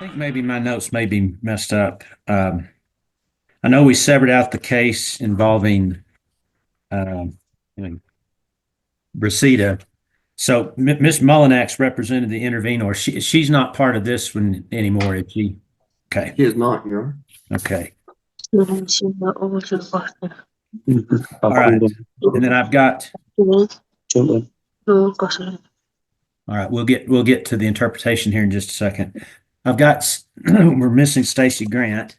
think maybe my notes may be messed up. I know we severed out the case involving Brasida. So Ms. Mullinax represented the intervenor. She's not part of this one anymore, is she? Okay. He is not, Your Honor. Okay. All right. And then I've got. All right, we'll get to the interpretation here in just a second. I've got we're missing Stacy Grant.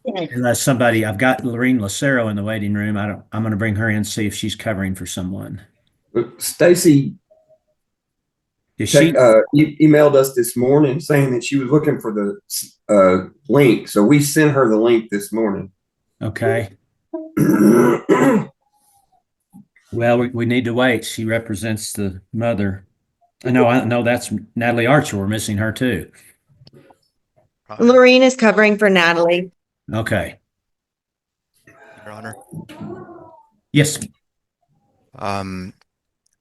Unless I've got Lorene Lucero in the waiting room. I'm going to bring her in, see if she's covering for someone. Stacy emailed us this morning saying that she was looking for the link. So we sent her the link this morning. Okay. Well, we need to wait. She represents the mother. I know that's Natalie Archer. We're missing her too. Lorene is covering for Natalie. Okay. Your Honor. Yes.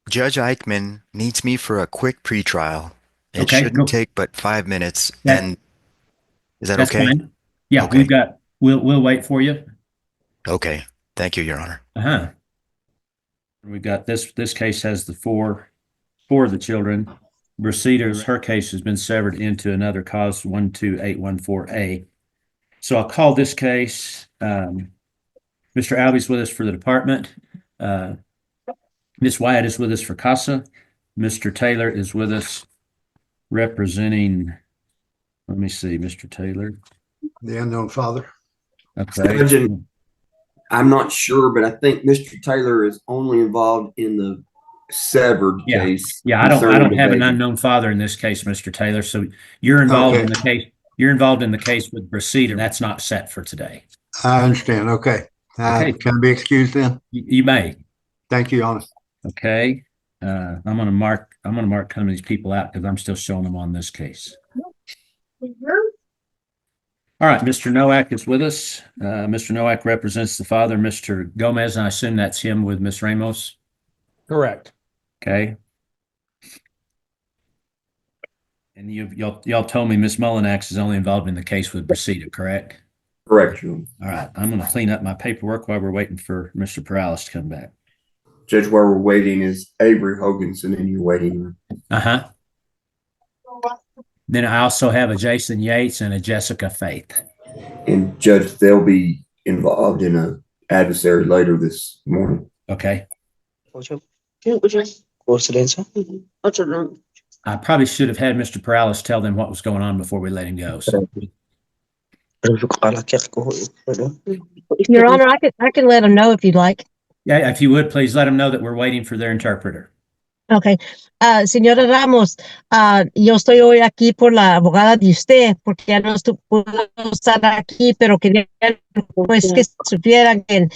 Judge Eichmann needs me for a quick pretrial. It Okay, shouldn't take but 5 minutes. That- And is that That's okay? fine. Yeah, Okay. we'll wait for you. Okay. Thank you, Your Honor. Uh-huh. We've got this case has the four of the children. Brasida's, her case has been severed into another cause 12814A. So I'll call this case. Mr. Albie's with us for the department. Ms. Wyatt is with us for CASA. Mr. Taylor is with us representing, let me see, Mr. Taylor. The unknown father. Okay. I'm not sure, but I think Mr. Taylor is only involved in the severed case. Yeah, I don't have an unknown father in this case, Mr. Taylor. So you're involved in the case. You're involved in the case with Brasida. That's not set for today. I understand. Okay. Okay. Can I be excused then? You may. Thank you, Your Honor. Okay. I'm gonna mark some of these people out because I'm still showing them on this case. All right, Mr. Nowak is with us. Mr. Nowak represents the father, Mr. Gomez, and I assume that's him with Ms. Ramos. Correct. Okay. And y'all told me Ms. Mullinax is only involved in the case with Brasida, correct? Correct, Your Honor. All right. I'm going to clean up my paperwork while we're waiting for Mr. Perales to come back. Judge, where we're waiting is Avery Hoganson in your waiting room. Uh-huh. Then I also have a Jason Yates and a Jessica Faith. And Judge, they'll be involved in an adversary later this morning. Okay. I probably should have had Mr. Perales tell them what was going on before we let him go. So. Your Honor, I can let them know if you'd like. Yeah, if you would, please let them know that we're waiting for their interpreter. Okay. Señora Ramos, yo estoy hoy aquí por la abogada de usted, porque ya no puedo estar aquí, pero quería pues que supieran que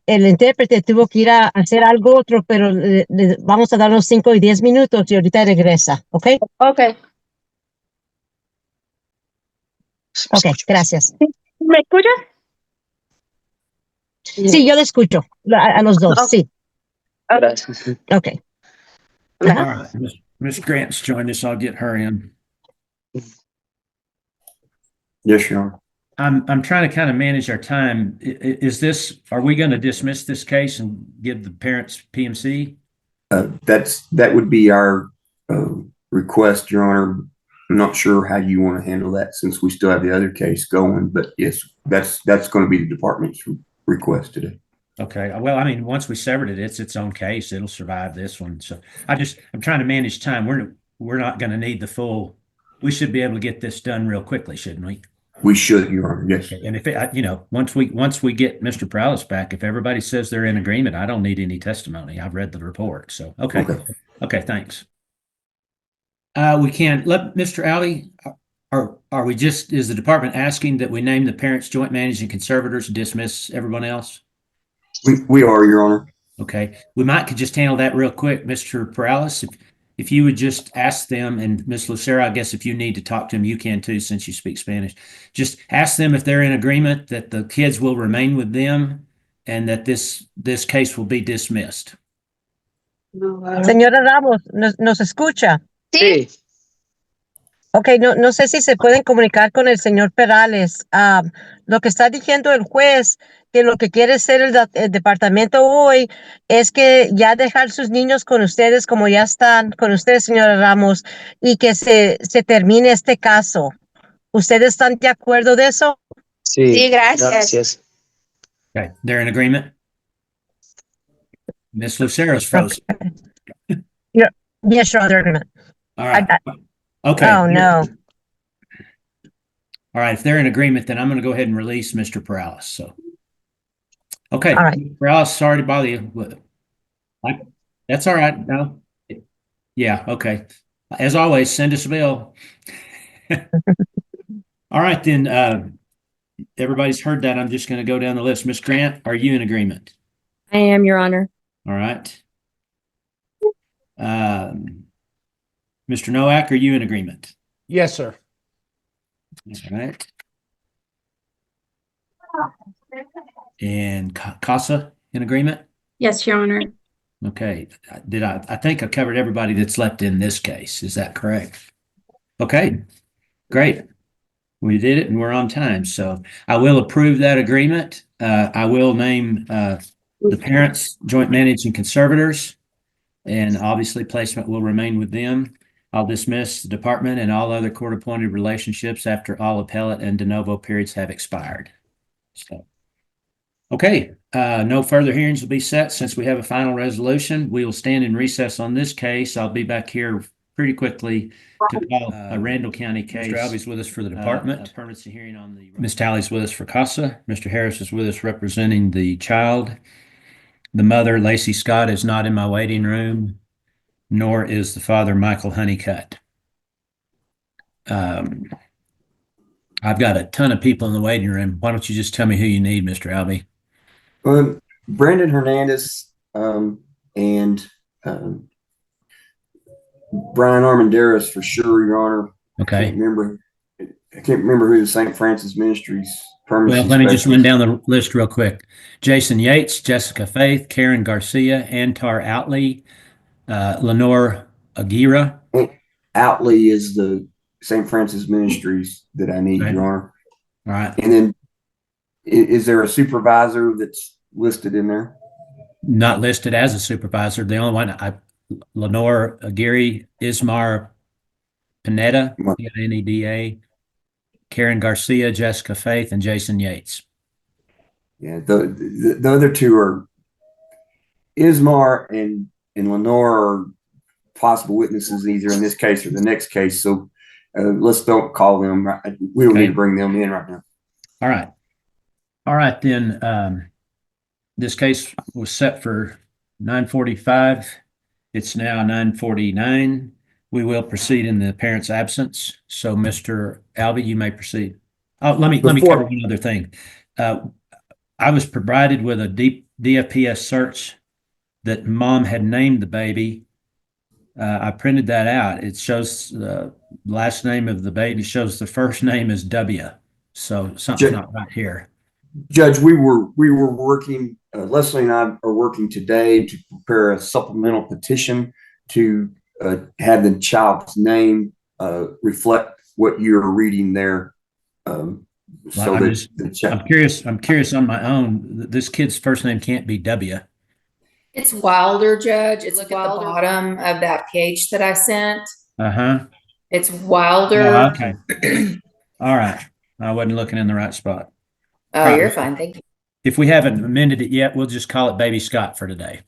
el intérprete tuvo que ir a hacer algo otro, pero vamos a dar unos 5 y 10 minutos y ahorita regresa, ¿ok? Ok. Ok, gracias. ¿Me escuchas? Sí, yo le escucho a los dos, sí. Gracias. Okay. All right. Miss Grant's joined us. I'll get her in. Yes, Your Honor. I'm trying to kind of manage our time. Are we going to dismiss this case and give the parents PMC? That would be our request, Your Honor. I'm not sure how you want to handle that since we still have the other case going, but yes, that's going to be the department's request today. Okay. Well, I mean, once we severed it, it's its own case. It'll survive this one. So I'm trying to manage time. We're not going to need the full. We should be able to get this done real quickly, shouldn't we? We should, Your Honor. Yes. Okay. And if once we get Mr. Perales back, if everybody says they're in agreement, I don't need any testimony. I've read the report. So okay. Thanks. We can let Mr. Alley. Are we just? Is the department asking that we name the parents, joint managing conservators, and dismiss everyone else? We are, Your Honor. Okay. We might could just handle that real quick, Mr. Perales. If you would just ask them, and Ms. Lucero, I guess if you need to talk to them, you can too, since you speak Spanish. Just ask them if they're in agreement that the kids will remain with them and that this case will be dismissed. Señora Ramos, ¿nos escucha? Sí. Ok, no sé si se pueden comunicar con el señor Perales. Lo que está diciendo el juez, que lo que quiere hacer el departamento hoy es que ya dejar sus niños con ustedes como ya están con ustedes, señora Ramos, y que se termine este caso. ¿Ustedes están de acuerdo de eso? Sí, gracias. Okay, they're in agreement? Miss Lucero's frozen. Yes, you're under agreement. All right. Okay. Oh, no. All right. If they're in agreement, then I'm going to go ahead and release Mr. Perales. So, okay. All right. Perales, sorry to bother you. That's all right. No. Yeah. Okay. As always, send us a bill. All right, then. Everybody's heard that. I'm just going to go down the list. Miss Grant, are you in agreement? I am, Your Honor. All right. Mr. Nowak, are you in agreement? Yes, sir. All right. And Casa in agreement? Yes, Your Honor. Okay. I think I covered everybody that's left in this case. Is that correct? Okay, great. We did it and we're on time. So I will approve that agreement. I will name the parents, joint managing conservators, and obviously placement will remain with them. I'll dismiss the department and all other court-appointed relationships after all appellate and de novo periods have expired. So, okay, no further hearings will be set since we have a final resolution. We will stand in recess on this case. I'll be back here pretty quickly to call a Randall County case. Mr. Albie's with us for the department. Permanency hearing on the. Ms. Talley's with us for CASA. Mr. Harris is with us representing the child. The mother, Lacey Scott, is not in my waiting room, nor is the father, Michael Honeycutt. I've got a ton of people in the waiting room. Why don't you just tell me who you need, Mr. Albie? Brandon Hernandez and Brian Armanderas for sure, Your Honor. Okay. I can't remember who the St. Francis Ministries permanency. Well, let me just run specialist. down the list real quick. Jason Yates, Jessica Faith, Karen Garcia, Antar Outley, Lenore Aguirre. Outley is the St. Francis Ministries that I need, Okay. Your Honor. All right. And then is there a supervisor that's listed in there? Not listed as a supervisor. The only one, Lenore Aguirre, Ismar Pineda, Pineda, Karen Garcia, Jessica Faith, and Jason Yates. Yeah, the other two are Ismar and Lenore are possible witnesses either in this case or the next case. So let's don't call them. We don't need to bring them in right now. All right. All right, then. This case was set for 9:45. It's now 9:49. We will proceed in the parent's absence. So, Mr. Albie, you may proceed. Oh, let me cover one other thing. I was provided with a DFPS search that mom had named the baby. I printed that out. It shows the last name of the baby, shows the first name is W. So something's not right here. Judge, we were working, Leslie and I are working today to prepare a supplemental petition to have the child's name reflect what you're reading there. I'm curious on my own. This kid's first name can't be W. It's Wilder, Judge. It's look at the bottom of that page that I sent. Uh-huh. It's Wilder. Oh, okay. All right. I wasn't looking in the right spot. Oh, you're fine. Thank you. If we haven't amended it yet, we'll just call it Baby Scott for today.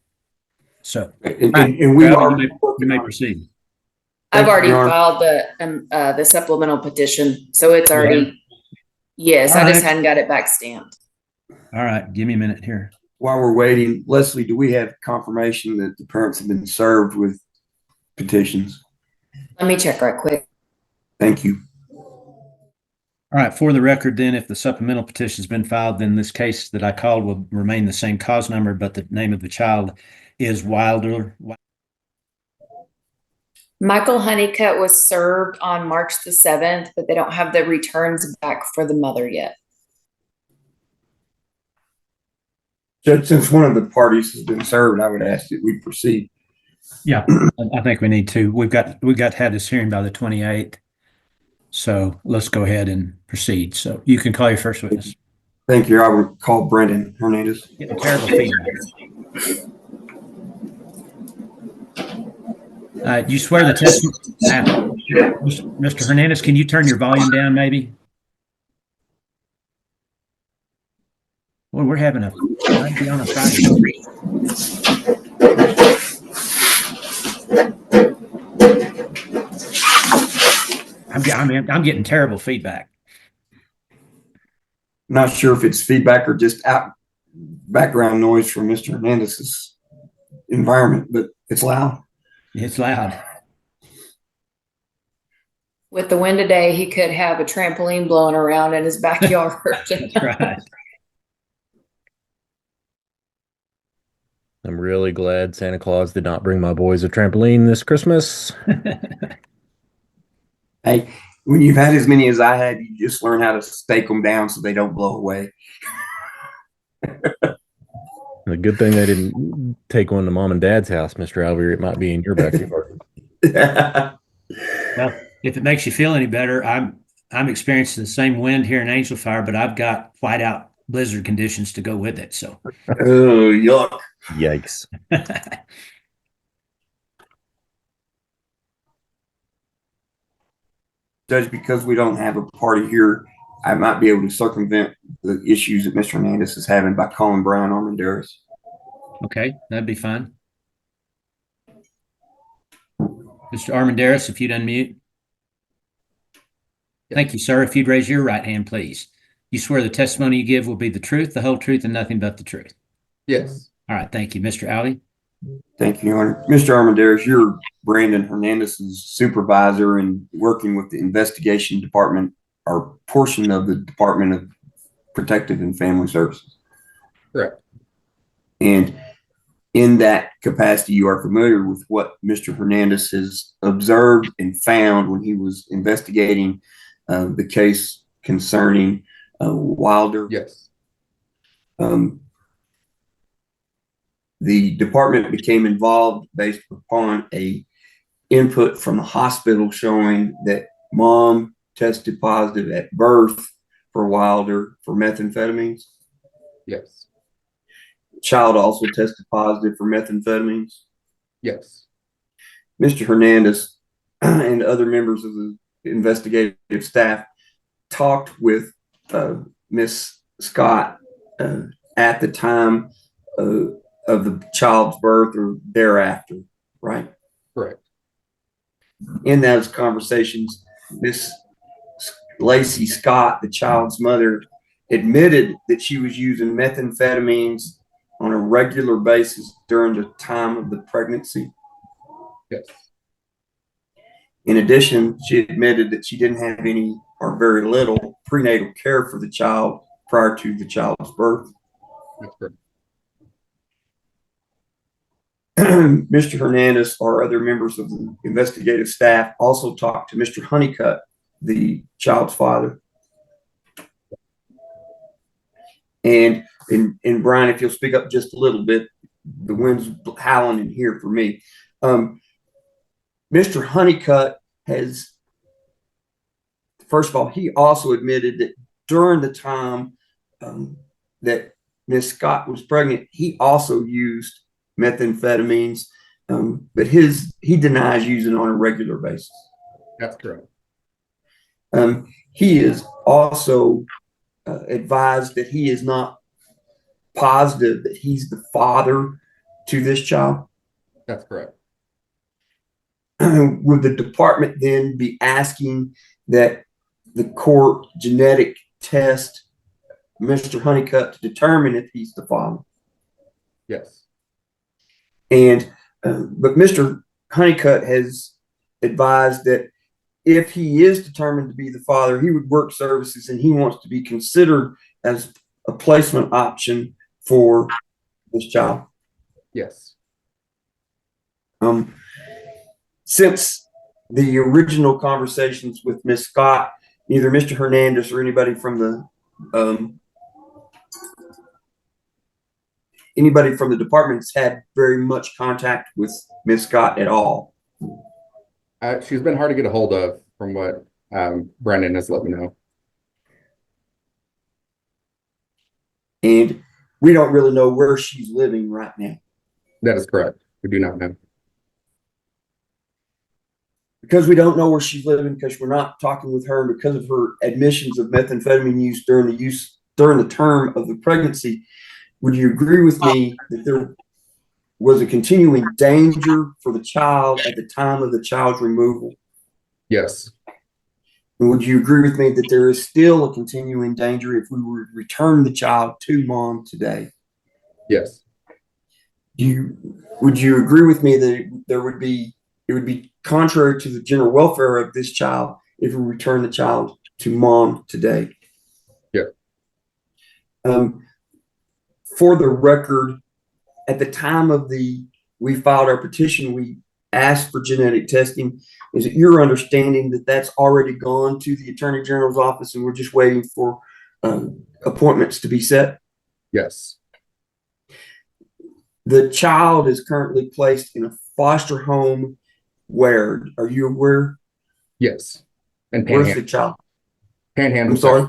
So, and we are. You may proceed. I've already filed the supplemental petition, so it's already. Yes, I just hadn't got it back stamped. All right, give me a minute here. While we're waiting, Leslie, do we have confirmation that the parents have been served with petitions? Let me check right quick. Thank you. All right, for the record then, if the supplemental petition has been filed, then this case that I called will remain the same cause number, but the name of the child is Wilder. Michael Honeycutt was served on March the 7th, but they don't have the returns back for the mother yet. Judge, since one of the parties has been served, I would ask that we proceed. Yeah, I think we need to. We've got to have this hearing by the 28th. So let's go ahead and proceed. So you can call your first witness. Thank you. I will call Brendan Hernandez. Getting terrible feedback. You swear the testimony, Mr. Hernandez, can you turn your volume down maybe? Well, we're having a party on a Friday. I'm getting terrible feedback. Not sure if it's feedback or just background noise from Mr. Hernandez's environment, but it's loud. It's loud. With the wind today, he could have a trampoline blowing around in his backyard. Right. I'm really glad Santa Claus did not bring my boys a trampoline this Christmas. Hey, when you've had as many as I had, you just learn how to stake them down so they don't blow away. The good thing they didn't take one to mom and dad's house, Mr. Alvier. It might be in your backyard. Well, if it makes you feel any better, I'm experiencing the same wind here in Angel Fire, but I've got whiteout blizzard conditions to go with it. So, Oh, yuck. Yikes. Judge, because we don't have a party here, I might be able to circumvent the issues that Mr. Hernandez is having by calling Brian Armendariz. okay, that'd be fine. Mr. Armendariz, if you'd unmute. Thank you, sir. If you'd raise your right hand, please. You swear the testimony you give will be the truth, the whole truth, and nothing but the truth. Yes. All right, thank you. Mr. Alley? Thank you, Your Honor. Mr. Armendariz, you're Brandon Hernandez's supervisor and working with the investigation department or portion of the Department of Protective and Family Services. Correct. And in that capacity, you are familiar with what Mr. Hernandez has observed and found when he was investigating the case concerning Wilder. Yes. The department became involved based upon a input from the hospital showing that mom tested positive at birth for Wilder for methamphetamines. Yes. The child also tested positive for methamphetamines. Yes. Mr. Hernandez and other members of the investigative staff talked with Miss Scott at the time of the child's birth or thereafter, right? Correct. In those conversations, Miss Lacey Scott, the child's mother, admitted that she was using methamphetamines on a regular basis during the time of the pregnancy. Yes. In addition, she admitted that she didn't have any or very little prenatal care for the child prior to the child's birth. That's correct. Mr. Hernandez or other members of the investigative staff also talked to Mr. Honeycutt, the child's father. And Brian, if you'll speak up just a little bit, the wind's howling in here for me. Mr. Honeycutt has, first of all, he also admitted that during the time that Miss Scott was pregnant, he also used methamphetamines, but he denies using on a regular basis. That's correct. He is also advised that he is not positive that he's the father to this child. That's correct. Would the department then be asking that the court genetic test Mr. Honeycutt to determine if he's the father? Yes. And but Mr. Honeycutt has advised that if he is determined to be the father, he would work services and he wants to be considered as a placement option for this child. Yes. Since the original conversations with Miss Scott, neither Mr. Hernandez or anybody from the department's had very much contact with Miss Scott at all. She's been hard to get a hold of from what Brendan has let me know. And we don't really know where she's living right now. That is correct. We do not know. Because we don't know where she's living, because we're not talking with her, and because of her admissions of methamphetamine use during the term of the pregnancy, would you agree with me that there was a continuing danger for the child at the time of the child's removal? Yes. And would you agree with me that there is still a continuing danger if we were to return the child to mom today? Yes. Would you agree with me that it would be contrary to the general welfare of this child if we return the child to mom today? Yeah. For the record, at the time of we filed our petition, we asked for genetic testing. Is it your understanding that that's already gone to the Attorney General's office and we're just waiting for appointments to be set? Yes. The child is currently placed in a foster home. Where? Are you aware? Yes. And Where's the child? Panhandle. I'm sorry.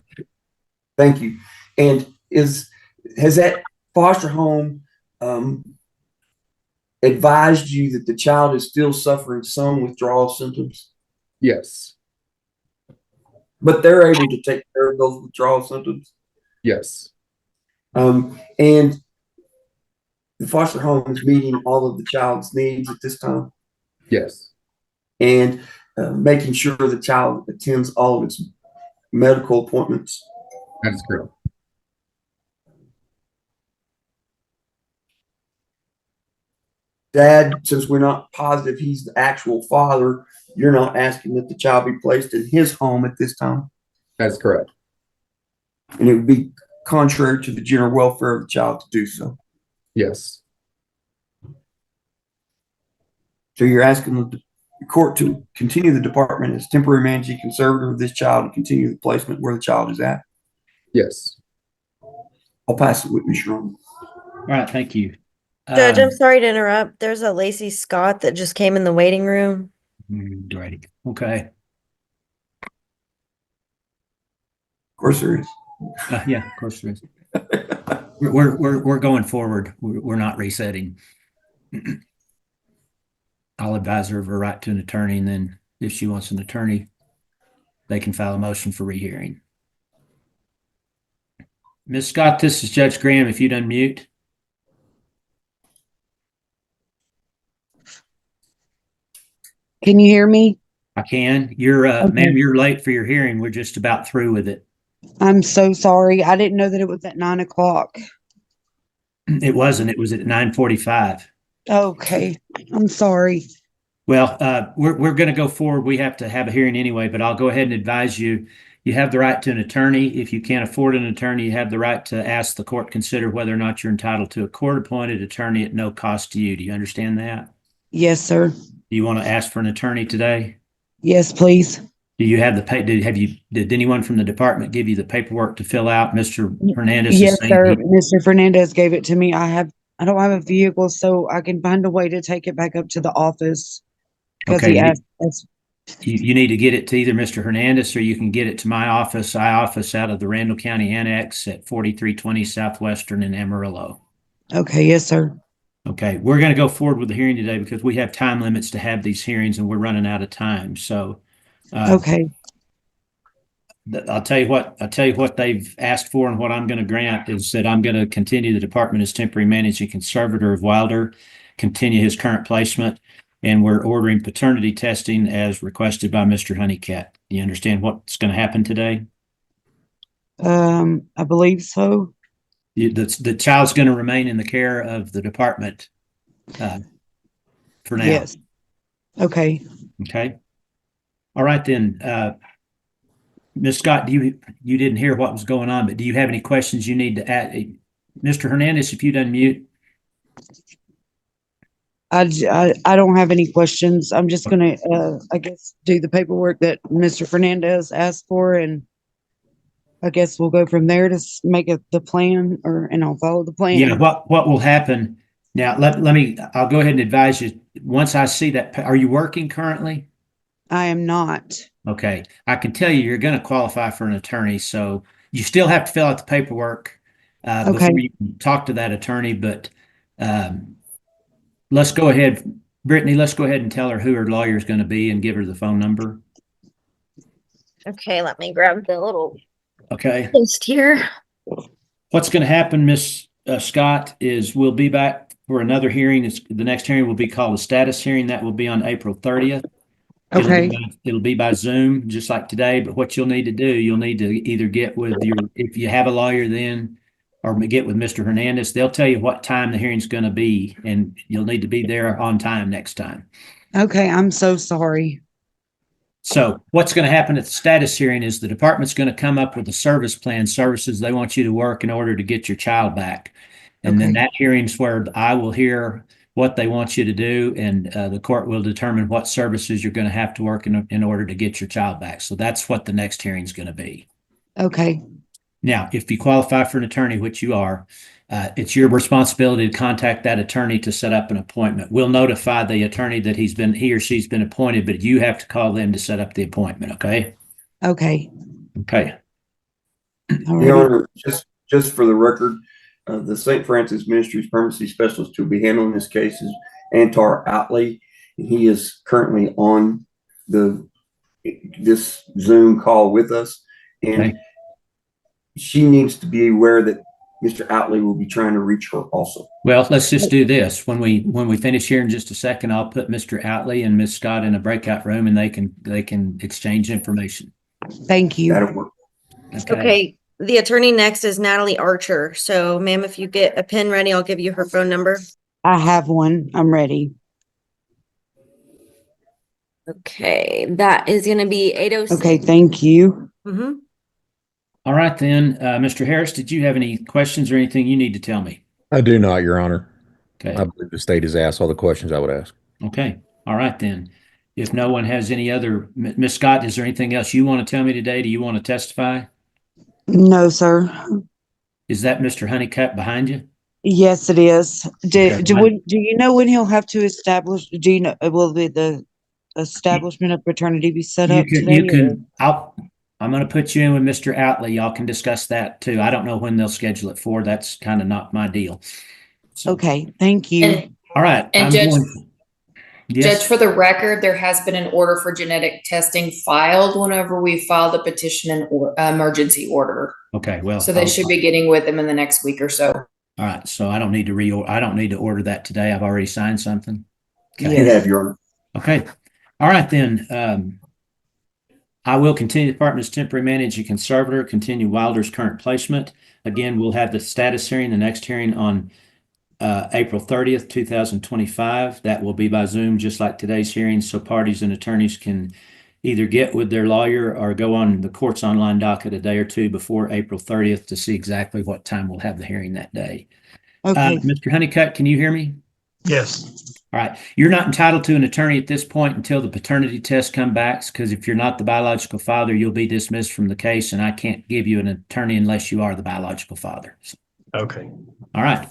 Thank you. And has that foster home advised you that the child is still suffering some withdrawal symptoms? Yes. But they're able to take care of those withdrawal symptoms? Yes. And the foster home is meeting all of the child's needs at this time? Yes. And making sure the child attends all of its medical appointments? That is correct. Dad, since we're not positive he's the actual father, you're not asking that the child be placed in his home at this time? That is correct. And it would be contrary to the general welfare of the child to do so? Yes. So you're asking the court to continue the department as temporary managing conservator of this child and continue the placement where the child is at? Yes. I'll pass it with Ms. Sherman. All right, thank you. Judge, I'm sorry to interrupt. There's a Lacey Scott that just came in the waiting room. Great. Okay. Of course there is. Yeah, of course there is. We're going forward. We're not resetting. I'll advise her of her right to an attorney, and then if she wants an attorney, they can file a motion for rehearing. Ms. Scott, this is Judge Graham. If you'd unmute. Can you hear me? I can. You're Okay. ma'am, you're late for your hearing. We're just about through with it. I'm so sorry. I didn't know that it was at 9 o'clock. It wasn't. It was at 9:45. Okay. I'm sorry. Well, we're going to go forward. We have to have a hearing anyway, but I'll go ahead and advise you. You have the right to an attorney. If you can't afford an attorney, you have the right to ask the court consider whether or not you're entitled to a court-appointed attorney at no cost to you. Do you understand that? Yes, sir. Do you want to ask for an attorney today? Yes, please. Do you have did anyone from the department give you the paperwork to fill out? Mr. Hernandez is Yes, saying sir. Mr. Fernandez gave it to me. I don't have a vehicle, so I can find a way to take it back up to the office. Because Okay, he asked us. you need to get it to either Mr. Hernandez or you can get it to my office. I office out of the Randall County Annex at 4320 Southwestern in Amarillo. Okay, yes, sir. Okay, we're going to go forward with the hearing today because we have time limits to have these hearings and we're running out of time. So, Okay. I'll tell you what they've asked for and what I'm going to grant is that I'm going to continue the department as temporary managing conservator of Wilder, continue his current placement, and we're ordering paternity testing as requested by Mr. Honeycutt. Do you understand what's going to happen today? I believe so. The child's going to remain in the care of the department for now. Yes. Okay. Okay. All right then. Ms. Scott, you didn't hear what was going on, but do you have any questions you need to add? Mr. Hernandez, if you'd unmute. I don't have any questions. I'm just gonna I guess do the paperwork that Mr. Fernandez asked for, and I guess we'll go from there to make it the plan, and I'll follow the plan. Yeah. What will happen now? I'll go ahead and advise you. Once I see that, are you working currently? I am not. Okay, I can tell you, you're going to qualify for an attorney, so you still have to fill out the paperwork Okay. before you can talk to that attorney. But let's go ahead, Brittany. Let's go ahead and tell her who her lawyer is going to be and give her the phone number. Okay, let me grab the little Okay. list here. What's going to happen, Miss Scott, is we'll be back for another hearing. The next hearing will be called a status hearing. That will be on April 30th. Okay. It'll be by Zoom, just like today, but what you'll need to do, you'll need to either get with if you have a lawyer then, or get with Mr. Hernandez. They'll tell you what time the hearing's going to be, and you'll need to be there on time next time. Okay. I'm so sorry. So what's going to happen at the status hearing is the department's going to come up with a service plan, services they want you to work in order to get your child back. And then Okay. that hearing's where I will hear what they want you to do, and the court will determine what services you're going to have to work in order to get your child back. So that's what the next hearing is going to be. Okay. Now, if you qualify for an attorney, which you are, it's your responsibility to contact that attorney to set up an appointment. We'll notify the attorney that he or she's been appointed, but you have to call them to set up the appointment. Okay. Okay. Okay. Your Honor, just for the record, the St. Francis Ministries Permanency Specialist who will be handling this case is Antar Outley. He is currently on this Zoom call with us, and Okay. she needs to be aware that Mr. Outley will be trying to reach her also. Well, let's just do this. When we finish here in just a second, I'll put Mr. Outley and Miss Scott in a breakout room, and they can exchange information. Thank you. That'll work. Okay, the attorney next is Natalie Archer. So, ma'am, if you get a pen ready, I'll give you her phone number. I have one. I'm ready. Okay, that is going to be 806. Okay. Thank you. Mm-hmm. All right, then, Mr. Harris, did you have any questions or anything you need to tell me? I do not, Your Honor. Okay. I believe the state has asked all the questions I would ask. Okay. All right, then. If no one has any other, Miss Scott, is there anything else you want to tell me today? Do you want to testify? No, sir. Is that Mr. Honeycutt behind you? Yes, it is. Okay. Do you know when he'll have to establish? Do you know will the establishment of paternity be set up today? I'm going to put you in with Mr. Outley. Y'all can discuss that too. I don't know when they'll schedule it for. That's kind of not my deal. So, Okay. Thank you. all right. And Yes. Judge, for the record, there has been an order for genetic testing filed whenever we filed the petition and emergency order. Okay. Well, So they should be getting with them in the next week or so. All right. So I don't need to order that today. I've already signed something. Okay. You have, Your Honor. Okay. All right, then. I will continue the department's temporary manager conservator, continue Wilder's current placement. Again, we'll have the status hearing, the next hearing on April 30th, 2025. That will be by Zoom, just like today's hearing, so parties and attorneys can either get with their lawyer or go on the court's online docket a day or two before April 30th to see exactly what time we'll have the hearing that day. Okay. Mr. Honeycutt, can you hear me? Yes. All right. You're not entitled to an attorney at this point until the paternity test comes back, because if you're not the biological father, you'll be dismissed from the case, and I can't give you an attorney unless you are the biological father. So, Okay. all right.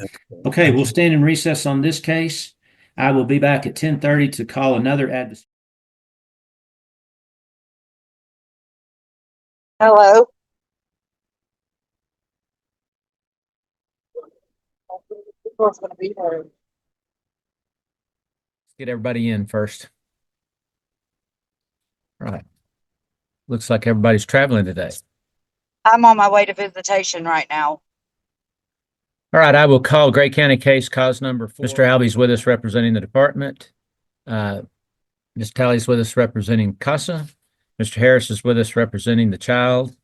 Okay, we'll stand in recess on this case. I will be back at 10:30 to call another adversary. Hello. Get everybody in first. All right. Looks like everybody's traveling today. I'm on my way to visitation right now. All right, I will call Gray County case cause number 4. Mr. Albie's with us representing the department. Ms. Talley's with us representing CASA. Mr. Harris is with us representing the child.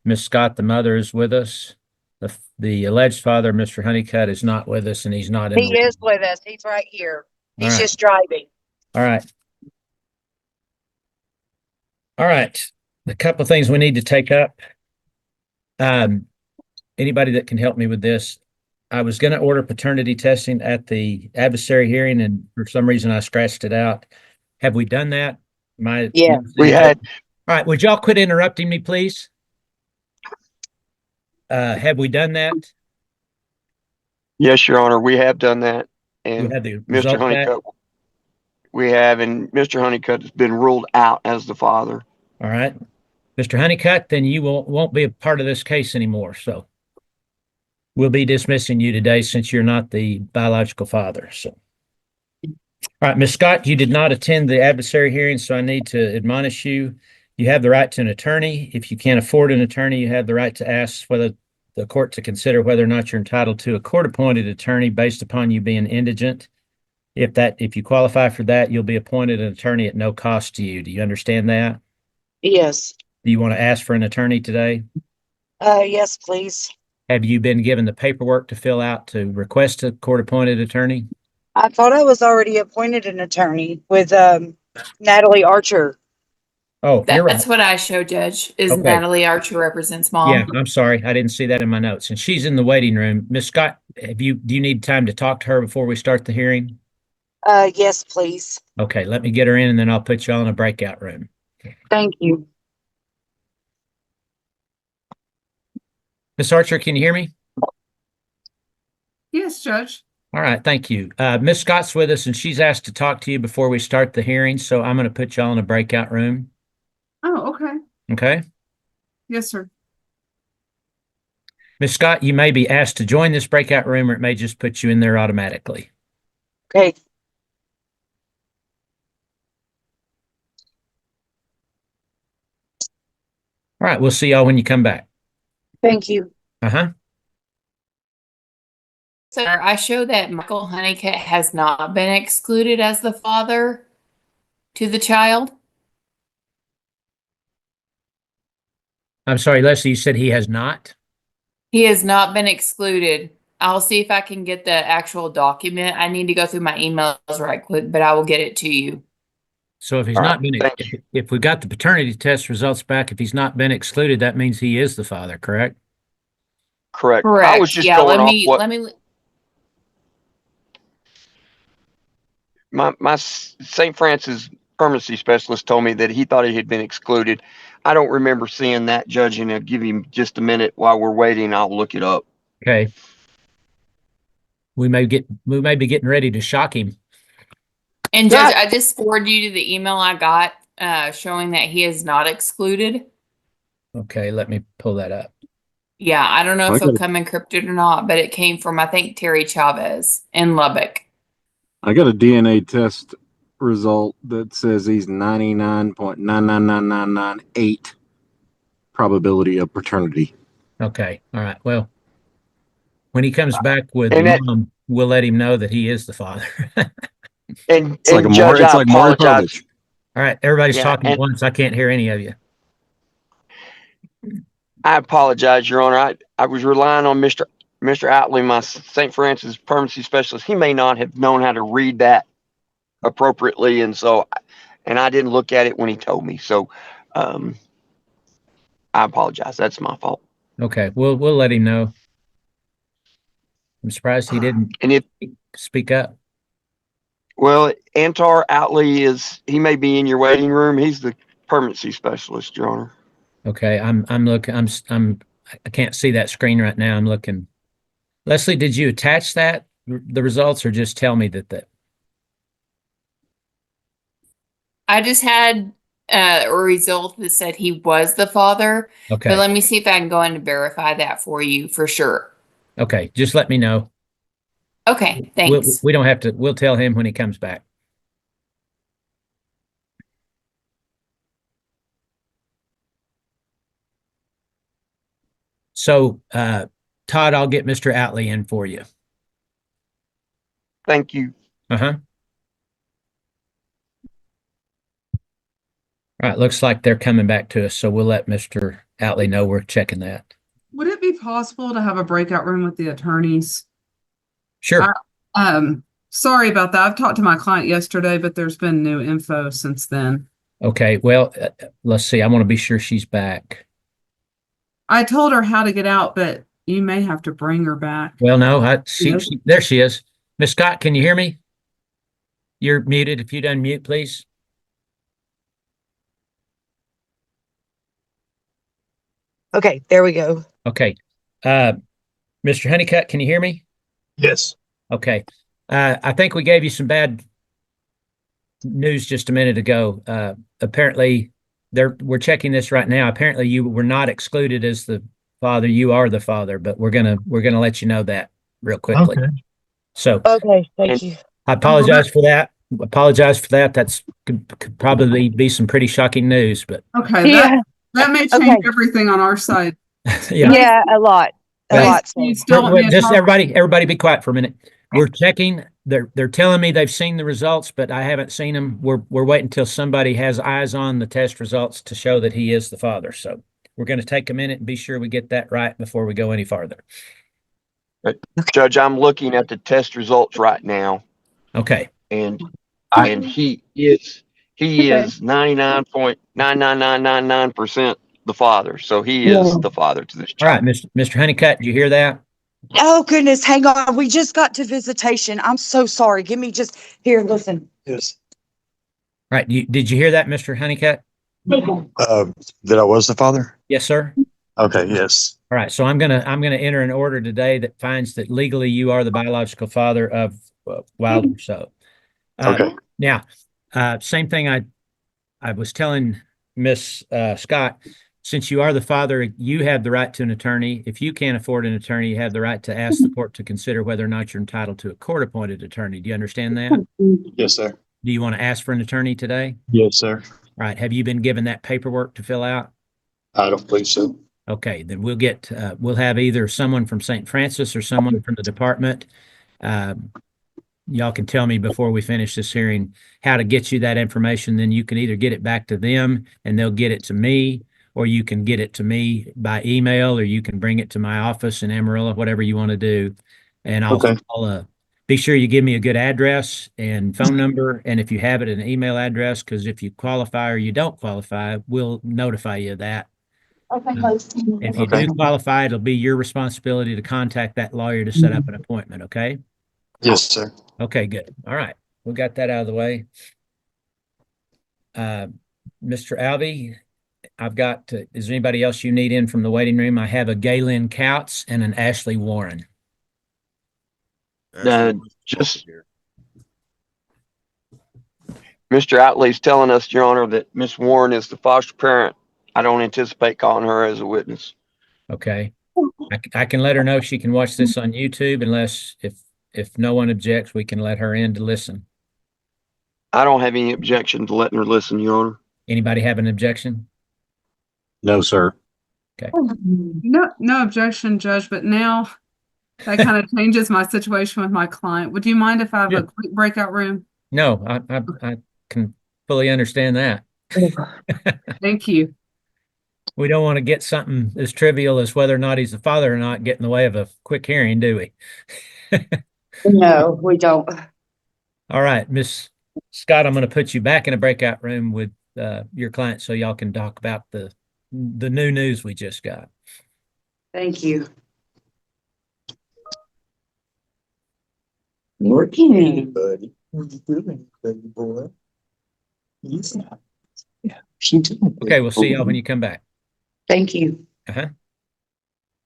Ms. Scott, the mother, is with us. The alleged father, Mr. Honeycutt, is not with us, and he's not in. He is with us. He's right here. He's All right. just driving. All right. All right. A couple of things we need to take up. Anybody that can help me with this. I was going to order paternity testing at the adversary hearing, and for some reason I scratched it out. Have we done that? Yeah, we had. All right. Would y'all quit interrupting me, please? Have we done that? Yes, Your Honor, we have done that. We And had the Mr. result back? Honeycutt, we have, and Mr. Honeycutt has been ruled out as the father. All right. Mr. Honeycutt, then you won't be a part of this case anymore. So we'll be dismissing you today since you're not the biological father. So, all right, Ms. Scott, you did not attend the adversary hearing, so I need to admonish you. You have the right to an attorney. If you can't afford an attorney, you have the right to ask whether the court to consider whether or not you're entitled to a court-appointed attorney based upon you being indigent. If you qualify for that, you'll be appointed an attorney at no cost to you. Do you understand that? Yes. Do you want to ask for an attorney today? Yes, please. Have you been given the paperwork to fill out to request a court-appointed attorney? I thought I was already appointed an attorney with Natalie Archer. Oh, you're right. That's what I show, Judge, is Okay. Natalie Archer represents mom. Yeah, I'm sorry. I didn't see that in my notes. And she's in the waiting room. Ms. Scott, do you need time to talk to her before we start the hearing? Yes, please. Okay, let me get her in and then I'll put you all in a breakout room. Thank you. Ms. Archer, can you hear me? Yes, Judge. All right, thank you. Ms. Scott's with us and she's asked to talk to you before we start the hearing, so I'm going to put you all in a breakout room. Oh, okay. Okay? Yes, sir. Ms. Scott, you may be asked to join this breakout room or it may just put you in there automatically. Okay. All right, we'll see y'all when you come back. Thank you. Uh-huh. So I show that Michael Honeycutt has not been excluded as the father to the child. I'm sorry, Leslie, you said he has not? He has not been excluded. I'll see if I can get the actual document. I need to go through my emails right quick, but I will get it to you. So if he's All not right, been, thank you. if we got the paternity test results back, if he's not been excluded, that means he is the father, correct? Correct. Correct. I was just Yeah, going let off me what let me my St. Francis permanency specialist told me that he thought he had been excluded. I don't remember seeing that, Judge, and I'll give him just a minute while we're waiting. I'll look it up. Okay. We may be getting ready to shock him. And Judge, I just forwarded you to the email I got showing that he is not excluded. Okay, let me pull that up. Yeah, I don't know if it'll come encrypted or not, but it came from, I think, Terry Chavez in Lubbock. I got a DNA test result that says he's 99.999998 probability of paternity. Okay, all right. Well, when he comes back with And that- mom, we'll let him know that he is the father. And, It's like and a Judge, it's I like Maury apologize. Povich. All right, everybody's Yeah, talking at and- once. I can't hear any of you. I apologize, Your Honor. I was relying on Mr. Outley, my St. Francis permanency specialist. He may not have known how to read that appropriately, and I didn't look at it when he told me. So, I apologize. That's my fault. Okay, we'll let him know. I'm surprised he didn't And if speak up. well, Antar Outley he may be in your waiting room. He's the permanency specialist, Your Honor. Okay, I'm looking. I can't see that screen right now. I'm looking. Leslie, did you attach the results, or just tell me that? I just had a result that said he was the father. Okay. But let me see if I can go in and verify that for you for sure. Okay, just let me know. Okay, thanks. We don't have to. We'll tell him when he comes back. So, Todd, I'll get Mr. Outley in for you. Thank you. Uh-huh. All right, looks like they're coming back to us, so we'll let Mr. Outley know we're checking that. Would it be possible to have a breakout room with the attorneys? Sure. Sorry about that. I've talked to my client yesterday, but there's been new info since then. Okay, well, let's see. I want to be sure she's back. I told her how to get out, but you may have to bring her back. Well, no, Nope. there she is. Miss Scott, can you hear me? You're muted. If you'd unmute, please. Okay, there we go. Okay. Mr. Honeycutt, can you hear me? Yes. Okay. I think we gave you some bad news just a minute ago. Apparently, we're checking this right now. Apparently, you were not excluded as the father. You are the father, but we're gonna let you know that real quickly. Okay. So Okay, thank And- you. I apologize for that. Apologize for that. That's could probably be some pretty shocking news, but Okay, Yeah, that may change okay. everything on our side. yeah. Yeah, a lot. A Right. lot. You still want me to Just talk? everybody be quiet for a minute. We're checking. They're telling me they've seen the results, but I haven't seen them. We're waiting until somebody has eyes on the test results to show that he is the father. So we're going to take a minute and be sure we get that right before we go any farther. Judge, I'm looking at the test results right now, Okay. and he is 99.99999% the father. So he is the father to this All right, child. Mr. Honeycutt, did you hear that? Oh, goodness. Hang on. We just got to visitation. I'm so sorry. Give me just here. Listen. Yes. All right. Did you hear that, Mr. Honeycutt? That I was the father? Yes, sir. Okay, yes. All right. So I'm gonna enter an order today that finds that legally you are the biological father of Wilder. So Okay. now, same thing I was telling Miss Scott. Since you are the father, you have the right to an attorney. If you can't afford an attorney, you have the right to ask the court to consider whether or not you're entitled to a court-appointed attorney. Do you understand that? Yes, sir. Do you want to ask for an attorney today? Yes, sir. All right. Have you been given that paperwork to fill out? I don't believe so. Okay, then we'll have either someone from St. Francis or someone from the department. Y'all can tell me before we finish this hearing how to get you that information. Then you can either get it back to them and they'll get it to me, or you can get it to me by email, or you can bring it to my office in Amarillo, whatever you want to do. And I'll be sure you give me a good address and phone number. And if you have it, an email address, because if you qualify or you don't qualify, we'll notify you of that. If you do qualify, it'll be your responsibility to contact that lawyer to set up an appointment, okay? Yes, sir. Okay, good. All right. We got that out of the way. Mr. Alvey, I've got, is there anybody else you need in from the waiting room? I have a Galen Couts and an Ashley Warren. Just Mr. Outley's telling us, Your Honor, that Miss Warren is the foster parent. I don't anticipate calling her as a witness. Okay. I can let her know she can watch this on YouTube unless if no one objects, we can let her in to listen. I don't have any objection to letting her listen, Your Honor. Anybody have an objection? No, sir. Okay. No objection, Judge, but now that kind of changes my situation with my client. Would you mind if I have a quick breakout room? No, I can fully understand that. Thank you. We don't want to get something as trivial as whether or not he's the father or not get in the way of a quick hearing, do we? No, we don't. All right, Miss Scott, I'm going to put you back in a breakout room with your client so y'all can talk about the new news we just got. Thank you. Working. Buddy. What you doing, baby boy? He's not. Yeah, she did. Okay, we'll see y'all when you come back. Thank you. Uh-huh.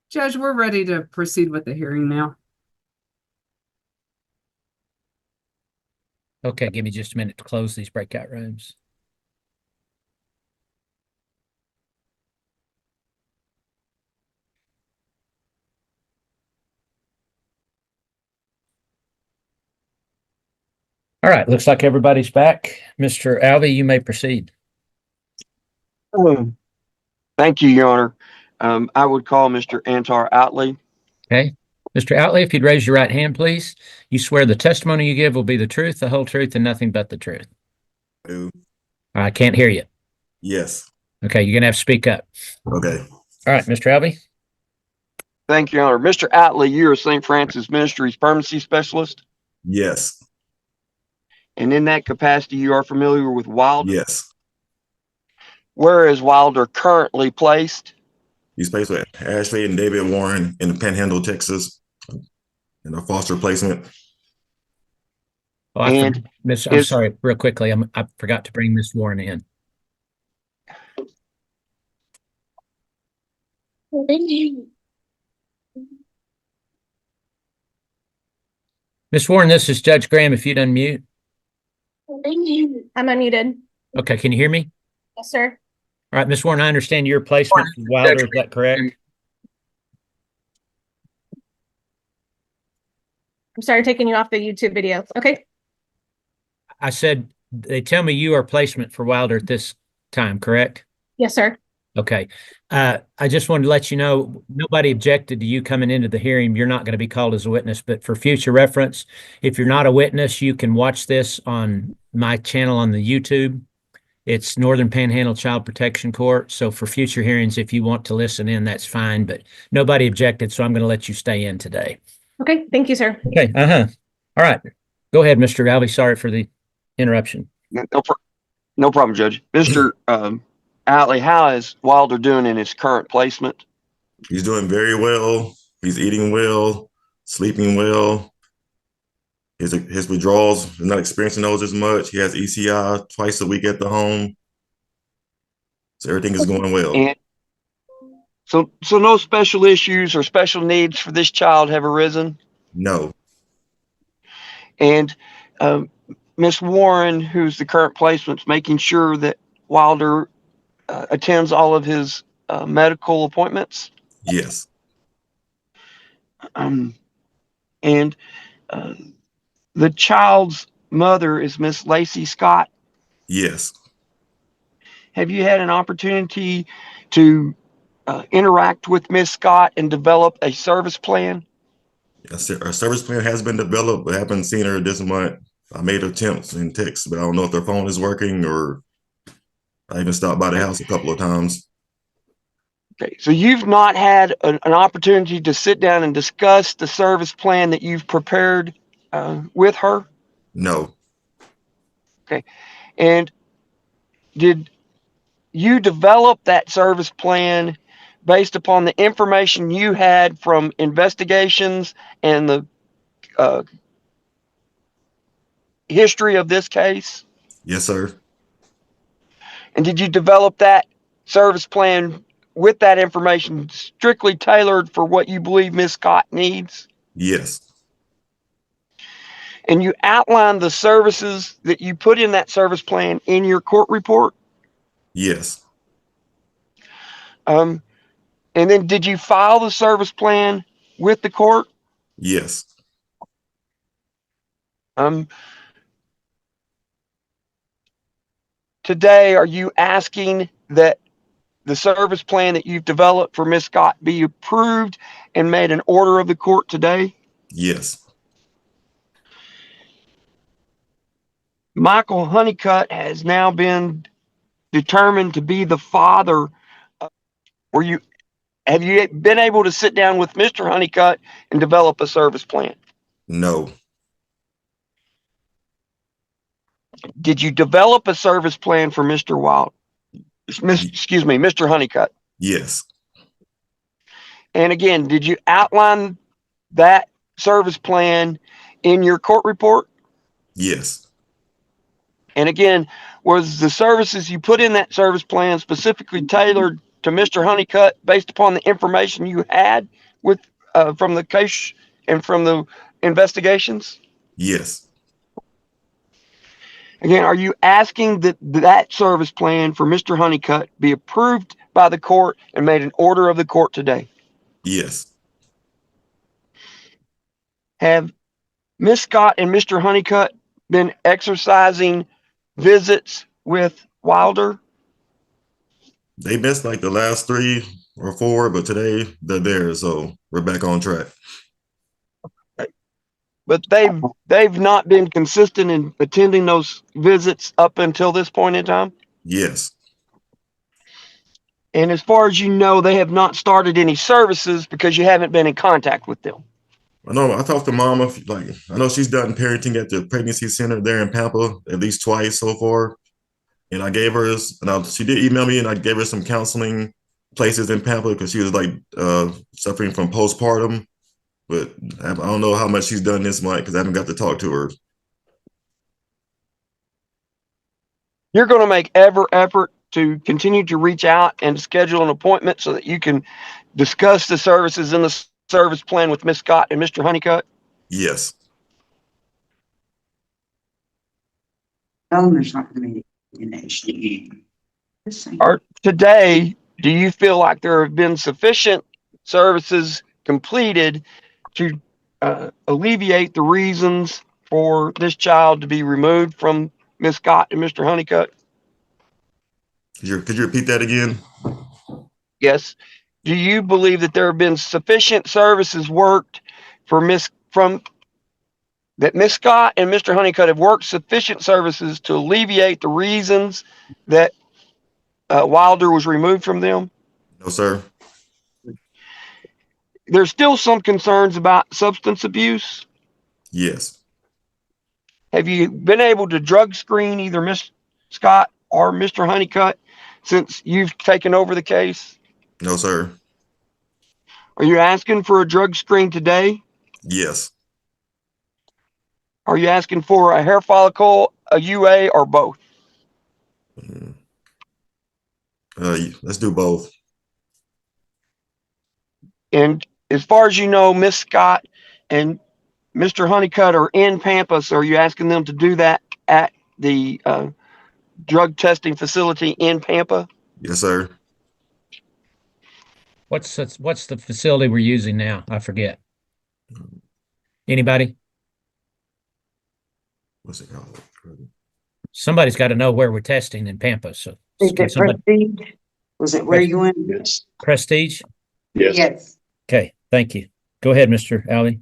Judge, we're ready to proceed with the hearing now. Okay, give me just a minute to close these breakout rooms. All right, looks like everybody's back. Mr. Alvey, you may proceed. Thank you, Your Honor. I would call Mr. Antar Outley. Okay. Mr. Outley, if you'd raise your right hand, please. You swear the testimony you give will be the truth, the whole truth, and nothing but the truth. I can't hear you. Yes. Okay, you're going to have to speak up. Okay. All right, Mr. Alvey. Thank you, Your Honor. Mr. Outley, you're a St. Francis Ministries permanency specialist. Yes. And in that capacity, you are familiar with Wilder? Yes. Where is Wilder currently placed? He's placed with Ashley and David Warren in Panhandle, Texas, in a foster placement. Oh, I'm sorry, real quickly. I forgot to bring Miss Warren in. Miss Warren, this is Judge Graham. If you'd unmute. I'm unmuted. Okay, can you hear me? Yes, sir. All right, Ms. Warren, I understand your placement for Wilder, is that correct? I'm sorry, taking you off the YouTube video. Okay. I said, they tell me you are placement for Wilder at this time, correct? Yes, sir. Okay. I just wanted to let you know, nobody objected to you coming into the hearing. You're not going to be called as a witness, but for future reference, if you're not a witness, you can watch this on my channel on the YouTube. It's Northern Panhandle Child Protection Court. So for future hearings, if you want to listen in, that's fine, but nobody objected, so I'm going to let you stay in today. Okay. Thank you, sir. Okay. All right. Go ahead, Mr. Galvey. Sorry for the interruption. No problem, Judge. Mr. Atlee, how is Wilder doing in his current placement? He's doing very well. He's eating well, sleeping well. His withdrawals, he's not experiencing those as much. He has ECI twice a week at the home. So everything is going well. And so no special issues or special needs for this child have arisen? No. And Ms. Warren, who's the current placement, making sure that Wilder attends all of his medical appointments? Yes. And the child's mother is Miss Lacey Scott. Yes. Have you had an opportunity to interact with Miss Scott and develop a service plan? Yes, our service plan has been developed, but I haven't seen her this month. I made attempts in text, but I don't know if their phone is working, or I even stopped by the house a couple of times. Okay, so you've not had an opportunity to sit down and discuss the service plan that you've prepared with her? No. Okay. And did you develop that service plan based upon the information you had from investigations and the history of this case? Yes, sir. And did you develop that service plan with that information strictly tailored for what you believe Ms. Scott needs? Yes. And you outlined the services that you put in that service plan in your court report? Yes. And then did you file the service plan with the court? Yes. Today, are you asking that the service plan that you've developed for Ms. Scott be approved and made an order of the court today? Yes. Michael Honeycutt has now been determined to be the father. Have you been able to sit down with Mr. Honeycutt and develop a service plan? No. Did you develop a service plan for Mr. Mr. Honeycutt? Yes. And again, did you outline that service plan in your court report? Yes. And again, was the services you put in that service plan specifically tailored to Mr. Honeycutt based upon the information you had with from the case and from the investigations? Yes. Again, are you asking that that service plan for Mr. Honeycutt be approved by the court and made an order of the court today? Yes. Have Ms. Scott and Mr. Honeycutt been exercising visits with Wilder? They missed like the last 3 or 4, but today they're there, so we're back on track. But they've not been consistent in attending those visits up until this point in time? Yes. And as far as you know, they have not started any services because you haven't been in contact with them. I know. I talked to Mama. I know she's done parenting at the pregnancy center there in Pampa at least twice so far. And I gave her, she did email me, and I gave her some counseling places in Pampa because she was suffering from postpartum. But I don't know how much she's done this month because I haven't got to talk to her. You're going to make every effort to continue to reach out and schedule an appointment so that you can discuss the services in the service plan with Ms. Scott and Mr. Honeycutt? Yes. Tell them there's not going to be an issue. Or today, do you feel like there have been sufficient services completed to alleviate the reasons for this child to be removed from Miss Scott and Mr. Honeycutt? Could you repeat that again? Yes. Do you believe that there have been sufficient services worked for Miss Scott and Mr. Honeycutt have worked sufficient services to alleviate the reasons that Wilder was removed from them? No, sir. There's still some concerns about substance abuse. Yes. Have you been able to drug screen either Miss Scott or Mr. Honeycutt since you've taken over the case? No, sir. Are you asking for a drug screen today? Yes. Are you asking for a hair follicle, a UA, or both? Let's do both. And as far as you know, Miss Scott and Mr. Honeycutt are in Pampas. Are you asking them to do that at the drug testing facility in Pampa? Yes, sir. What's the facility we're using now? I forget. Anybody? What's it called? Somebody's got to know where we're testing in Pampa. So Is can it somebody- Prestige? Was it where you went? Yes. Prestige? Yes. Okay, thank you. Go ahead, Mr. Alley.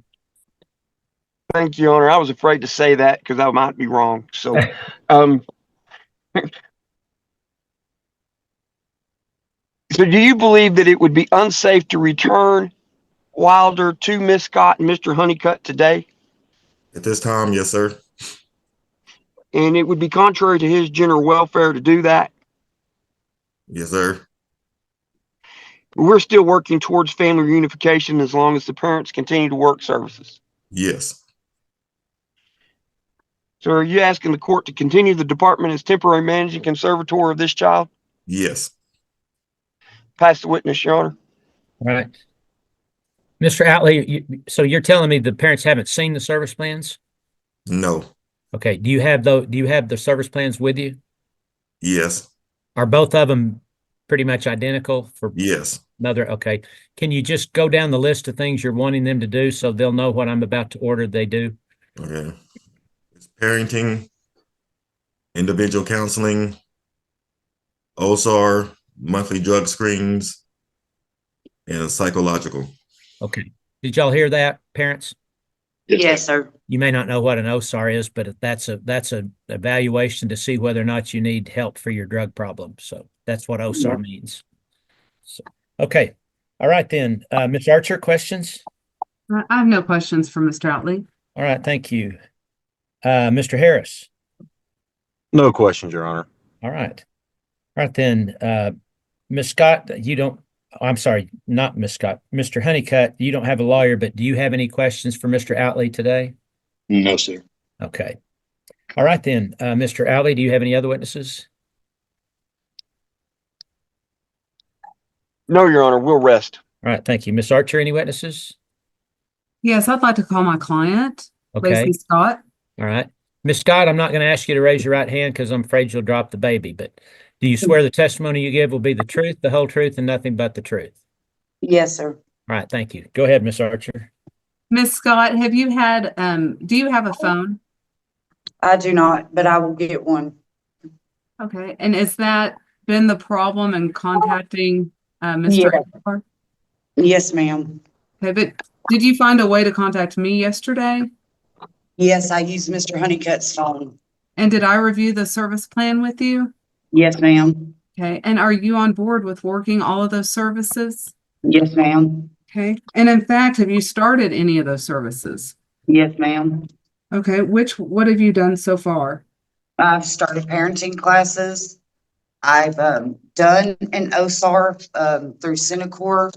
Thank you, Your Honor. I was afraid to say that because I might be wrong. So, so do you believe that it would be unsafe to return Wilder to Miss Scott and Mr. Honeycutt today? At this time, yes, sir. And it would be contrary to his general welfare to do that? Yes, sir. We're still working towards family reunification as long as the parents continue to work services. Yes. So are you asking the court to continue the department as temporary managing conservator of this child? Yes. Pass the witness, Your Honor. All right. Mr. Outley, so you're telling me the parents haven't seen the service plans? No. Okay. Do you have the service plans with you? Yes. Are both of them pretty much identical for Yes. another? Okay. Can you just go down the list of things you're wanting them to do so they'll know what I'm about to order they do? Okay. It's parenting, individual counseling, OSAR, monthly drug screens, and psychological. Okay. Did y'all hear that, parents? Yes, sir. You may not know what an OSAR is, but that's a evaluation to see whether or not you need help for your drug problem. So that's what OSAR means. So, okay. All right then. Ms. Archer, questions? I have no questions for Mr. Outley. All right. Thank you. Mr. Harris. No questions, Your Honor. All right. All right then. Ms. Scott, I'm sorry, not Ms. Scott. Mr. Honeycutt, you don't have a lawyer, but do you have any questions for Mr. Outley today? No, sir. Okay. All right then. Mr. Outley, do you have any other witnesses? No, Your Honor. We'll rest. All right. Thank you. Ms. Archer, any witnesses? Yes, I'd like to call my client, Okay. Lacey Scott. All right. Ms. Scott, I'm not going to ask you to raise your right hand because I'm afraid you'll drop the baby, but do you swear the testimony you give will be the truth, the whole truth, and nothing but the truth? Yes, sir. All right. Thank you. Go ahead, Ms. Archer. Miss Scott, have you had, do you have a phone? I do not, but I will get one. Okay. And has that been the problem in contacting Mr. Yeah. Aguilar? Yes, ma'am. Okay, but did you find a way to contact me yesterday? Yes, I used Mr. Honeycutt's phone. And did I review the service plan with you? Yes, ma'am. Okay. And are you on board with working all of those services? Yes, ma'am. Okay. And in fact, have you started any of those services? Yes, ma'am. Okay. What have you done so far? I've started parenting classes. I've done an OSAR through Synacor.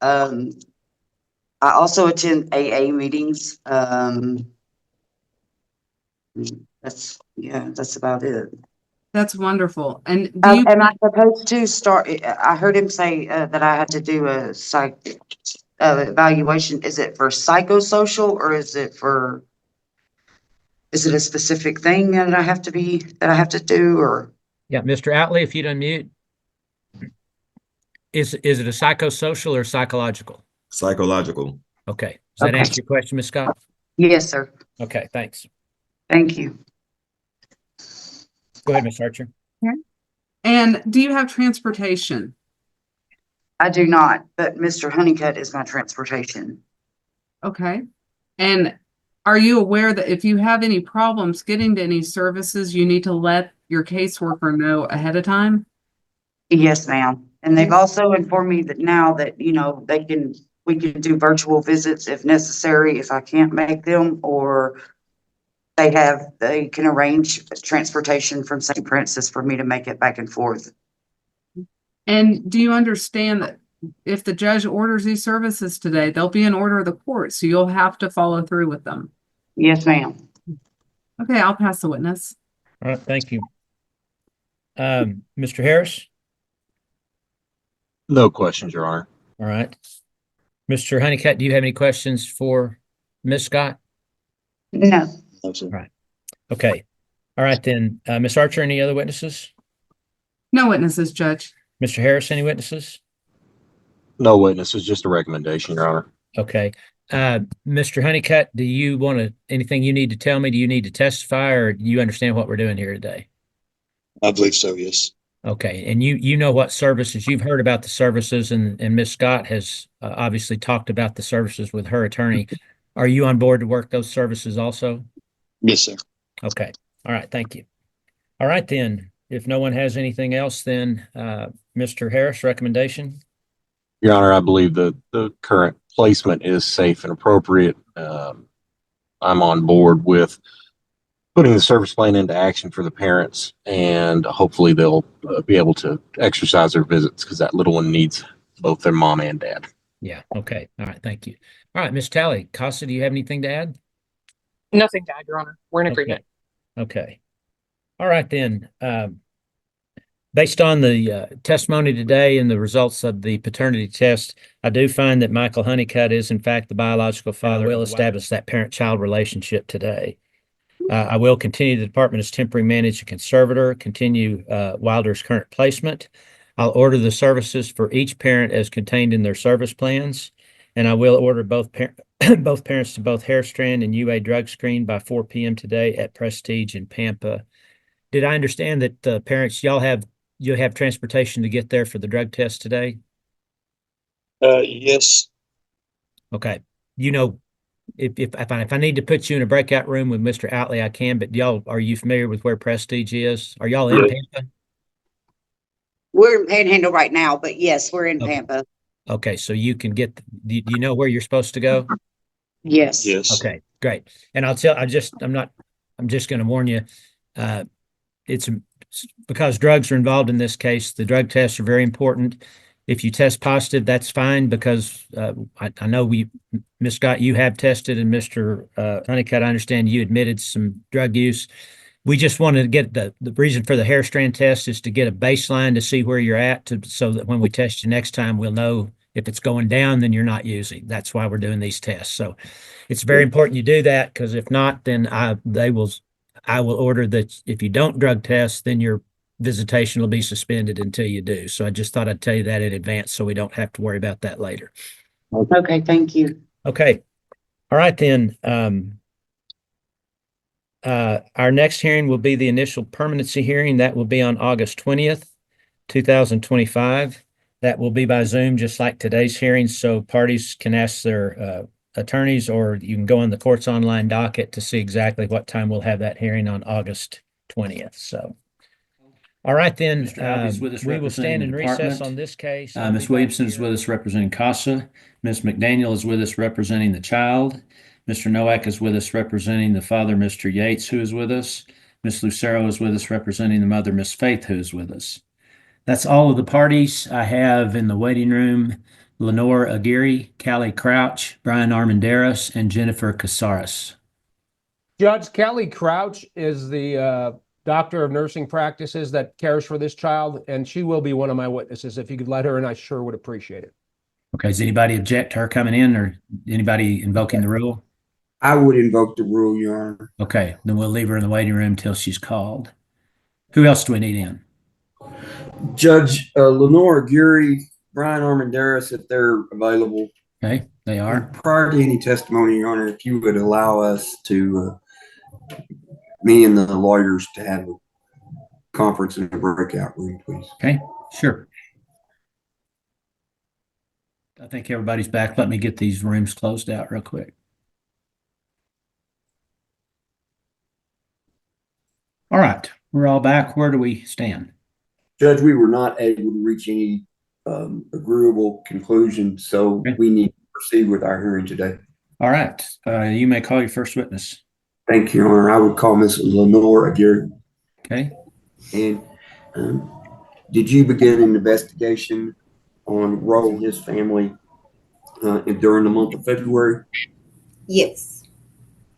I also attend AA meetings. That's about it. That's wonderful. And am I supposed to start? I heard him say that I had to do a psych evaluation. Is it for psychosocial or is it for? Is it a specific thing that I have to do, or? Yeah, Mr. Outley, if you'd unmute. Is it a psychosocial or psychological? Psychological. Okay. Does that Okay. answer your question, Ms. Scott? Yes, sir. Okay, thanks. Thank you. Go ahead, Ms. Archer. And do you have transportation? I do not, but Mr. Honeycutt is my transportation. Okay. And are you aware that if you have any problems getting to any services, you need to let your caseworker know ahead of time? Yes, ma'am. And they've also informed me that now that, we can do virtual visits if necessary, if I can't make them, or they can arrange transportation from St. Francis for me to make it back and forth. And do you understand that if the judge orders these services today, they'll be an order of the court, so you'll have to follow through with them? Yes, ma'am. Okay, I'll pass the witness. All right, thank you. Mr. Harris? No questions, Your Honor. All right. Mr. Honeycutt, do you have any questions for Ms. Scott? No. All right. Okay. All right, then. Ms. Archer, any other witnesses? No witnesses, Judge. Mr. Harris, any witnesses? No witnesses, just a recommendation, Your Honor. Okay. Mr. Honeycutt, do you want anything you need to tell me? Do you need to testify, or do you understand what we're doing here today? I believe so, yes. Okay. And you know what services, you've heard about the services, and Ms. Scott has obviously talked about the services with her attorney. Are you on board to work those services also? Yes, sir. Okay. All right. Thank you. All right, then. If no one has anything else, then Mr. Harris, recommendation? Your Honor, I believe the current placement is safe and appropriate. I'm on board with putting the service plan into action for the parents, and hopefully they'll be able to exercise their visits, because that little one needs both their mom and dad. Yeah. Okay. All right. Thank you. All right, Ms. Talley, Casa, do you have anything to add? Nothing to add, Your Honor. We're in agreement. Okay. All right, then. Based on the testimony today and the results of the paternity test, I do find that Michael Honeycutt is, in fact, the biological father. I will establish that parent-child relationship today. I will continue the department as temporary manager conservator, continue Wilder's current placement. I'll order the services for each parent as contained in their service plans, and I will order both parents to both hair strand and UA drug screen by 4 p.m. today at Prestige in Pampa. Did I understand that the parents, you'll have transportation to get there for the drug test today? Yes. Okay. If I need to put you in a breakout room with Mr. Outley, I can, but are you familiar with where Prestige is? Are y'all in Pampa? We're in Panhandle right now, but yes, we're in Pampa. Okay, so you can do you know where you're supposed to go? Yes. Yes. Okay, great. And I'm just going to warn you, it's because drugs are involved in this case. The drug tests are very important. If you test positive, that's fine, because I know Ms. Scott, you have tested, and Mr. Honeycutt, I understand you admitted some drug use. We just wanted to get the reason for the hair strand test is to get a baseline to see where you're at, so that when we test you next time, we'll know if it's going down, then you're not using. That's why we're doing these tests. So it's very important you do that, because if not, then I will order that if you don't drug test, then your visitation will be suspended until you do. So I just thought I'd tell you that in advance, so we don't have to worry about that later. Okay, thank you. Okay. All right, then. Our next hearing will be the initial permanency hearing. That will be on August 20th, 2025. That will be by Zoom, just like today's hearing, so parties can ask their attorneys, or you can go on the court's online docket to see exactly what time we'll have that hearing on August 20th. So, all right, then, Mr. Alvey is with us we will stand in representing the recess department. on this case. Ms. Williamson is with us representing CASA. Ms. McDaniel is with us representing the child. Mr. Nowak is with us representing the father, Mr. Yates, who is with us. Ms. Lucero is with us representing the mother, Ms. Faith, who is with us. That's all of the parties. I have in the waiting room Lenore Aguirre, Callie Crouch, Brian Armanderos, and Jennifer Casares. Judge, Kelly Crouch is the doctor of nursing practices that cares for this child, and she will be one of my witnesses. If you could let her in, I sure would appreciate it. Okay, does anybody object to her coming in, or anybody invoking the rule? I would invoke the rule, Your Honor. Okay, then we'll leave her in the waiting room till she's called. Who else do we need in? Judge Lenore Geary, Brian Armandaris, if they're available. Okay, they are. And prior to any testimony, Your Honor, if you would allow us to, me and the lawyers to have a conference in a breakout room, please. Okay, sure. I think everybody's back. Let me get these rooms closed out real quick. All right, we're all back. Where do we stand? Judge, we were not able to reach any agreeable conclusion, so we need to proceed with our hearing today. All right, you may call your first witness. Thank you, Your Honor. I would call Miss Lenore Aguirre. Okay. And did you begin an investigation on Roe and his family during the month of February? Yes.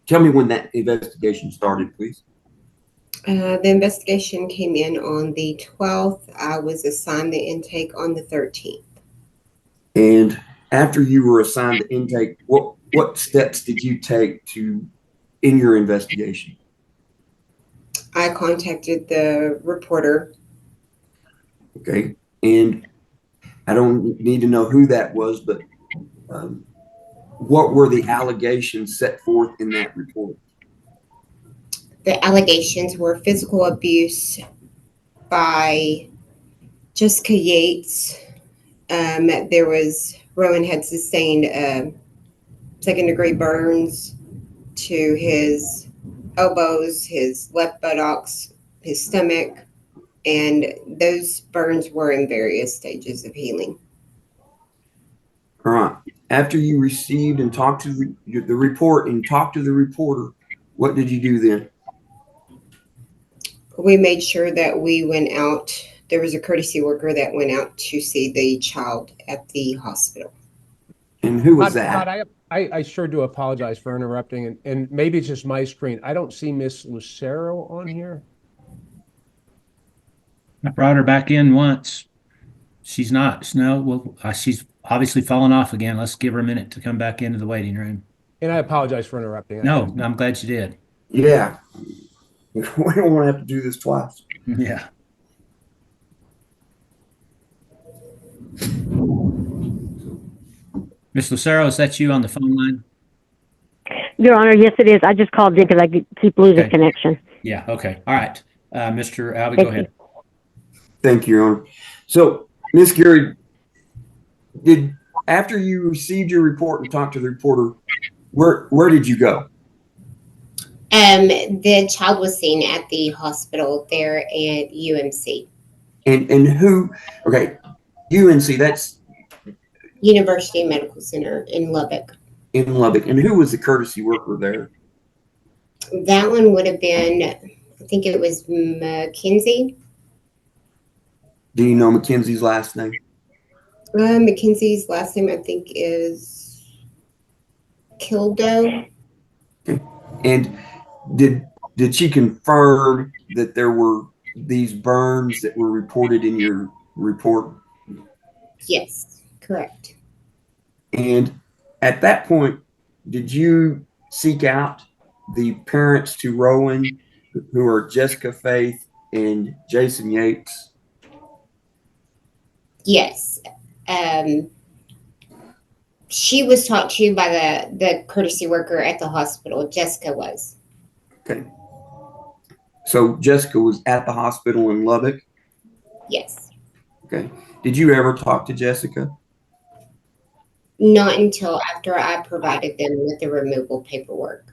Tell me when that investigation started, please. The investigation came in on the 12th. I was assigned the intake on the 13th. And after you were assigned the intake, what steps did you take in your investigation? I contacted the reporter. Okay. And I don't need to know who that was, but what were the allegations set forth in that report? The allegations were physical abuse by Jessica Yates. Rowan had sustained second-degree burns to his elbows, his left buttocks, his stomach, and those burns were in various stages of healing. All right. After you received and talked to the report and talked to the reporter, what did you do then? We made sure that we went out. There was a courtesy worker that went out to see the child at the hospital. And who was Todd, that? I sure do apologize for interrupting, and maybe it's just my screen. I don't see Miss Lucero on here. I brought her back in once. She's not. No, well, she's obviously fallen off again. Let's give her a minute to come back into the waiting room. And I apologize for interrupting. No, I'm glad you did. Yeah. We don't want to have to do this twice. Yeah. Miss Lucero, is that you on the phone line? Your Honor, yes, it is. I just called in because I keep losing Okay. connection. Yeah. Okay. All right. Mr. Albee, Thank go ahead. Thank you, Your Honor. So, Ms. Geary, after you received your report and talked to the reporter, where did you go? The child was seen at the hospital there at UMC. And who? Okay, UNC. That's University Medical Center in Lubbock. in Lubbock. And who was the courtesy worker there? That one would have been, I think it was Mackenzie. Do you know Mackenzie's last name? Mackenzie's last name, I think, is Kildo. Okay. And did she confirm that there were these burns that were reported in your report? Yes, correct. And at that point, did you seek out the parents to Rowan, who are Jessica Faith and Jason Yates? Yes. She was talked to by the courtesy worker at the hospital. Jessica was. Okay. So Jessica was at the hospital in Lubbock? Yes. Okay. Did you ever talk to Jessica? Not until after I provided them with the removal paperwork.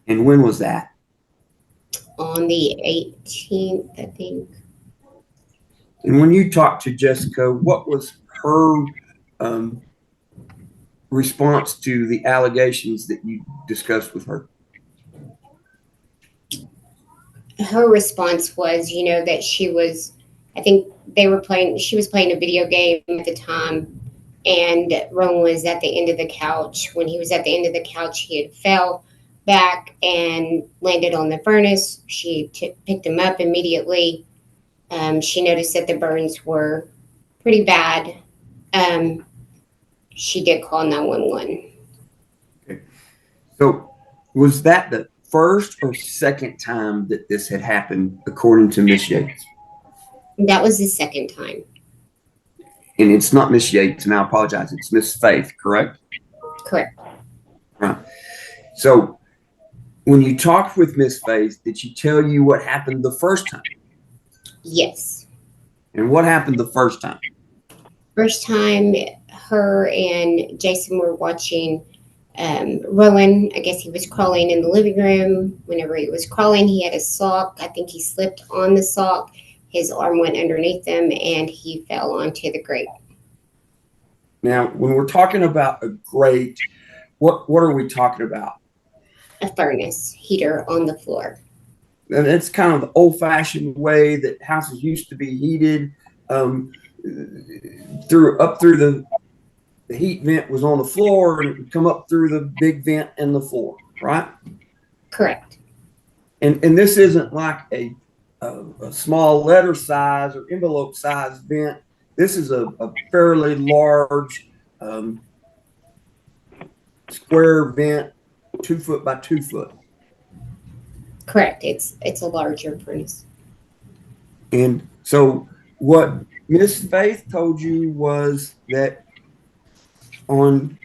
And when was that? On the 18th, I think. And when you talked to Jessica, what was her response to the allegations that you discussed with her? Her response was, that she was, I think she was playing a video game at the time, and Rowan was at the end of the couch. When he was at the end of the couch, he had fell back and landed on the furnace. She picked him up immediately. She noticed that the burns were pretty bad. She did call 911. Okay. So Was that the first or second time that this had happened, according to Miss Yates? That was the second time. And it's not Miss Yates, and I apologize. It's Miss Faith, correct? Correct. Right. So when you talked with Miss Faith, did she tell you what happened the first time? Yes. And what happened the first time? First time, her and Jason were watching Rowan. I guess he was crawling in the living room. Whenever he was crawling, he had a sock. I think he slipped on the sock. His arm went underneath him and he fell onto the grate. Now, when we're talking about a grate, what are we talking about? A furnace heater on the floor. And it's kind of the old-fashioned way that houses used to be heated. Through the heat vent was on the floor, and it would come up through the big vent in the floor, right? Correct. And this isn't like a small letter size or envelope size vent. This is a fairly large square vent, 2 foot by 2 foot. Correct. It's a larger furnace. And so what Miss Faith told you was that on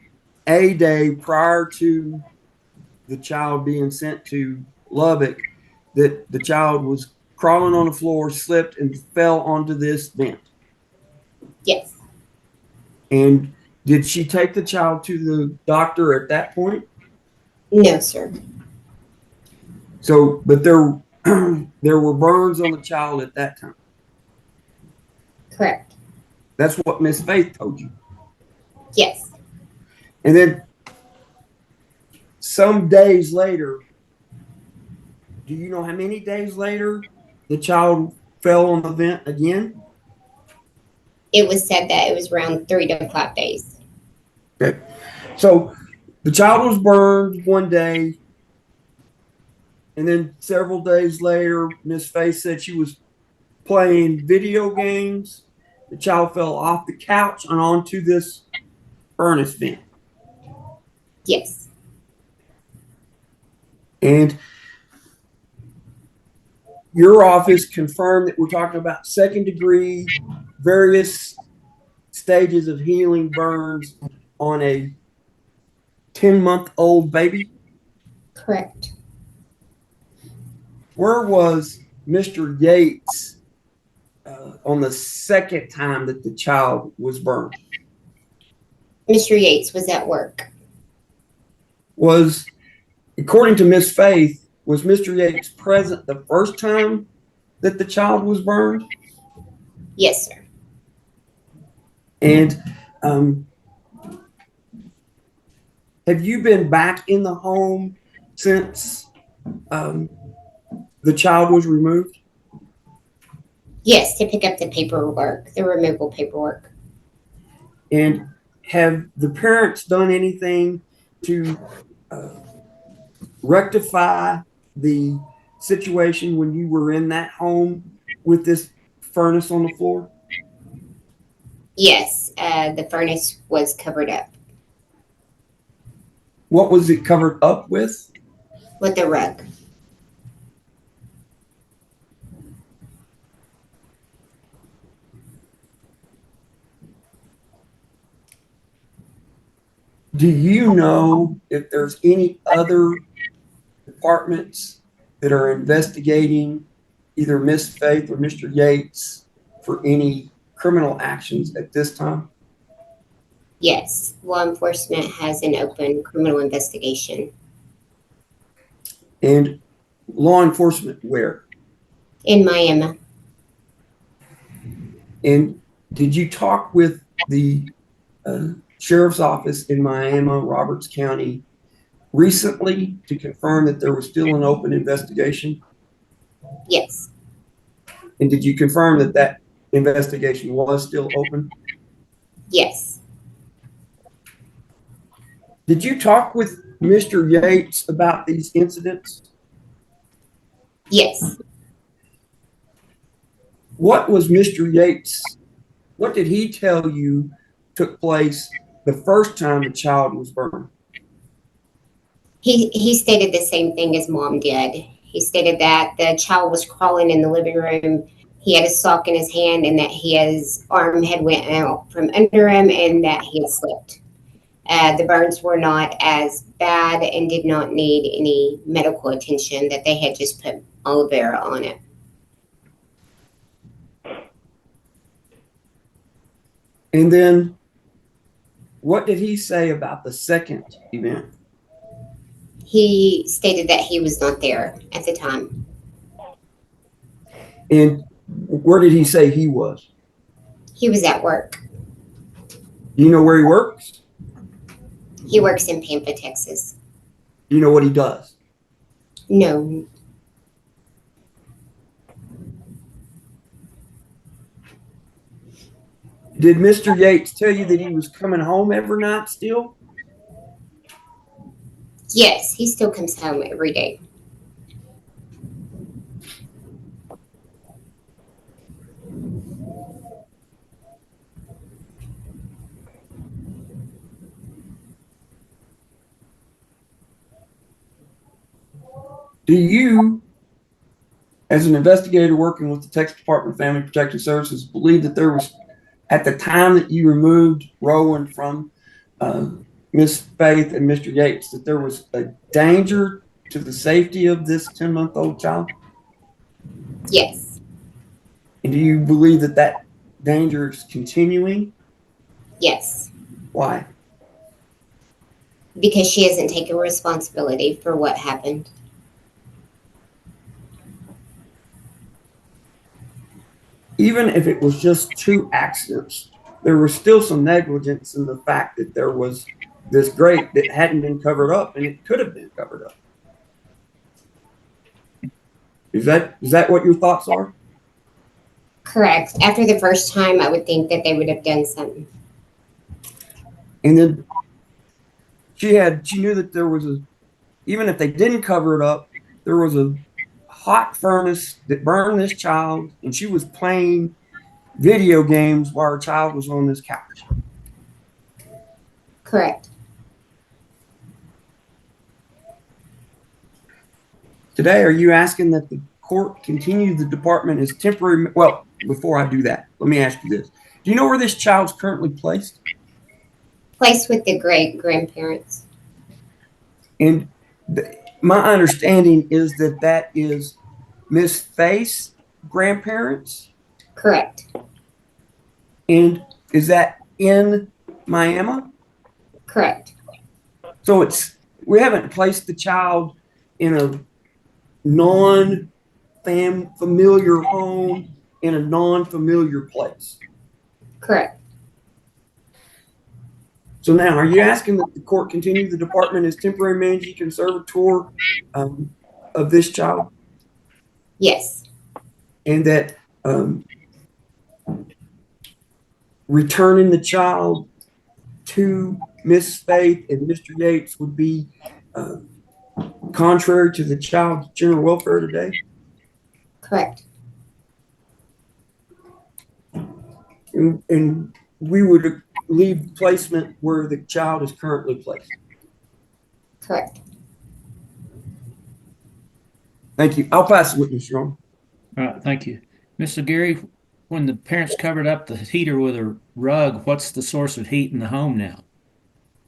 a day prior to the child being sent to Lubbock, that the child was crawling on the floor, slipped, and fell onto this vent. Yes. And did she take the child to the doctor at that point? No, sir. So, but there were burns on the child at that time. Correct. That's what Miss Faith told you. Yes. And then some days later, do you know how many days later the child fell on the vent again? It was said that it was around 3 to 5 days. Okay. So the child was burned one day, and then several days later, Miss Faith said she was playing video games. The child fell off the couch and onto this furnace vent. Yes. And your office confirmed that we're talking about second degree, various stages of healing burns on a 10-month-old baby? Correct. Where was Mr. Yates on the second time that the child was burned? Mr. Yates was at work. Was, according to Miss Faith, was Mr. Yates present the first time that the child was burned? Yes, sir. And have you been back in the home since the child was removed? Yes, to pick up the paperwork, the removal paperwork. And have the parents done anything to rectify the situation when you were in that home with this furnace on the floor? Yes, the furnace was covered up. What was it covered up with? With a rug. Do you know if there's any other departments that are investigating either Miss Faith or Mr. Yates for any criminal actions at this time? Yes, law enforcement has an open criminal investigation. And law enforcement where? In Miami. And did you talk with the sheriff's office in Miami, Roberts County, recently to confirm that there was still an open investigation? Yes. And did you confirm that that investigation was still open? Yes. Did you talk with Mr. Yates about these incidents? Yes. What was Mr. Yates, what did he tell you took place the first time the child was burned? He stated the same thing as mom did. He stated that the child was crawling in the living room. He had a sock in his hand, and that his arm had went out from under him, and that he had slipped. The burns were not as bad and did not need any medical attention. That they had just put aloe vera on it. And then, what did he say about the second event? He stated that he was not there at the time. And where did he say he was? He was at work. Do you know where he works? He works in Pampa, Texas. Do you know what he does? No. Did Mr. Yates tell you that he was coming home every night still? Yes, he still comes home every day. Do you, as an investigator working with the Texas Department of Family Protective Services, believe that there was, at the time that you removed Rowan from Miss Faith and Mr. Yates, that there was a danger to the safety of this 10-month-old child? Yes. And do you believe that that danger is continuing? Yes. Why? Because she hasn't taken responsibility for what happened. Even if it was just 2 accidents, there was still some negligence in the fact that there was this grate that hadn't been covered up, and it could have been covered up. Is that what your thoughts are? Correct. After the first time, I would think that they would have done something. And then she knew that there was even if they didn't cover it up, there was a hot furnace that burned this child, and she was playing video games while her child was on this couch. Correct. Today, are you asking that the court continue the department as temporary? Well, before I do that, let me ask you this. Do you know where this child's currently placed? Placed with the great-grandparents. And my understanding is that that is Miss Faith's grandparents? Correct. And is that in Miami? Correct. So we haven't placed the child in a non-familiar home in a non-familiar place. Correct. So now, are you asking that the court continue the department as temporary managing conservator of this child? Yes. And that returning the child to Miss Faith and Mr. Yates would be contrary to the child's general welfare today? Correct. And we would leave placement where the child is currently placed. Correct. Thank you. I'll pass the witness, Your Honor. All right, thank you. Mr. Gary, when the parents covered up the heater with a rug, what's the source of heat in the home now?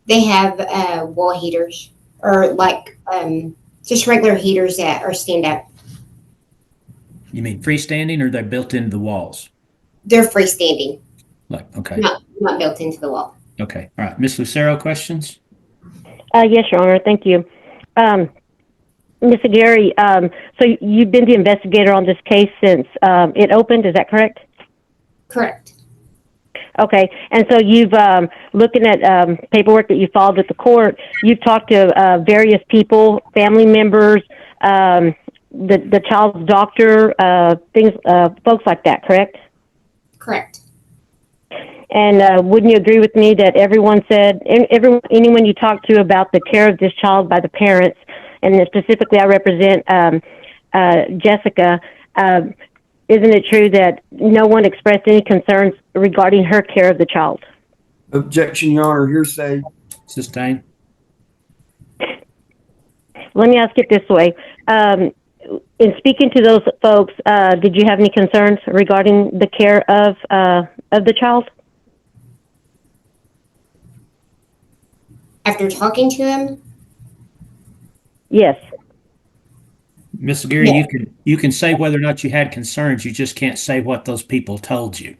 They have wall heaters, or like just regular heaters that are stand up. You mean freestanding, or they're built into the walls? They're freestanding. Like, okay. Not built into the wall. Okay. All right. Ms. Lucero, questions? Yes, Your Honor. Thank you. Mr. Gary, so you've been the investigator on this case since it opened, is that correct? Correct. Okay, and so you've, looking at paperwork that you filed with the court, you've talked to various people, family members, the child's doctor, folks like that, correct? Correct. And wouldn't you agree with me that everyone said, anyone you talked to about the care of this child by the parents, and then specifically I represent Jessica, isn't it true that no one expressed any concerns regarding her care of the child? Objection, Your Honor. Hearsay. Sustained. let me ask it this way. In speaking to those folks, did you have any concerns regarding the care of the child? After talking to him, Yes. Ms. Gary, Yeah. you can say whether or not you had concerns. You just can't say what those people told you.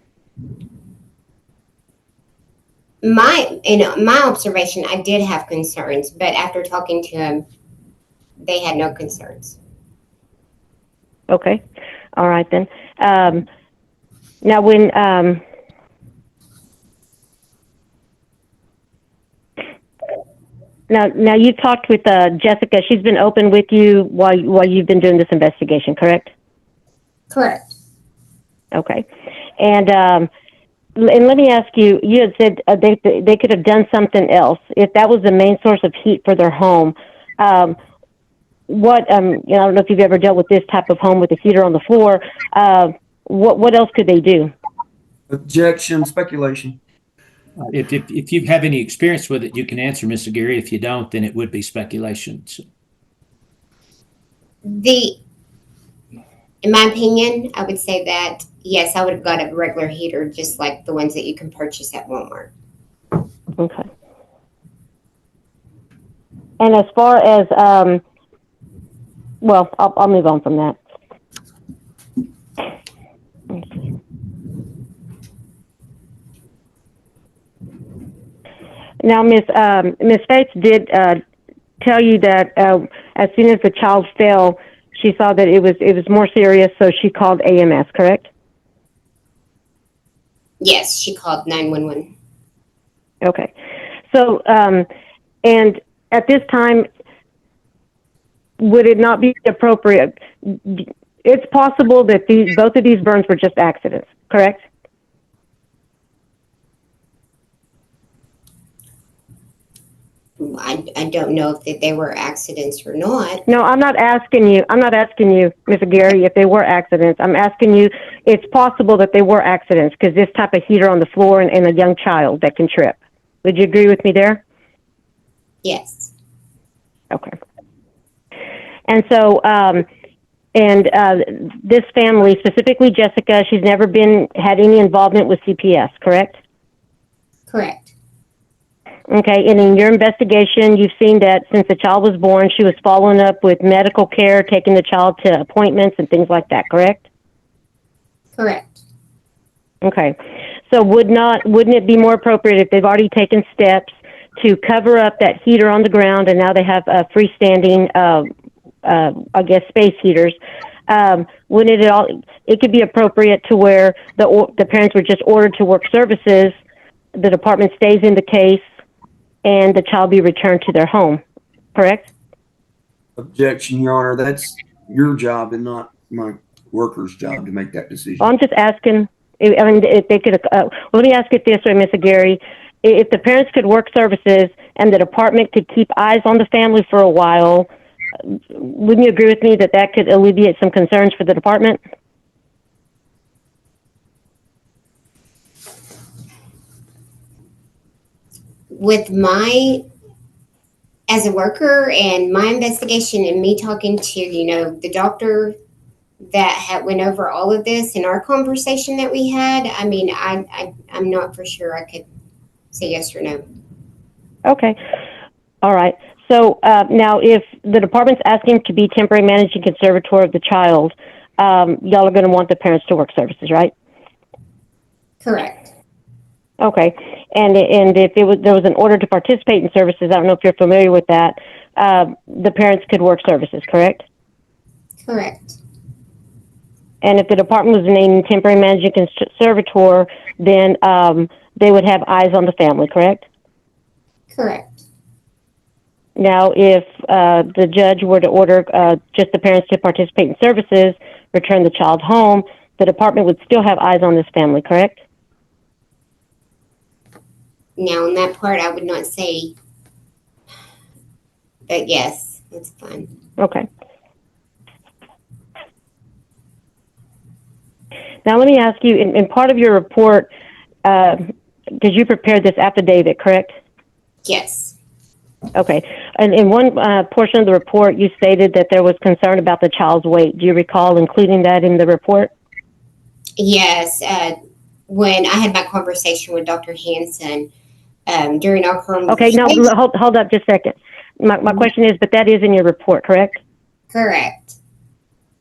in my observation, I did have concerns, but after talking to him, they had no concerns. Okay. All right then. Now when now you talked with Jessica. She's been open with you while you've been doing this investigation, correct? Correct. Okay. And let me ask you. You had said they could have done something else if that was the main source of heat for their home. What I don't know if you've ever dealt with this type of home with a heater on the floor. What else could they do? Objection, speculation. If you have any experience with it, you can answer, Mr. Gary. If you don't, then it would be speculation. In my opinion, I would say that yes, I would have got a regular heater, just like the ones that you can purchase at Walmart. Okay. And as far as well, I'll move on from that. Now, Miss Fates did tell you that as soon as the child fell, she saw that it was more serious, so she called AMS, correct? Yes, she called 911. Okay. So, and at this time, would it not be appropriate? It's possible that both of these burns were just accidents, correct? I don't know if they were accidents or not. No, I'm not asking you, Mr. Gary, if they were accidents. I'm asking you, it's possible that they were accidents because this type of heater on the floor and a young child that can trip. Would you agree with me there? Yes. Okay. And so, this family, specifically Jessica, she's never had any involvement with CPS, correct? Correct. Okay, and in your investigation, you've seen that since the child was born, she was following up with medical care, taking the child to appointments and things like that, correct? Correct. Okay, so wouldn't it be more appropriate if they've already taken steps to cover up that heater on the ground and now they have freestanding, I guess, space heaters? Wouldn't it could be appropriate to where the parents were just ordered to work services, the department stays in the case, and the child be returned to their home, correct? Objection, Your Honor. That's your job and not my worker's job to make that decision. Well, I'm just asking. I mean, if they could. Let me ask it this way, Mr. Gary: if the parents could work services and the department could keep eyes on the family for a while, wouldn't you agree with me that that could alleviate some concerns for the department? With as a worker and my investigation and me talking to, the doctor that went over all of this in our conversation that we had, I mean, I'm not for sure I could say yes or no. Okay. All right. So now if the department's asking to be temporary managing conservator of the child, y'all are going to want the parents to work services, right? Correct. Okay, and if there was an order to participate in services, I don't know if you're familiar with that, the parents could work services, correct? Correct. And if the department was named temporary managing conservator, then they would have eyes on the family, correct? Correct. Now, if the judge were to order just the parents to participate in services, return the child home, the department would still have eyes on this family, correct? Now, on that part, I would not say, but yes, that's fine. Okay. Now, let me ask you, in part of your report, did you prepare this affidavit, correct? Yes. Okay. And in one portion of the report, you stated that there was concern about the child's weight. Do you recall including that in the report? Yes, when I had my conversation with Dr. Hansen during our Okay, no, conversation. hold up just a second. My question is, but that is in your report, correct? Correct.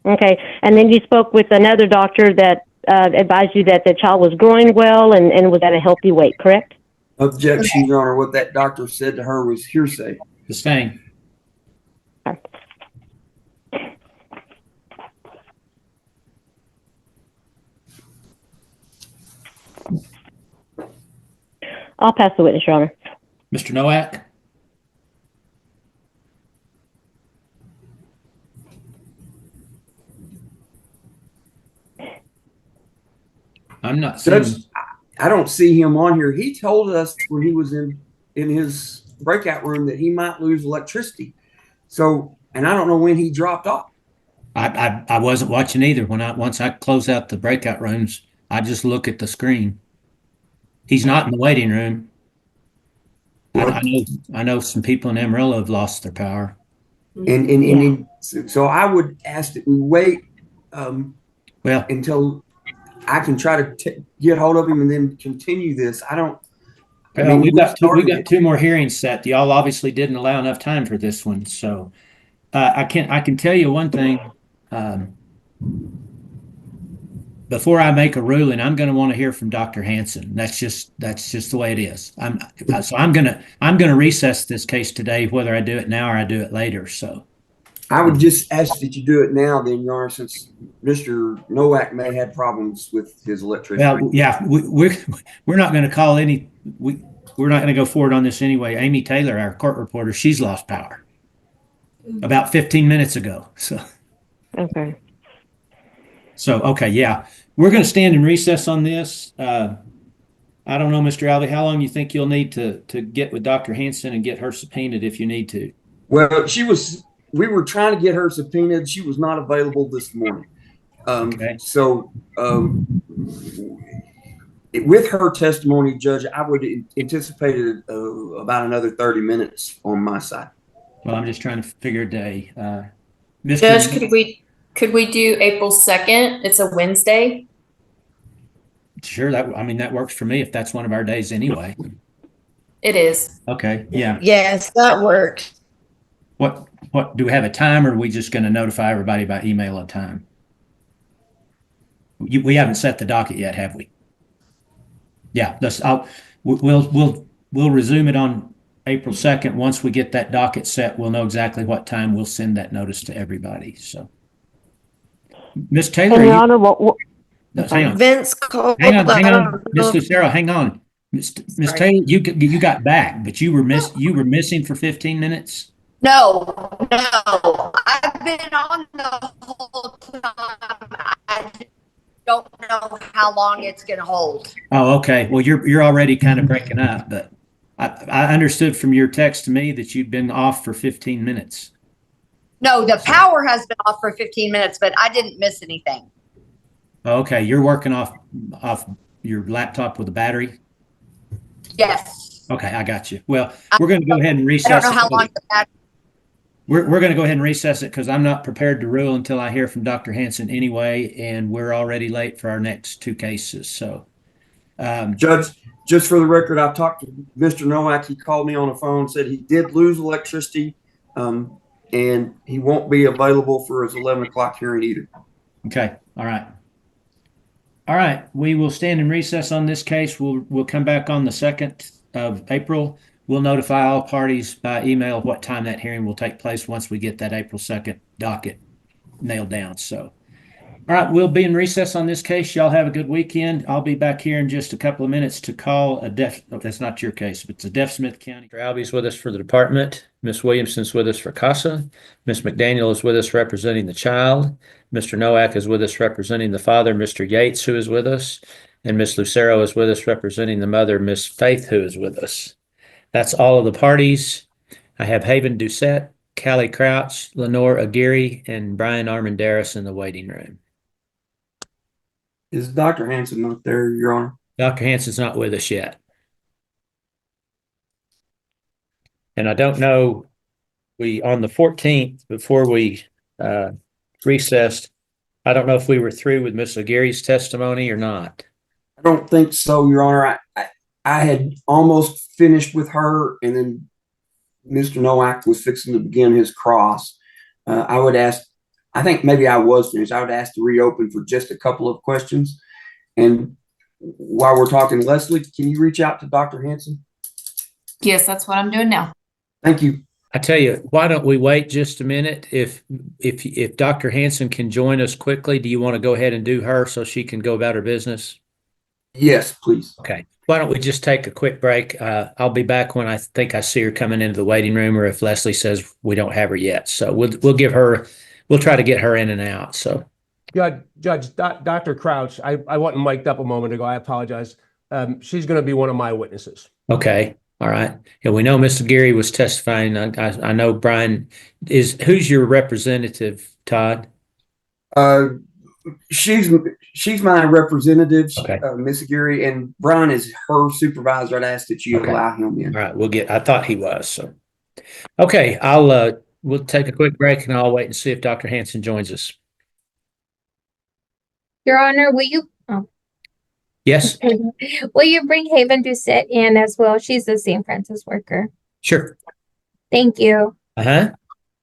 Okay, and then you spoke with another doctor that advised you that the child was growing well and was at a healthy weight, correct? Objection, Your Honor. What that doctor said to her was hearsay. Sustained. I'll pass the witness, Your Honor. Mr. Nowak? I'm not seeing. Judge, I don't see him on here. He told us when he was in his breakout room that he might lose electricity. So, and I don't know when he dropped off. I wasn't watching either. Once I close out the breakout rooms, I just look at the screen. He's not in the waiting room. I know some people in Amarillo have lost their power. So I would ask that we wait until I can try to get hold of him and then continue this. We've got two more hearings set. Y'all obviously didn't allow enough time for this one, so I can tell you one thing. Before I make a ruling, I'm going to want to hear from Dr. Hansen. That's just the way it is. I'm going to recess this case today, whether I do it now or I do it later. So I would just ask that you do it now, then, Your Honor, since Mr. Nowak may have problems with his electricity. Well, yeah, we're not going to call any. We're not going to go forward on this anyway. Amy Taylor, our court reporter, she's lost power about 15 minutes ago. So okay. So, okay, yeah, we're going to stand in recess on this. I don't know, Mr. Albee, how long you think you'll need to get with Dr. Hansen and get her subpoenaed if you need to? Well, we were trying to get her subpoenaed. She was not available this morning. So with her testimony, Judge, I would anticipate about another 30 minutes on my side. Well, I'm just trying to figure a day. Judge, could we do April 2nd? It's a Wednesday. Sure, that works for me if that's one of our days anyway. It is. Okay, yeah. Yes, that works. What do we have a time, or are we just going to notify everybody by email a time? We haven't set the docket yet, have we? Yeah, we'll resume it on April 2nd. Once we get that docket set, we'll know exactly what time we'll send that notice to everybody. So, Miss Taylor, Your Honor, hang on. Vince called. Hang on, Miss Lucero, hang on. Miss Taylor, you got back, but you were missing for 15 minutes. No, I've been on the whole time. I don't know how long it's going to hold. Oh, okay. Well, you're already kind of breaking up, but I understood from your text to me that you'd been off for 15 minutes. No, the power has been off for 15 minutes, but I didn't miss anything. Okay, you're working off your laptop with a battery? Yes. Okay, I got you. Well, we're going to go ahead and recess. I don't know how long the battery. We're going to go ahead and recess it because I'm not prepared to rule until I hear from Dr. Hansen anyway, and we're already late for our next two cases. So, Judge, just for the record, I talked to Mr. Nowak. He called me on the phone, said he did lose electricity, and he won't be available for his 11 o'clock hearing either. Okay, all right. We will stand in recess on this case. We'll come back on the 2nd of April. We'll notify all parties by email what time that hearing will take place once we get that April 2nd docket nailed down. So, all right, we'll be in recess on this case. Y'all have a good weekend. I'll be back here in just a couple of minutes to call that's not your case, but it's a Deaf Smith County. Mr. Albee's with us for the department. Miss Williamson's with us for CASA. Miss McDaniel is with us representing the child. Mr. Nowak is with us representing the father, Mr. Yates, who is with us. And Miss Lucero is with us representing the mother, Miss Faith, who is with us. That's all of the parties. I have Haven Doucette, Callie Crouch, Lenore Aguirre, and Brian Armandaris in the waiting room. Is Dr. Hansen not there, Your Honor? Dr. Hansen's not with us yet. And I don't know we, on the 14th, before we recessed, I don't know if we were through with Miss Aguirre's testimony or not. I don't think so, Your Honor. I had almost finished with her, and then Mr. Nowak was fixing to begin his cross. I would ask, I think maybe I was finished. I would ask to reopen for just a couple of questions. And while we're talking, Leslie, can you reach out to Dr. Hanson? Yes, that's what I'm doing now. Thank you. I tell you, why don't we wait just a minute? If Dr. Hanson can join us quickly, do you want to go ahead and do her so she can go about her business? Yes, please. Okay. Why don't we just take a quick break? I'll be back when I think I see her coming into the waiting room, or if Leslie says we don't have her yet. So we'll try to get her in and out. So Dr. Crouch, I wasn't mic'd up a moment ago. I apologize. She's going to be one of my witnesses. okay. All right. And we know Mr. Gary was testifying. I know Brian who's your representative, Todd? She's my representative, Okay. Miss Aguirre, and Brian is her supervisor. I'd ask that you Okay. allow him in. All right. I thought he was. So, okay. We'll take a quick break and I'll wait and see if Dr. Hanson joins us. Your Honor, will you? Yes. Will you bring Haven to sit in as well? She's the St. Francis worker. Sure. Thank you. Uh-huh.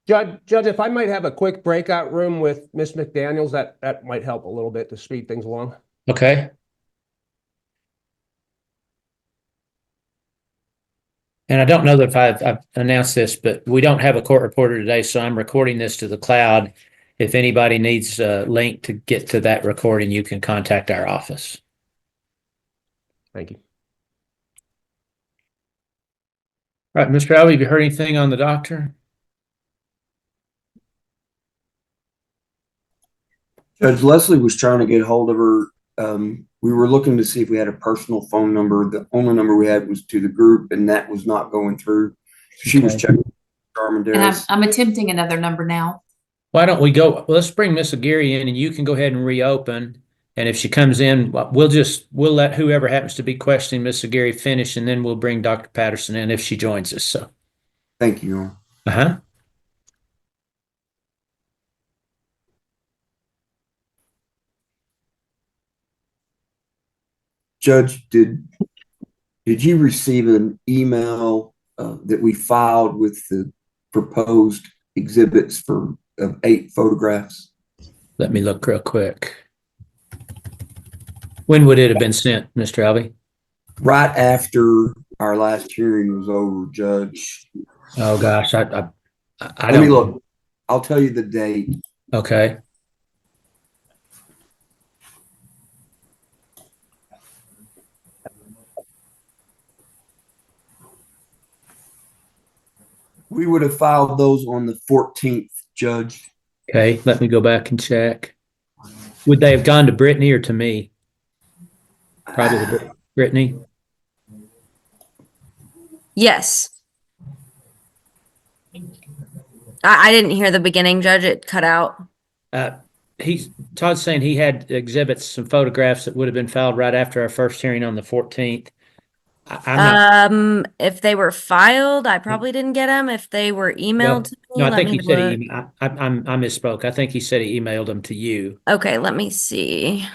Judge, if I might have a quick breakout room with Miss McDaniels, that might help a little bit to speed things along. Okay. And I don't know that if I've announced this, but we don't have a court reporter today, so I'm recording this to the cloud. If anybody needs a link to get to that recording, you can contact our office. Thank you. All right, Mr. Alvey, have you heard anything on the doctor? Judge Leslie was trying to get hold of her. We were looking to see if we had a personal phone number. The only number we had was to the group, and that was not going through. She was checking. And I'm attempting another number now. Why don't we go? Let's bring Miss Aguirre in, and you can go ahead and reopen. And if she comes in, we'll let whoever happens to be questioning Miss Aguirre finish, and then we'll bring Dr. Patterson in if she joins us. So, thank you. Uh-huh. Judge, did you receive an email that we filed with the proposed exhibits of 8 photographs? Let me look real quick. When would it have been sent, Mr. Alvey? Right after our last hearing was over, Judge. Oh gosh, I Let me look. I'll tell you the date. Okay. We would have filed those on the 14th, Judge. Okay, let me go back and check. Would they have gone to Brittany or to me? Probably to Brittany. Yes. I didn't hear the beginning, Judge. It cut out. Todd's saying he had exhibits, some photographs that would have been filed right after our first hearing on the 14th. If they were filed, I probably didn't get them. If they were emailed to me, no, I think he said look. he. I misspoke. I think he said he emailed them to you. Okay, let me see.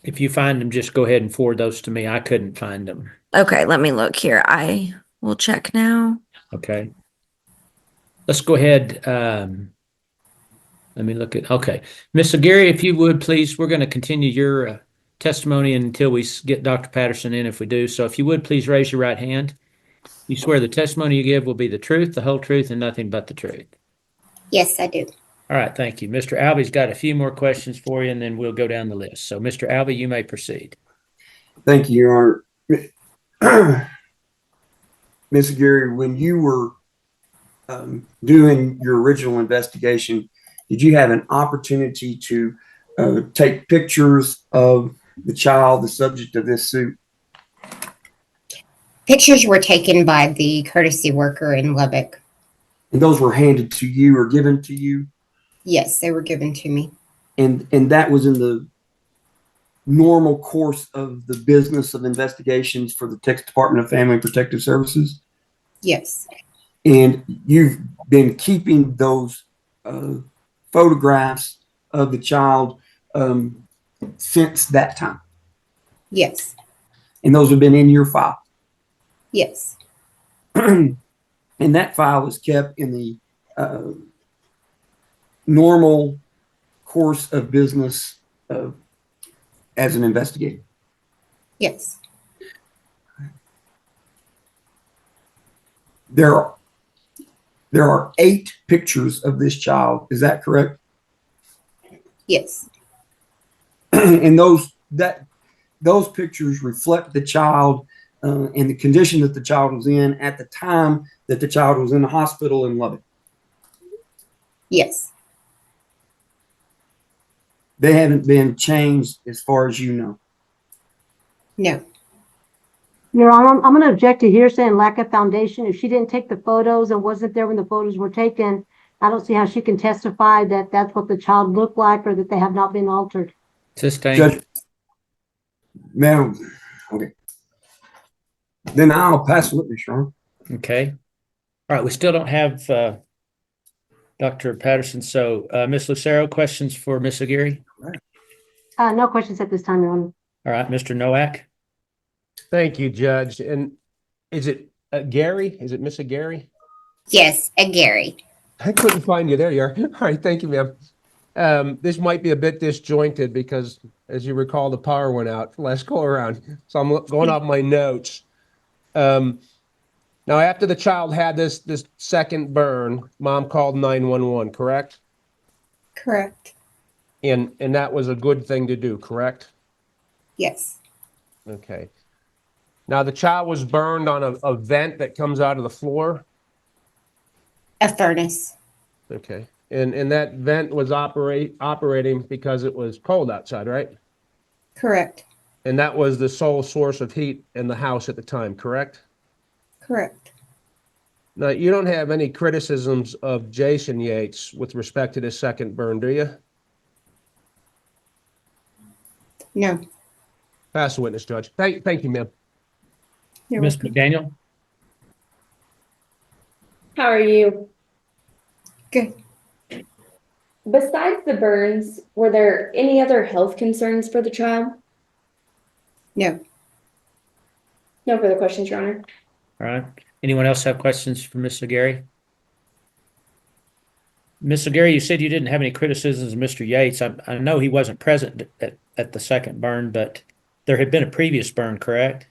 If you find them, just go ahead and forward those to me. I couldn't find them. Okay, let me look here. I will check now. Okay. Let's go ahead. Let me look at. Okay, Miss Aguirre, if you would please, we're going to continue your testimony until we get Dr. Patterson in. If we do, so if you would please raise your right hand. You swear the testimony you give will be the truth, the whole truth, and nothing but the truth. Yes, I do. All right, thank you. Mr. Alvey's got a few more questions for you, and then we'll go down the list. So, Mr. Alvey, you may proceed. Thank you, Your Honor. Ms. Aguirre, when you were doing your original investigation, did you have an opportunity to take pictures of the child, the subject of this suit? Pictures were taken by the courtesy worker in Lubbock. And those were handed to you or given to you? Yes, they were given to me. And that was in the normal course of the business of investigations for the Texas Department of Family and Protective Services? Yes. And you've been keeping those photographs of the child since that time. Yes. And those have been in your file. Yes. And that file is kept in the normal course of business as an investigator. Yes. There are 8 pictures of this child. Is that correct? Yes. And those pictures reflect the child and the condition that the child was in at the time that the child was in the hospital in Lubbock. Yes. They haven't been changed as far as you know. No. Your Honor, I'm going to object to hearsay and lack of foundation. If she didn't take the photos and wasn't there when the photos were taken, I don't see how she can testify that that's what the child looked like or that they have not been altered. Sustained. Ma'am, okay. Then I'll pass the witness, Your Honor. Okay. All right. We still don't have Dr. Patterson. So, Ms. Lucero, questions for Ms. Aguirre? No questions at this time, Your Honor. All right. Mr. Nowak? Thank you, Judge. And is it Gary? Is it Miss Gary? Yes, Gary. I couldn't find you. There you are. All right. Thank you, ma'am. This might be a bit disjointed because, as you recall, the power went out last go around. So I'm going off my notes. Now, after the child had this second burn, mom called 911, correct? Correct. And that was a good thing to do, correct? Yes. Okay. Now, the child was burned on a vent that comes out of the floor? A furnace. Okay. And that vent was operating because it was cold outside, right? Correct. And that was the sole source of heat in the house at the time, correct? Correct. Now, you don't have any criticisms of Jason Yates with respect to this second burn, do you? No. Pass the witness, Judge. Thank you, ma'am. Ms. McDaniel? How are you? Good. Besides the burns, were there any other health concerns for the child? No. No further questions, Your Honor. All right. Anyone else have questions for Ms. Aguirre? Ms. Aguirre, you said you didn't have any criticisms of Mr. Yates. I know he wasn't present at the second burn, but there had been a previous burn, correct?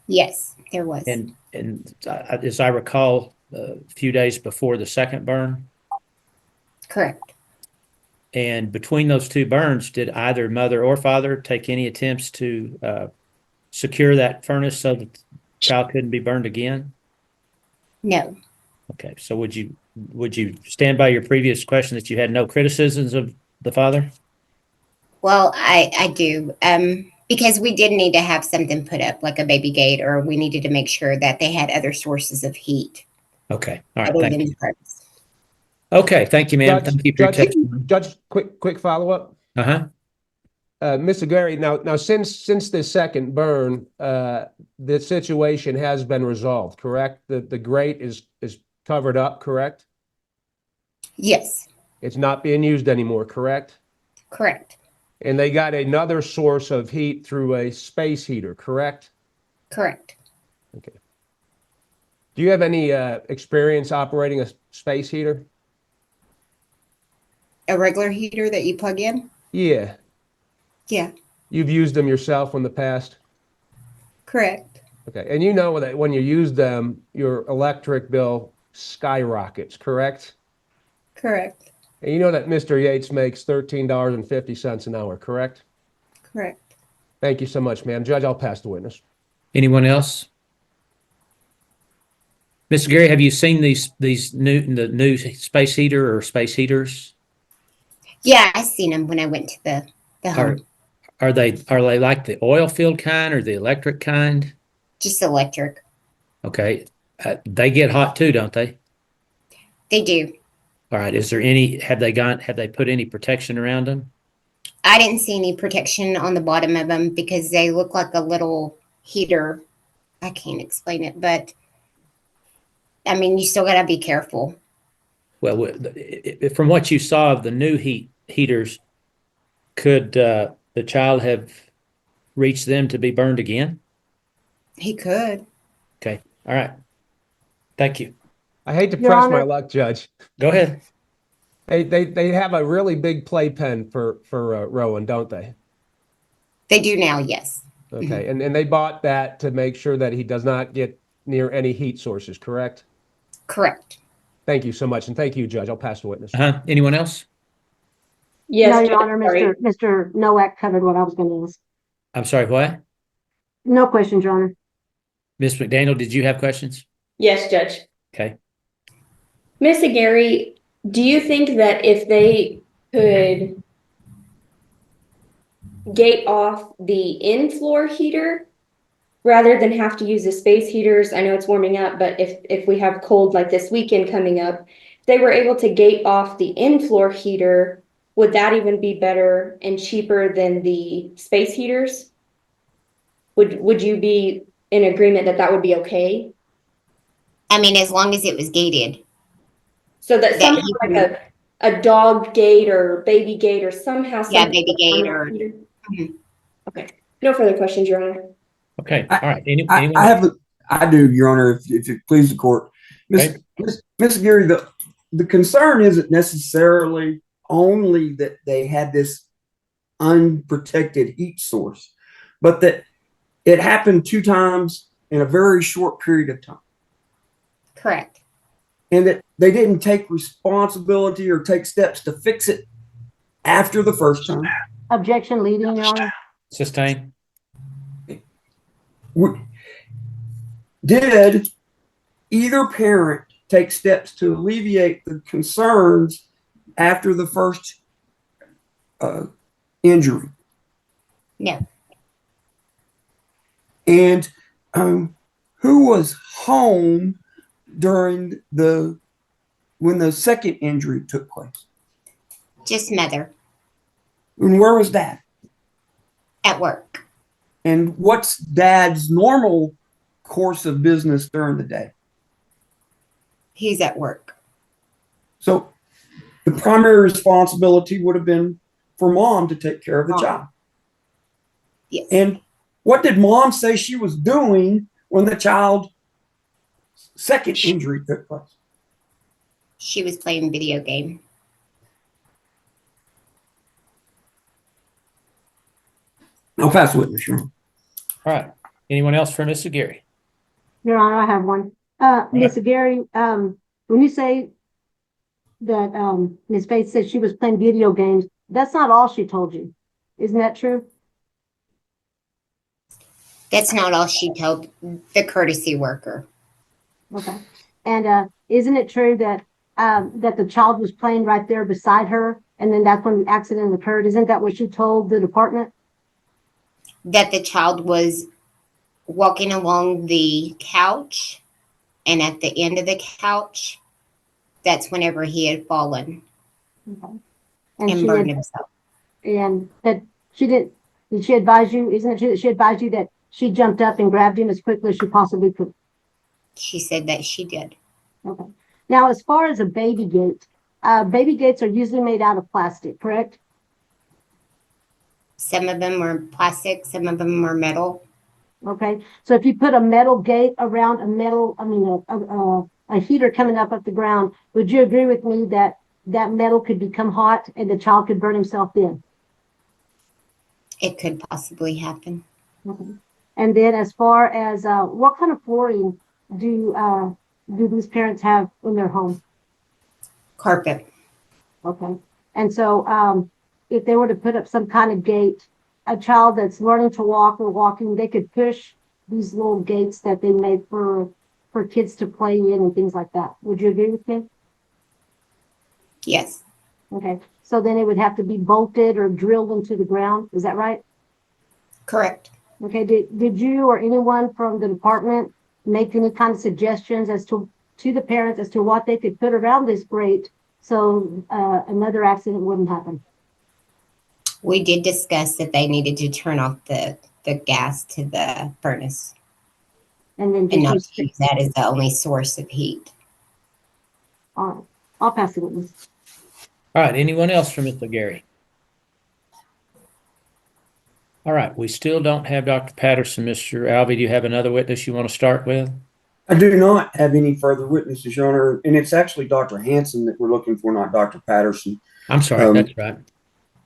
Yes, there was. And as I recall, a few days before the second burn. Correct. And between those two burns, did either mother or father take any attempts to secure that furnace so that the child couldn't be burned again? No. Okay, so would you stand by your previous question that you had no criticisms of the father? Well, I do. Because we did need to have something put up, like a baby gate, or we needed to make sure that they had other sources of heat. Okay. All right. Other Thank than you. the furnace. Okay. Thank you, ma'am. Thank you for your testimony. Judge, quick follow-up. Mr. Gary, now since the second burn, the situation has been resolved, correct? The grate is covered up, correct? Yes. It's not being used anymore, correct? Correct. And they got another source of heat through a space heater, correct? Correct. Okay. Do you have any experience operating a space heater? A regular heater that you plug in? Yeah. Yeah. You've used them yourself in the past? Correct. Okay. And you know that when you use them, your electric bill skyrockets, correct? Correct. And you know that Mr. Yates makes $13.50 an hour, correct? Correct. Thank you so much, ma'am. Judge, I'll pass the witness. Anyone else? Mr. Gary, have you seen the new space heater or space heaters? Yeah, I seen them when I went to the home. Are they like the oil filled kind or the electric kind? Just electric. Okay. They get hot too, don't they? They do. All right. Is there any, have they put any protection around them? I didn't see any protection on the bottom of them because they look like a little heater. I can't explain it, but I mean, you still gotta be careful. Well, from what you saw of the new heaters, could the child have reached them to be burned again? He could. Okay. All right. Thank you. I hate to Your press my Honor. luck, Judge. Go ahead. They have a really big playpen for Rowan, don't they? They do now, yes. Okay, and they bought that to make sure that he does not get near any heat sources, correct? Correct. Thank you so much, and thank you, Judge. I'll pass the witness. Anyone else? Yes, No, Your Judge, Honor, sorry. Mr. Nowak covered what I was going to ask. I'm sorry, what? No questions, Your Honor. Ms. McDaniel, did you have questions? Yes, Judge. Okay. Miss Gary, do you think that if they could gate off the in-floor heater rather than have to use the space heaters? I know it's warming up, but if we have cold like this weekend coming up, if they were able to gate off the in-floor heater, would that even be better and cheaper than the space heaters? Would you be in agreement that that would be okay? I mean, as long as it was gated. So that somehow like a dog gate or baby gate or somehow. Yeah, baby gate or. Okay. No further questions, Your Honor. Okay. All right. I do, Your Honor, if it please the court. Miss Gary, the concern isn't necessarily only that they had this unprotected heat source, but that it happened 2 times in a very short period of time. Correct. And that they didn't take responsibility or take steps to fix it after the first time. Objection leading, Your Honor. Sustain. Did either parent take steps to alleviate the concerns after the first injury? No. And who was home during when the second injury took place? Just mother. And where was Dad? At work. And what's Dad's normal course of business during the day? He's at work. So the primary responsibility would have been for Mom to take care of the child. Yes. And what did Mom say she was doing when the child's second injury took place? She was playing video game. I'll pass the witness, Your Honor. All right. Anyone else for Mr. Gary? Your Honor, I have one. Mr. Gary, when you say that Ms. Faith said she was playing video games, that's not all she told you. Isn't that true? That's not all she told the courtesy worker. Okay. And isn't it true that that the child was playing right there beside her, and then that's when the accident occurred? Isn't that what she told the department? That the child was walking along the couch, and at the end of the couch, that's whenever he had fallen. Okay. And burned himself. And that did she advise you, isn't it true that she advised you that she jumped up and grabbed him as quickly as she possibly could? She said that she did. Okay. Now, as far as a baby gate, baby gates are usually made out of plastic, correct? Some of them are plastic, some of them are metal. Okay. So if you put a metal gate around a heater coming up the ground, would you agree with me that that metal could become hot and the child could burn himself in? It could possibly happen. Okay. And then as far as what kind of flooring do these parents have in their home? Carpet. Okay. And so if they were to put up some kind of gate, a child that's learning to walk or walking, they could push these little gates that they made for kids to play in and things like that. Would you agree with me? Yes. Okay. So then it would have to be bolted or drilled into the ground. Is that right? Correct. Okay. Did you or anyone from the department make any kind of suggestions as to the parents as to what they could put around this grate so another accident wouldn't happen? We did discuss that they needed to turn off the gas to the furnace and then not use that as the only source of heat. All right, I'll pass the witness. All right, anyone else from Mr. Gary? All right, we still don't have Dr. Patterson. Mr. Alvey, do you have another witness you want to start with? I do not have any further witnesses, Your Honor, and it's actually Dr. Hanson that we're looking for, not Dr. Patterson. I'm sorry, that's right.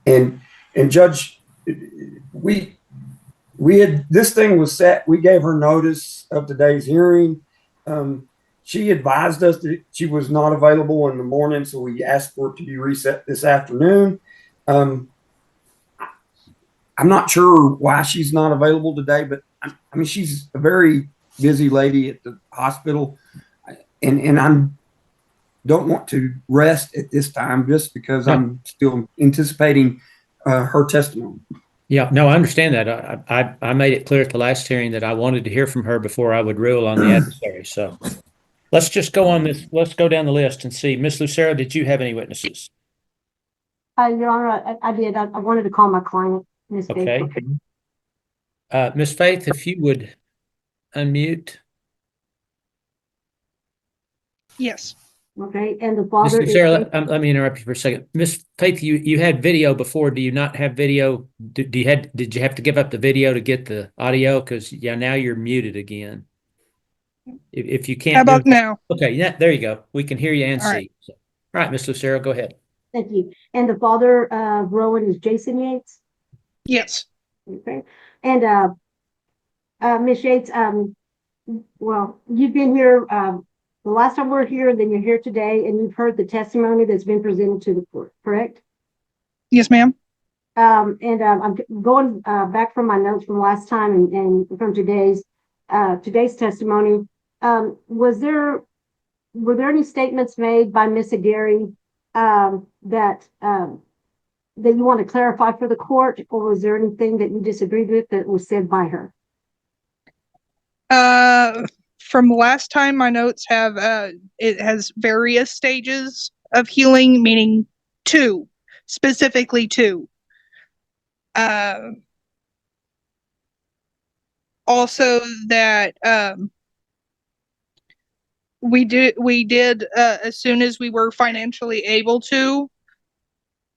And Judge, we had, this thing was set, we gave her notice of today's hearing. She advised us that she was not available in the morning, so we asked for it to be reset this afternoon. I'm not sure why she's not available today, but I mean, she's a very busy lady at the hospital, and I'm don't want to rest at this time just because I'm still anticipating her testimony. Yeah, no, I understand that. I made it clear at the last hearing that I wanted to hear from her before I would rule on the adversary. So let's just go on this. Let's go down the list and see. Miss Lucero, did you have any witnesses? Your Honor, I did. I wanted to call my client, Miss Faith. Okay. Miss Faith, if you would unmute. Yes. Okay, and the father Miss Lucero, let me interrupt you for a second. Miss Faith, you had video before. Do you not have video? Did you have to give up the video to get the audio? Because now you're muted again. If you can't. How about now? Okay, yeah, there you go. We can hear you and All see. right. So, all right, Miss Lucero, go ahead. Thank you. And the father of Rowan is Jason Yates? Yes. Okay. And Miss Yates, well, you've been here the last time we were here, then you're here today, and you've heard the testimony that's been presented to the court, correct? Yes, ma'am. I'm going back from my notes from last time and from today's testimony. Were there any statements made by Miss Aguirre that you want to clarify for the court, or was there anything that you disagreed with that was said by her? From last time, my notes have it has various stages of healing, meaning specifically two. Also that we did as soon as we were financially able to,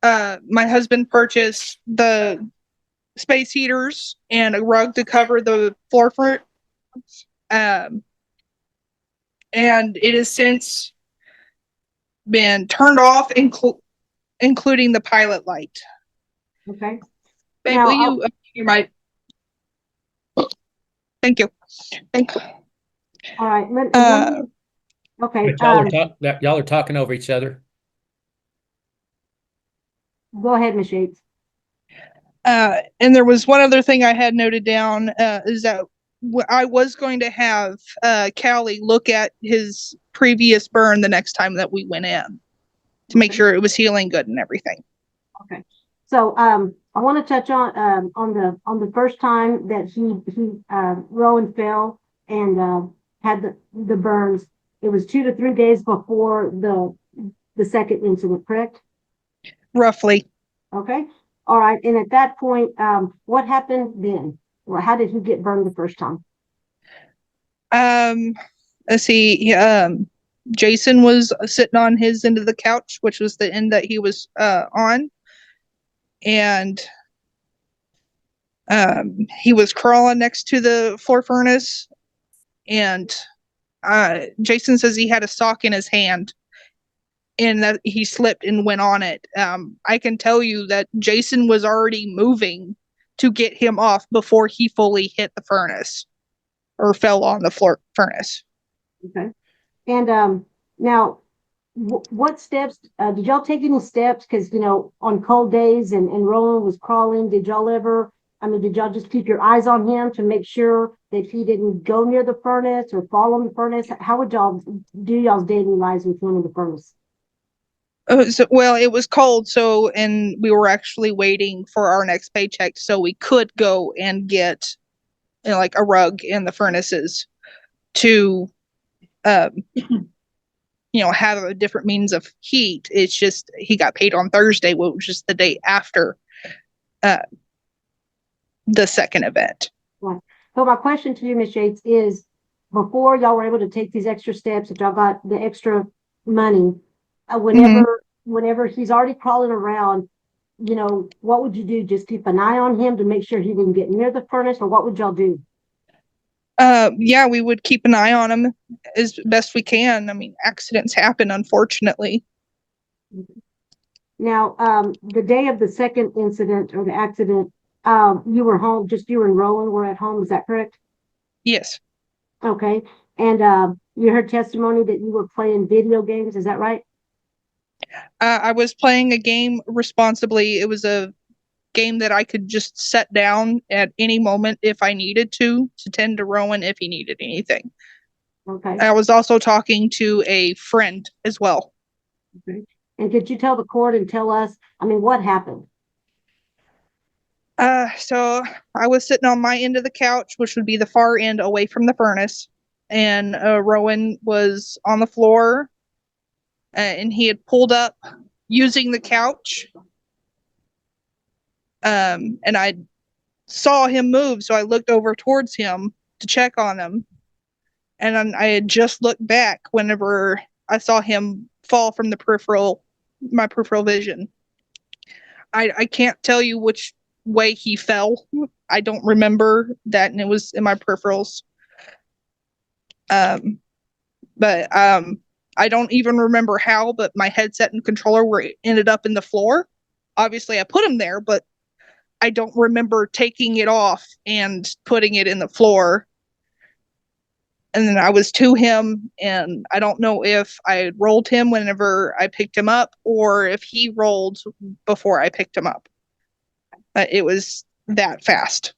my husband purchased the space heaters and a rug to cover the floor front. And it has since been turned off, including the pilot light. Okay. Babe, Now, will you your mic? Thank you. Thank you. All right. Okay. Y'all are talking over each other. Go ahead, Ms. Yates. And there was one other thing I had noted down, is that I was going to have Callie look at his previous burn the next time that we went in to make sure it was healing good and everything. Okay. So I want to touch on the first time that Rowan fell and had the burns. It was 2 to 3 days before the second incident, correct? Roughly. Okay. All right. And at that point, what happened then? Or how did he get burned the first time? Let's see. Jason was sitting on his end of the couch, which was the end that he was on. And he was crawling next to the floor furnace. And Jason says he had a sock in his hand and that he slipped and went on it. I can tell you that Jason was already moving to get him off before he fully hit the furnace or fell on the floor furnace. Okay. And now, what steps did y'all take any steps? Because on cold days and Roland was crawling, did y'all just keep your eyes on him to make sure that he didn't go near the furnace or fall on the furnace? How would y'all do y'all's daily lives with him in the furnace? Well, it was cold, and we were actually waiting for our next paycheck so we could go and get like a rug in the furnaces to have a different means of heat. It's just he got paid on Thursday, which is the day after the second event. Right. So my question to you, Ms. Yates, is before y'all were able to take these extra steps, if y'all got the extra money, whenever he's already crawling around, you know, what would you do? Just keep an eye on him to make sure he didn't get near the furnace, or what would y'all do? Yeah, we would keep an eye on him as best we can. I mean, accidents happen, unfortunately. Now, the day of the second incident or the accident, you were home, just you and Roland were at home, is that correct? Yes. Okay. And you heard testimony that you were playing video games, is that right? I was playing a game responsibly. It was a game that I could just set down at any moment if I needed to tend to Rowan if he needed anything. Okay. I was also talking to a friend as well. Okay. And could you tell the court and tell us, I mean, what happened? So I was sitting on my end of the couch, which would be the far end away from the furnace, and Rowan was on the floor, and he had pulled up using the couch. And I saw him move, so I looked over towards him to check on him. And then I had just looked back whenever I saw him fall from my peripheral vision. I can't tell you which way he fell. I don't remember that, and it was in my peripherals. But I don't even remember how, but my headset and controller ended up in the floor. Obviously, I put them there, but I don't remember taking it off and putting it in the floor. And then I was to him, and I don't know if I rolled him whenever I picked him up or if he rolled before I picked him up. It was that fast.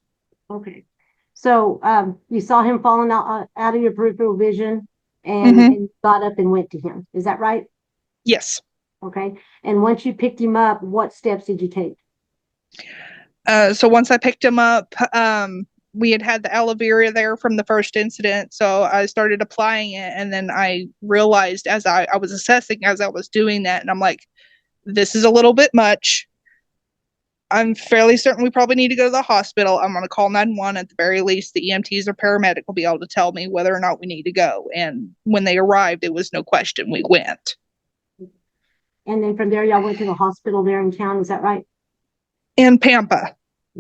Okay. So you saw him falling out of your peripheral vision and got up and went to him. Is that right? Yes. Okay. And once you picked him up, what steps did you take? So once I picked him up, we had the aloe vera there from the first incident. So I started applying it, and then I realized as I was assessing as I was doing that, and I'm like, this is a little bit much. I'm fairly certain we probably need to go to the hospital. I'm going to call 911 at the very least. The EMTs or paramedic will be able to tell me whether or not we need to go. And when they arrived, it was no question. We went. And then from there, y'all went to the hospital there in town. Is that right? In Pampa,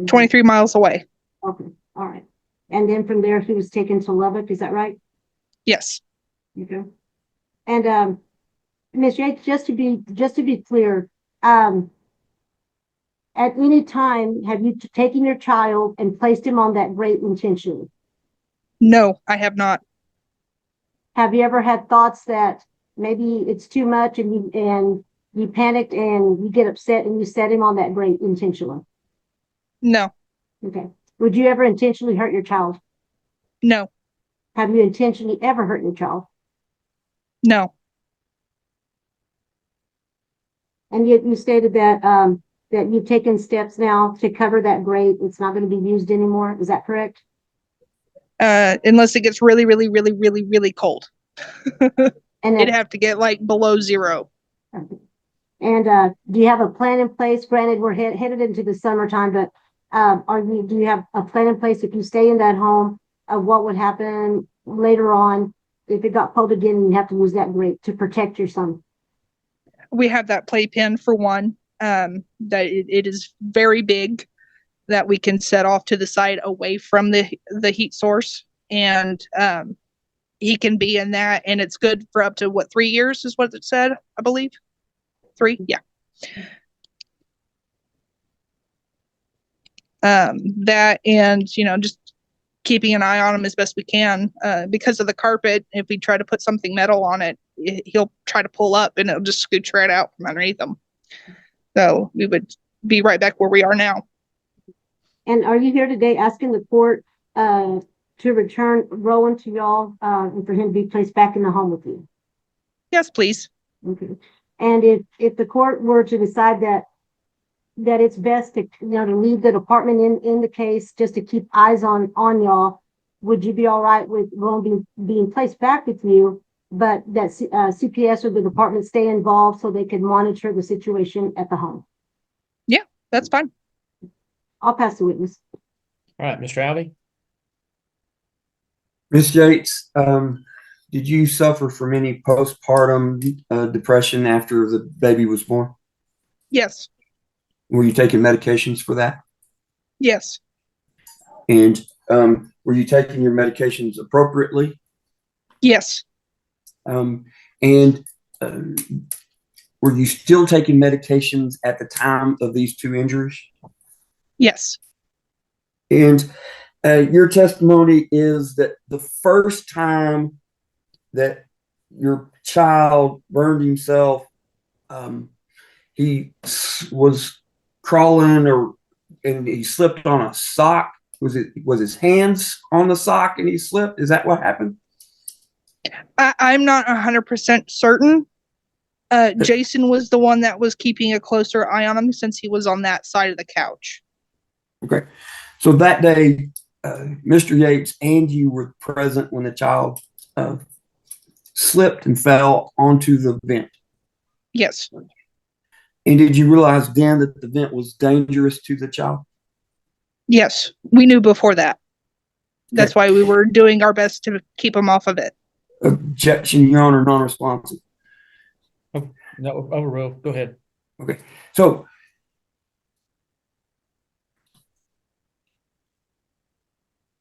23 miles away. Okay. All right. And then from there, he was taken to Lubbock. Is that right? Yes. Okay. And Ms. Yates, just to be clear, at any time, have you taken your child and placed him on that grate intentionally? No, I have not. Have you ever had thoughts that maybe it's too much and you panicked and you get upset and you set him on that grate intentionally? No. Okay. Would you ever intentionally hurt your child? No. Have you intentionally ever hurt your child? No. And yet you stated that that you've taken steps now to cover that grate. It's not going to be used anymore. Is that correct? Unless it gets really, really, really, really, really cold. And it'd have to get like below 0. Okay. And do you have a plan in place? Granted, we're headed into the summertime, but do you have a plan in place if you stay in that home of what would happen later on if it got cold again and you have to use that grate to protect your son? We have that playpen for one. That it is very big, that we can set off to the side away from the heat source, and he can be in that, and it's good for up to 3 years is what it said, I believe. 3, yeah. That, and just keeping an eye on him as best we can, because of the carpet. If we try to put something metal on it, he'll try to pull up and it'll just scooch right out from underneath him. So we would be right back where we are now. And are you here today asking the court to return Rowan to y'all and for him to be placed back in the home with you? Yes, please. Okay. And if the court were to decide that it's best to to leave the department in the case just to keep eyes on y'all, would you be all right with Rowan being placed back with you, but that CPS or the department stay involved so they can monitor the situation at the home? Yeah, that's fine. I'll pass the witness. All right, Mr. Albee. Ms. Yates, did you suffer from any postpartum depression after the baby was born? Yes. Were you taking medications for that? Yes. And were you taking your medications appropriately? Yes. And were you still taking medications at the time of these two injuries? Yes. And your testimony is that the first time that your child burned himself, he was crawling and he slipped on a sock. Was his hands on the sock and he slipped? Is that what happened? I'm not 100% certain. Jason was the one that was keeping a closer eye on him since he was on that side of the couch. Okay. So that day, Mr. Yates and you were present when the child slipped and fell onto the vent. Yes. And did you realize then that the vent was dangerous to the child? Yes. We knew before that. That's why we were doing our best to keep him off of it. Objection, Your Honor, non-responsive. No, overruled. Go ahead. Okay. So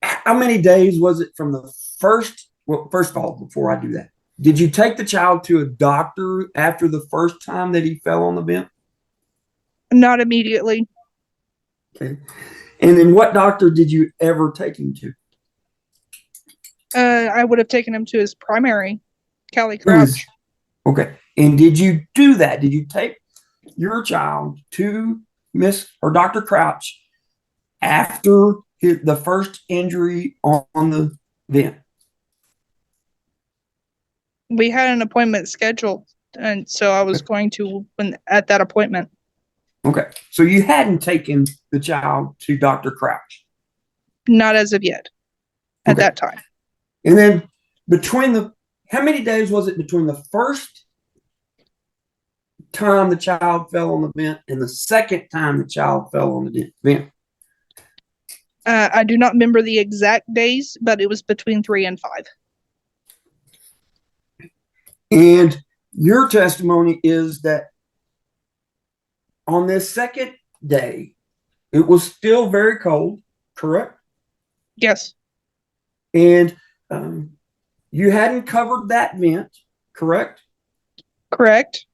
how many days was it from the first? Well, first of all, before I do that, did you take the child to a doctor after the first time that he fell on the vent? Not immediately. Okay. And then what doctor did you ever take him to? I would have taken him to his primary, Callie Crouch. Okay. And did you do that? Did you take your child to Miss or Dr. Crouch after the first injury on the vent? We had an appointment scheduled, and so I was going to at that appointment. Okay. So you hadn't taken the child to Dr. Crouch? Not as of yet, at that time. And then how many days was it between the first time the child fell on the vent and the second time the child fell on the vent? I do not remember the exact days, but it was between 3 and 5. And your testimony is that on this second day, it was still very cold, correct? Yes. And you hadn't covered that vent, correct? Correct.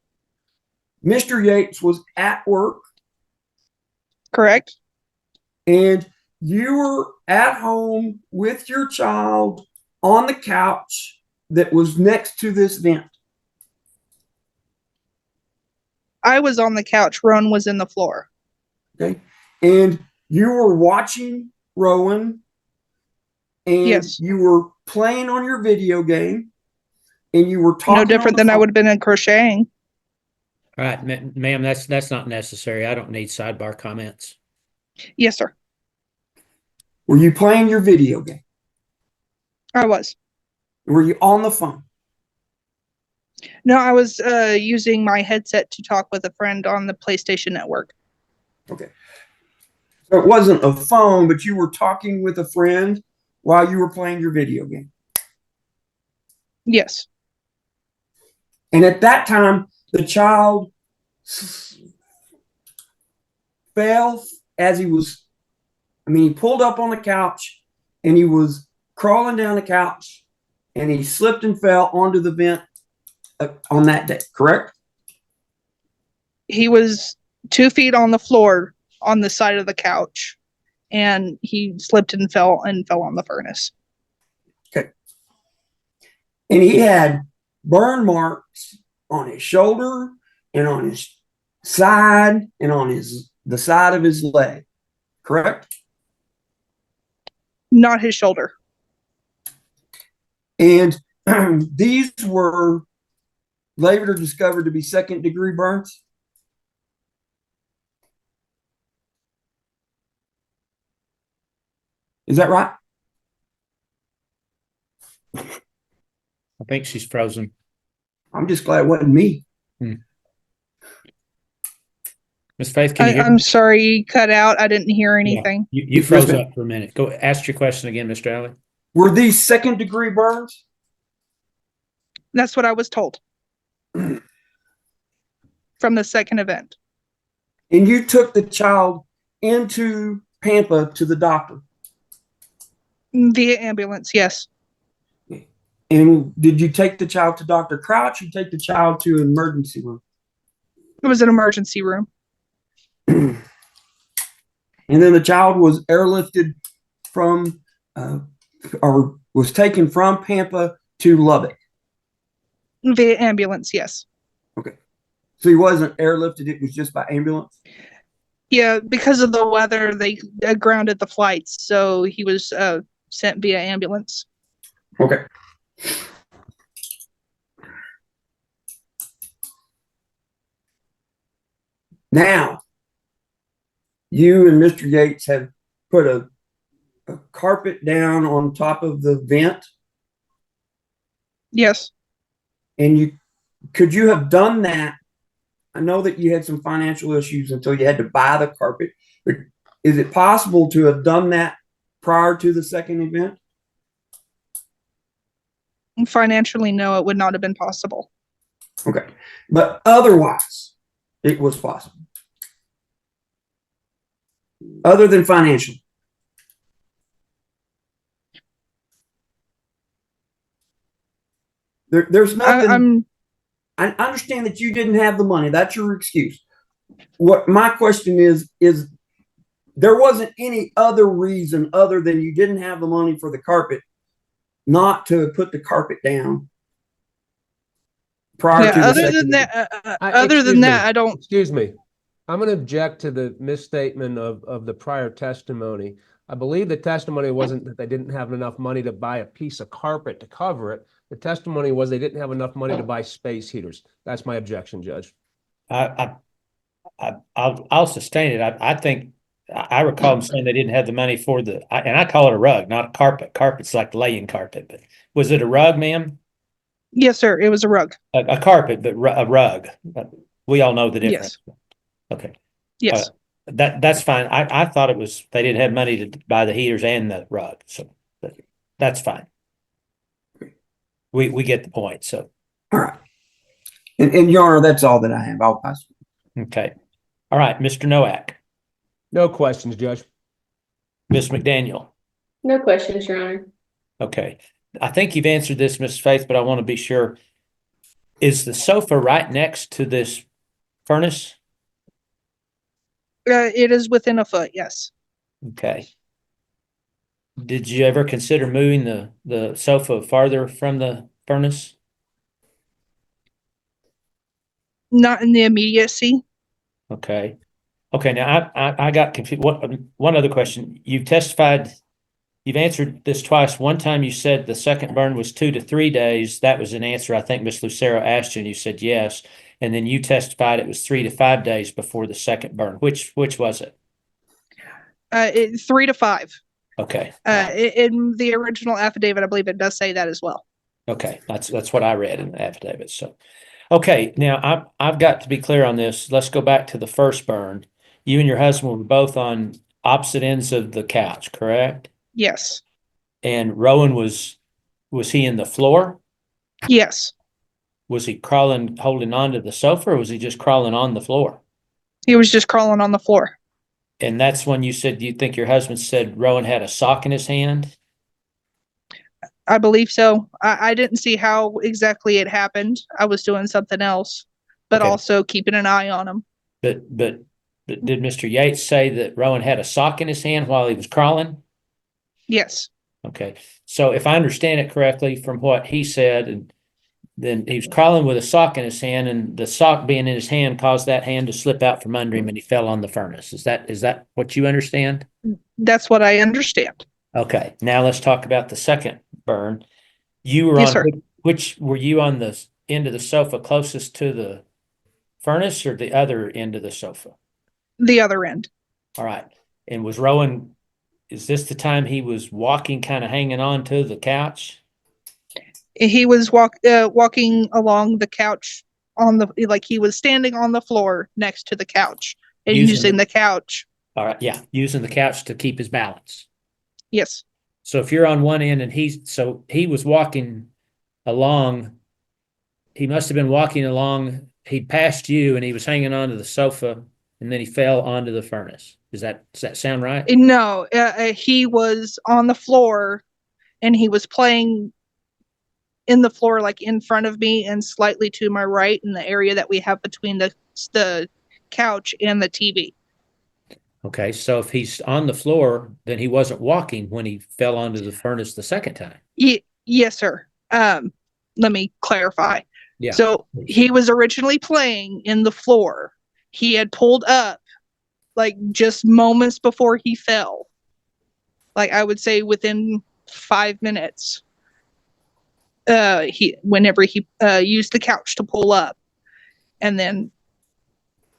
Mr. Yates was at work. Correct. And you were at home with your child on the couch that was next to this vent. I was on the couch. Rowan was in the floor. Okay. And you were watching Rowan. And yes. You were playing on your video game. And you were talking. No different than I would have been in crocheting. All right, ma'am, that's not necessary. I don't need sidebar comments. Yes, sir. Were you playing your video game? I was. Were you on the phone? No, I was using my headset to talk with a friend on the PlayStation Network. Okay. So it wasn't a phone, but you were talking with a friend while you were playing your video game. Yes. And at that time, the child fell as he pulled up on the couch and he was crawling down the couch and he slipped and fell onto the vent on that day, correct? He was 2 feet on the floor on the side of the couch and he slipped and fell on the furnace. Okay. And he had burn marks on his shoulder and on his side and on the side of his leg, correct? Not his shoulder. And these were later discovered to be second-degree burns. Is that right? I think she's frozen. I'm just glad it wasn't me. Miss Faith, can you hear me? I'm sorry, you cut out. I didn't hear anything. Yeah, you froze up for a minute. Go ask your question again, Mr. Alley. Were these second-degree burns? That's what I was told from the second event. And you took the child into Pampa to the doctor. Via ambulance, yes. And did you take the child to Dr. Crouch or take the child to an emergency room? It was an emergency room. And then the child was airlifted from, or was taken from Pampa to Lubbock. Via ambulance, yes. Okay. So he wasn't airlifted, it was just by ambulance? Yeah, because of the weather, they grounded the flights. So he was sent via ambulance. Okay. Now, you and Mr. Yates have put a carpet down on top of the vent. Yes. And could you have done that? I know that you had some financial issues until you had to buy the carpet, but is it possible to have done that prior to the second event? Financially, no, it would not have been possible. Okay. But otherwise, it was possible. Other than financial. There's nothing. I understand that you didn't have the money. That's your excuse. What my question is there wasn't any other reason other than you didn't have the money for the carpet not to put the carpet down prior to the other second than event? that, other than that, I don't. Excuse me. I'm going to object to the misstatement of the prior testimony. I believe the testimony wasn't that they didn't have enough money to buy a piece of carpet to cover it. The testimony was they didn't have enough money to buy space heaters. That's my objection, Judge. I'll sustain it. I think I recall them saying they didn't have the money for and I call it a rug, not a carpet. Carpet's like laying carpet, but was it a rug, ma'am? Yes, sir. It was a rug. A carpet, but a rug. We all know the difference. Yes. Okay. Yes. That's fine. I thought it was they didn't have money to buy the heaters and the rug, so that's fine. We get the point. So, all right. And Your Honor, that's all that I have. I'll pass. Okay. All right, Mr. Nowak. No questions, Judge. Ms. McDaniel. No questions, Your Honor. Okay. I think you've answered this, Ms. Faith, but I want to be sure. Is the sofa right next to this furnace? It is within a foot, yes. Okay. Did you ever consider moving the sofa farther from the furnace? Not in the immediacy. Okay. Okay. Now I got confused. One other question. You've testified. You've answered this twice. One time you said the second burn was 2 to 3 days. That was an answer I think Ms. Lucero asked you, and you said yes. And then you testified it was 3 to 5 days before the second burn. Which was it? 3 to 5. Okay. In the original affidavit, I believe it does say that as well. Okay. That's what I read in the affidavit. So, okay. Now I've got to be clear on this. Let's go back to the first burn. You and your husband were both on opposite ends of the couch, correct? Yes. And Rowan was he in the floor? Yes. Was he crawling, holding onto the sofa, or was he just crawling on the floor? He was just crawling on the floor. And that's when you said you think your husband said Rowan had a sock in his hand? I believe so. I didn't see how exactly it happened. I was doing something else, but Okay. also keeping an eye on him. But did Mr. Yates say that Rowan had a sock in his hand while he was crawling? Yes. Okay. So if I understand it correctly from what he said, and then he was crawling with a sock in his hand, and the sock being in his hand caused that hand to slip out from under him and he fell on the furnace. Is that what you understand? That's what I understand. Okay. Now let's talk about the second burn. You were Yes, on sir. which were you on the end of the sofa closest to the furnace or the other end of the sofa? The other end. All right. And was Rowan, is this the time he was walking, kind of hanging on to the couch? He was walking along the couch like he was standing on the floor next to the couch and using the couch. All right. Yeah. Using the couch to keep his balance. Yes. So if you're on one end and he was walking along he must have been walking along. He passed you and he was hanging onto the sofa and then he fell onto the furnace. Does that sound right? No, he was on the floor and he was playing in the floor, like in front of me and slightly to my right in the area that we have between the couch and the TV. Okay, so if he's on the floor, then he wasn't walking when he fell onto the furnace the second time. Yes, sir. Let me clarify. Yeah. So he was originally playing in the floor. He had pulled up like just moments before he fell. Like I would say within 5 minutes. Whenever he used the couch to pull up, and then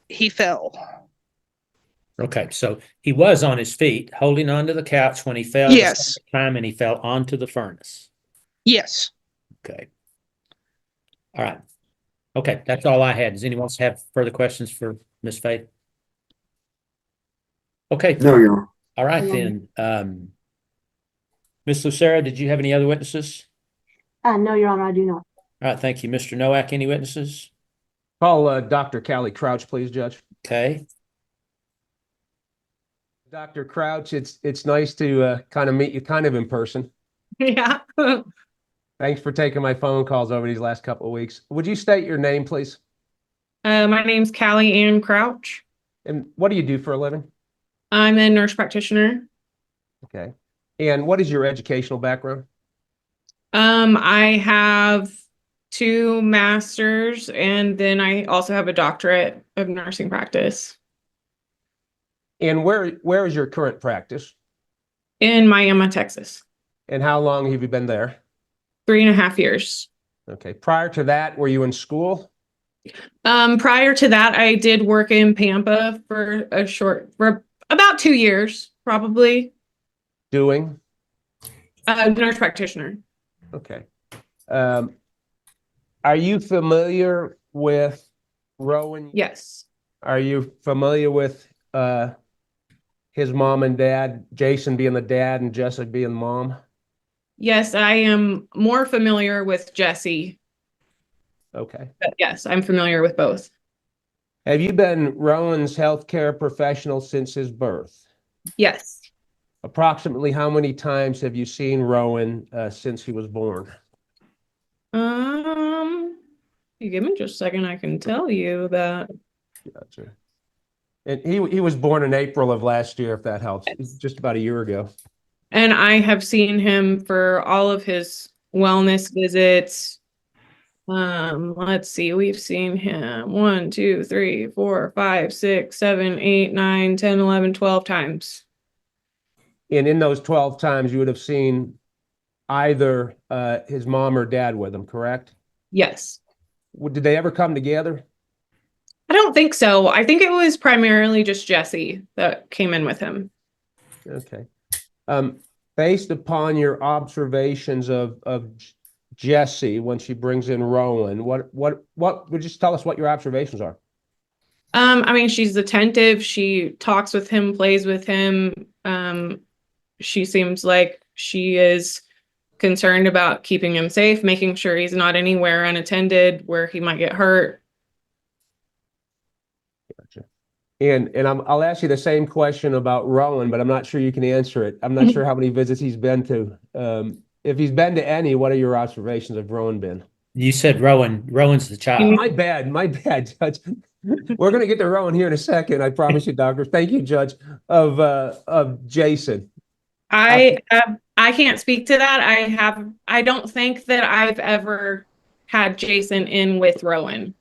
he fell. Okay, so he was on his feet, holding onto the couch when he fell Yes. the second time, and he fell onto the furnace. Yes. Okay. All right. Okay, that's all I had. Does anyone else have further questions for Ms. Faith? Okay. No, Your Honor. All right then. Ms. Lucera, did you have any other witnesses? No, Your Honor, I do not. All right, thank you. Mr. Nowak, any witnesses? Call Dr. Callie Crouch, please, Judge. Okay. Dr. Crouch, it's nice to kind of meet you kind of in person. Yeah. Thanks for taking my phone calls over these last couple of weeks. Would you state your name, please? My name's Callie Ann Crouch. And what do you do for a living? I'm a nurse practitioner. Okay. And what is your educational background? I have 2 masters and then I also have a doctorate of nursing practice And where is your current practice? in Miami, Texas. And how long have you been there? 3.5 years. Okay. Prior to that, were you in school? Prior to that, I did work in Pampa for about 2 years, probably. Doing? Nurse practitioner. Okay. Are you familiar with Rowan? Yes. Are you familiar with his mom and dad, Jason being the dad and Jessica being the mom? Yes, I am more familiar with Jesse. Okay. But yes, I'm familiar with both. Have you been Rowan's healthcare professional since his birth? Yes. Approximately how many times have you seen Rowan since he was born? You give me just a second, I can tell you that. Gotcha. And he was born in April of last year, if that helps. It's just about a year ago. And I have seen him for all of his wellness visits. Let's see, we've seen him 1, 2, 3, 4, 5, 6, 7, 8, 9, 10, 11, 12 times. And in those 12 times, you would have seen either his mom or dad with him, correct? Yes. Did they ever come together? I don't think so. I think it was primarily just Jesse that came in with him. Okay. Based upon your observations of Jesse when she brings in Rowan, what would you tell us what your observations are? I mean, she's attentive. She talks with him, plays with him. She seems like she is concerned about keeping him safe, making sure he's not anywhere unattended where he might get hurt. Gotcha. And I'll ask you the same question about Rowan, but I'm not sure you can answer it. I'm not sure how many visits he's been to. If he's been to any, what are your observations of Rowan been? You said Rowan's the child. My bad, Judge. We're going to get to Rowan here in a second. I promise you, doctor. Thank you, Judge. Of Jason. I can't speak to that. I don't think that I've ever had Jason in with Rowan,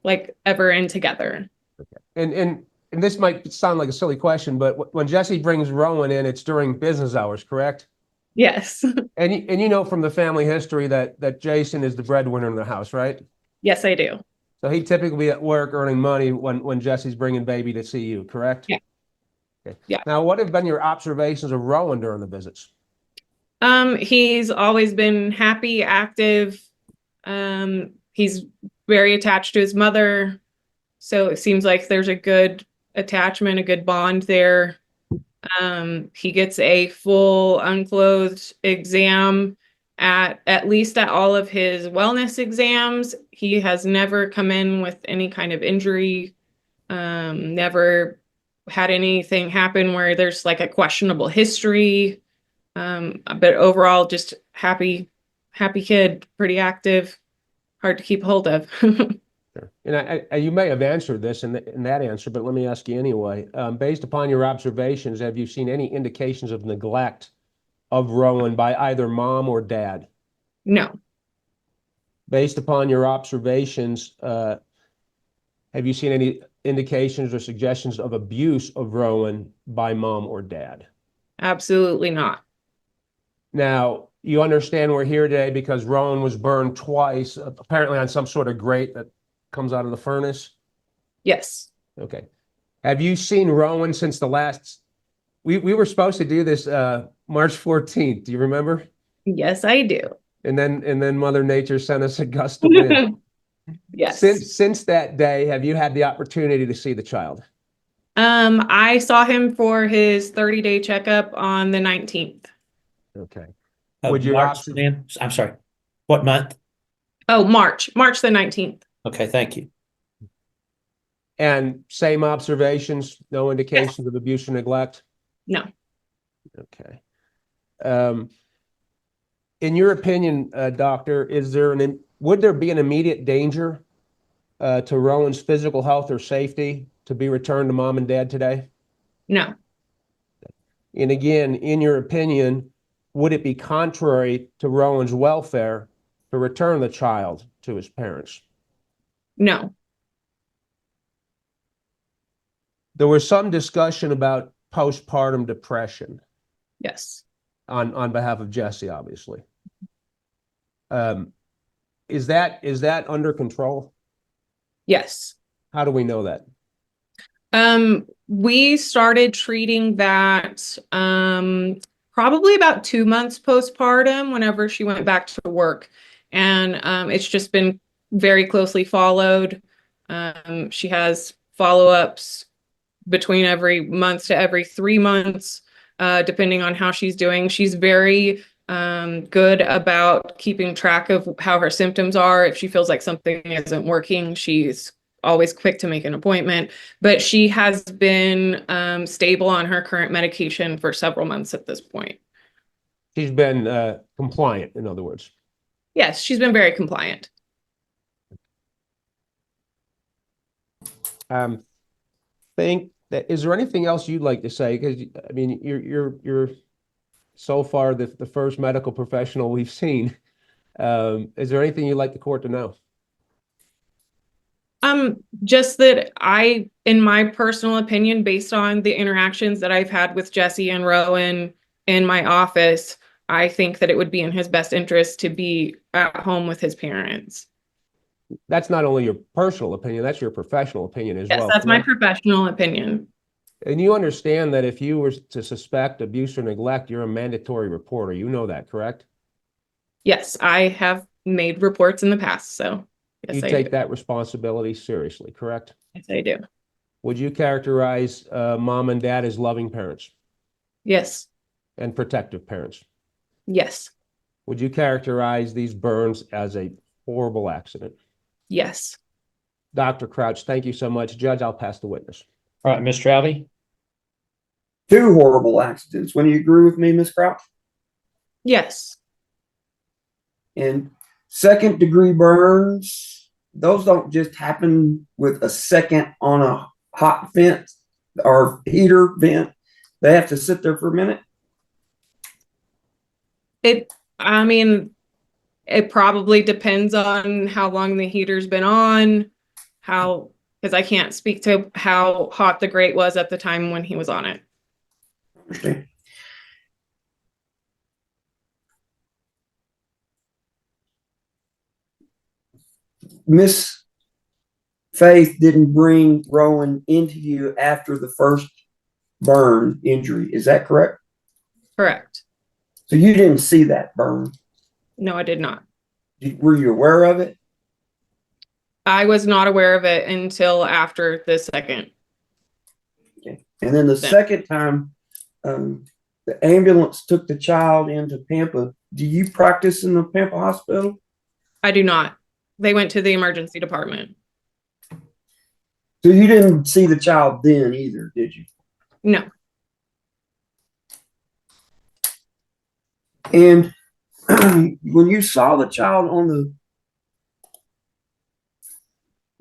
like ever in together. Okay. And this might sound like a silly question, but when Jesse brings Rowan in, it's during business hours, correct? Yes. And you know from the family history that Jason is the breadwinner in the house, right? Yes, I do. So he'd typically be at work earning money when Jesse's bringing baby to see you, correct? Yeah. Okay. Yeah. Now, what have been your observations of Rowan during the visits? He's always been happy, active. He's very attached to his mother. So it seems like there's a good attachment, a good bond there. He gets a full unclothed exam at least at all of his wellness exams. He has never come in with any kind of injury, never had anything happen where there's like a questionable history. But overall, just happy kid, pretty active, hard to keep hold of. And you may have answered this in that answer, but let me ask you anyway. Based upon your observations, have you seen any indications of neglect of Rowan by either mom or dad? No. Based upon your observations, have you seen any indications or suggestions of abuse of Rowan by mom or dad? Absolutely not. Now, you understand we're here today because Rowan was burned twice, apparently on some sort of grate that comes out of the furnace? Yes. Okay. Have you seen Rowan since the last... We were supposed to do this March 14th. Do you remember? Yes, I do. And then Mother Nature sent us a gust of wind. Yes. Since that day, have you had the opportunity to see the child? I saw him for his 30-day checkup on the 19th. Okay. Would you March, I'm sorry. What month? Oh, March the 19th. Okay, thank you. And same observations, no indications of abuse or neglect? No. Okay. In your opinion, doctor, would there be an immediate danger to Rowan's physical health or safety to be returned to mom and dad today? No. And again, in your opinion, would it be contrary to Rowan's welfare to return the child to his parents? No. There was some discussion about postpartum depression. Yes. On behalf of Jesse, obviously. Is that under control? Yes. How do we know that? We started treating that probably about 2 months postpartum whenever she went back to work. And it's just been very closely followed. She has follow-ups between every month to every 3 months, depending on how she's doing. She's very good about keeping track of how her symptoms are. If she feels like something isn't working, she's always quick to make an appointment. But she has been stable on her current medication for several months at this point. She's been compliant, in other words. Yes, she's been very compliant. Is there anything else you'd like to say? Because I mean, you're so far the first medical professional we've seen. Is there anything you'd like the court to know? Just that in my personal opinion, based on the interactions that I've had with Jesse and Rowan in my office, I think that it would be in his best interest to be at home with his parents. That's not only your personal opinion, that's your professional opinion as well. Yes, that's my professional opinion. And you understand that if you were to suspect abuse or neglect, you're a mandatory reporter. You know that, correct? Yes, I have made reports in the past, so yes, you take that responsibility seriously, correct? Yes, I do. Would you characterize mom and dad as loving parents? Yes. And protective parents? Yes. Would you characterize these burns as a horrible accident? Yes. Dr. Crouch, thank you so much. Judge, I'll pass the witness. All right, Ms. Travey. 2 horrible accidents. When you agree with me, Ms. Crouch? Yes. And 2nd-degree burns, those don't just happen with a second on a hot vent or heater vent. They have to sit there for a minute. I mean, it probably depends on how long the heater's been on, because I can't speak to how hot the grate was at the time when he was on it. Understand. Miss Faith didn't bring Rowan into you after the first burn injury. Is that correct? Correct. So you didn't see that burn? No, I did not. Were you aware of it? I was not aware of it until after the second. Okay. And then the second time, the ambulance took the child into Pampa. do you practice in the Pampa Hospital? I do not. They went to the emergency department. So you didn't see the child then either, did you? No. And when you saw the child on the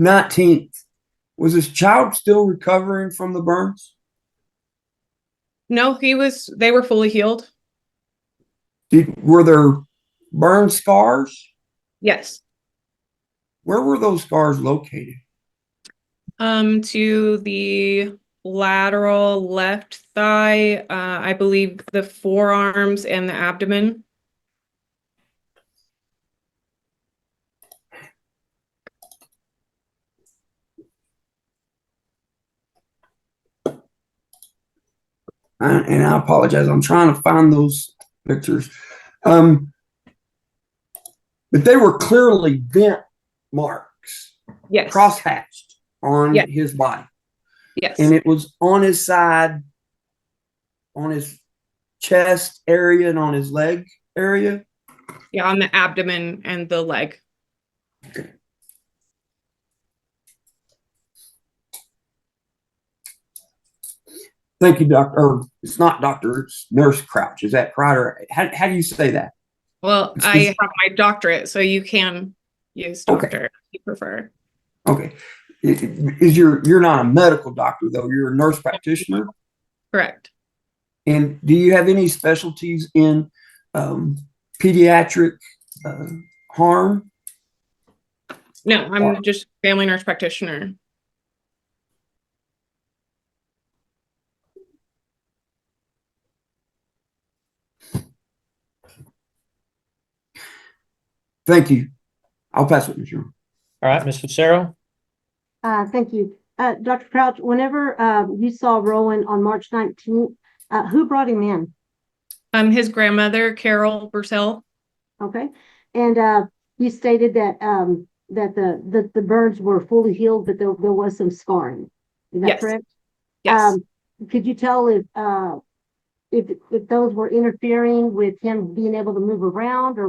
19th, was this child still recovering from the burns? No, they were fully healed. Were there burn scars? Yes. Where were those scars located? To the lateral left thigh, I believe the forearms and the abdomen. And I apologize. I'm trying to find those pictures. But they were clearly vent marks. Yes. Crosshatched on his body. Yes. And it was on his side, on his chest area, and on his leg area. Yeah, on the abdomen and the leg. Okay. Thank you, doctor. Or it's not doctor, it's Nurse Crouch. Is that right? Or how do you say that? Well, I have my doctorate, so you can use doctor Okay. if you prefer. Okay. You're not a medical doctor though, you're a nurse practitioner? Correct. And do you have any specialties in pediatric harm? No, I'm just family nurse practitioner. Thank you. I'll pass it, Mr. All right, Ms. Lucero. Thank you. Dr. Crouch, whenever you saw Rowan on March 19th, who brought him in? His grandmother, Carol Bursell. Okay. And you stated that the burns were fully healed, but there was some scarring. Is that correct? Yes. Could you tell if those were interfering with him being able to move around, or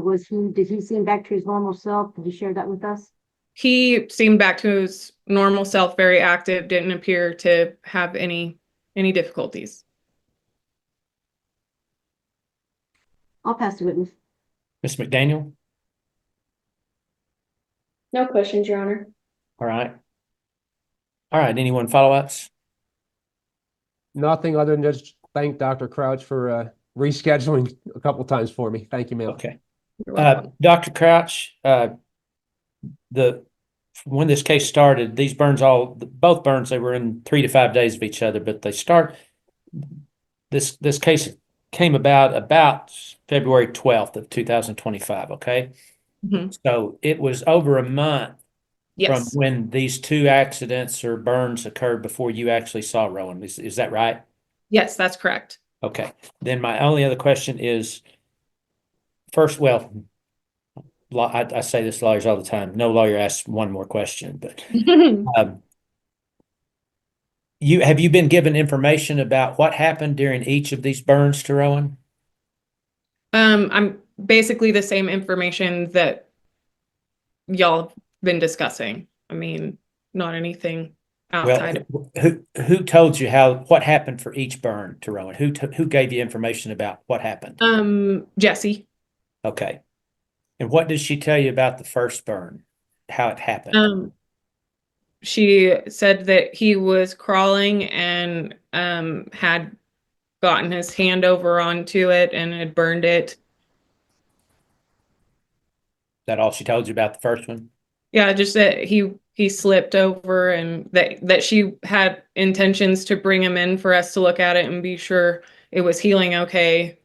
did he seem back to his normal self? Could you share that with us? He seemed back to his normal self, very active, didn't appear to have any difficulties. I'll pass the witness. Ms. McDaniel. No questions, Your Honor. All right. All right. Anyone follow-ups? Nothing other than just thank Dr. Crouch for rescheduling a couple times for me. Thank you, ma'am. Okay. Dr. Crouch, when this case started, these burns both burns, they were in 3 to 5 days of each other, but this case came about February 12th of 2025. Okay. Mm-hmm. So it was over a month from Yes. when these two accidents or burns occurred before you actually saw Rowan. Is that right? Yes, that's correct. Okay. Then my only other question is, first, well, I say this to lawyers all the time. No lawyer asks one more question, but have you been given information about what happened during each of these burns to Rowan? I'm basically the same information that y'all have been discussing. I mean, not anything outside. Well, who told you what happened for each burn to Rowan? Who gave you information about what happened? Jesse. Okay. And what did she tell you about the first burn? How it happened? She said that he was crawling and had gotten his hand over onto it and had burned it. Is that all she told you about the first one? Yeah, just that he slipped over and that she had intentions to bring him in for us to look at it and be sure it was healing okay.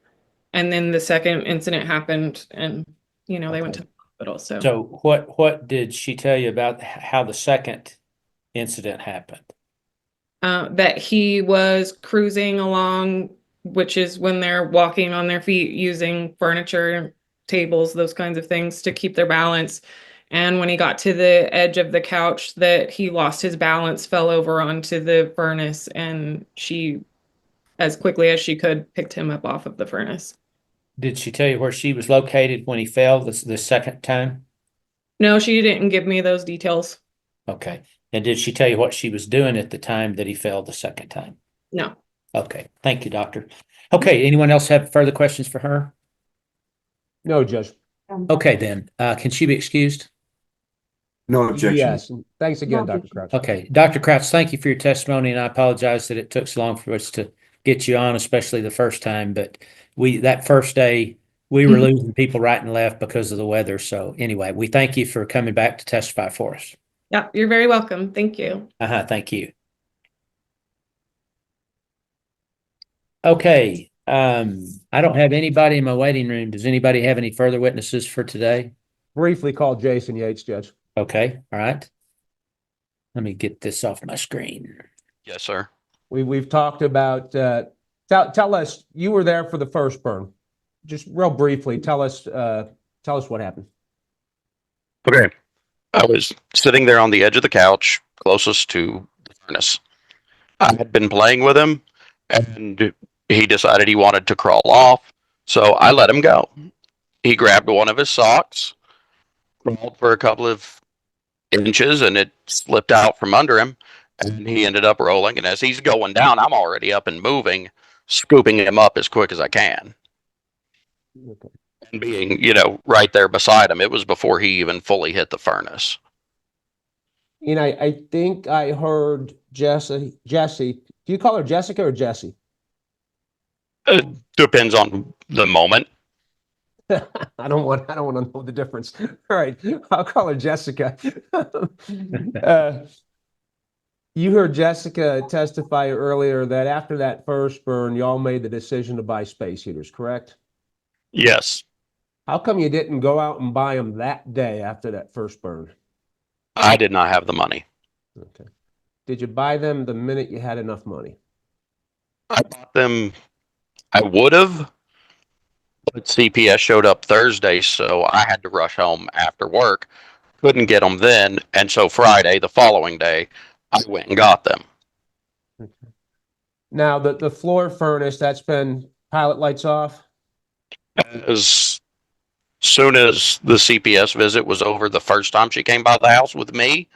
And then the second incident happened and, they went to the hospital. So what did she tell you about how the second incident happened? That he was cruising along, which is when they're walking on their feet using furniture, tables, those kinds of things to keep their balance. And when he got to the edge of the couch, that he lost his balance, fell over onto the furnace, and she, as quickly as she could, picked him up off of the furnace. Did she tell you where she was located when he fell the second time? No, she didn't give me those details. Okay. And did she tell you what she was doing at the time that he fell the second time? No. Okay. Thank you, doctor. Okay. Anyone else have further questions for her? No, Judge. Okay, then. Can she be excused? No objection. Yes. Thanks again, Dr. Crouch. Okay. Dr. Crouch, thank you for your testimony, and I apologize that it took so long for us to get you on, especially the first time. But that first day, we were losing people right and left because of the weather. So anyway, we thank you for coming back to testify for us. Yeah, you're very welcome. Thank you. Thank you. Okay. I don't have anybody in my waiting room. Does anybody have any further witnesses for today? Briefly call Jason Yates, Judge. Okay. All right. Let me get this off my screen. Yes, sir. We've talked about, tell us, you were there for the first burn. Just real briefly, tell us what happened. Okay. I was sitting there on the edge of the couch, closest to the furnace. I had been playing with him, and he decided he wanted to crawl off, so I let him go. He grabbed one of his socks, crawled for a couple of inches, and it slipped out from under him, and he ended up rolling. And as he's going down, I'm already up and moving, scooping him up as quick as I can. Okay. And being, right there beside him. It was before he even fully hit the furnace. And I think I heard Jesse. Do you call her Jessica or Jessie? It depends on the moment. I don't want to know the difference. All right, I'll call her Jessica. You heard Jessica testify earlier that after that first burn, y'all made the decision to buy space heaters, correct? Yes. How come you didn't go out and buy them that day after that first burn? I did not have the money. Okay. Did you buy them the minute you had enough money? I bought them, I would have, but CPS showed up Thursday, so I had to rush home after work. Couldn't get them then, and so Friday, the following day, I went and got them. Okay. Now, the floor furnace, that's been pilot lights off? As soon as the CPS visit was over, the first time she came by the house with me,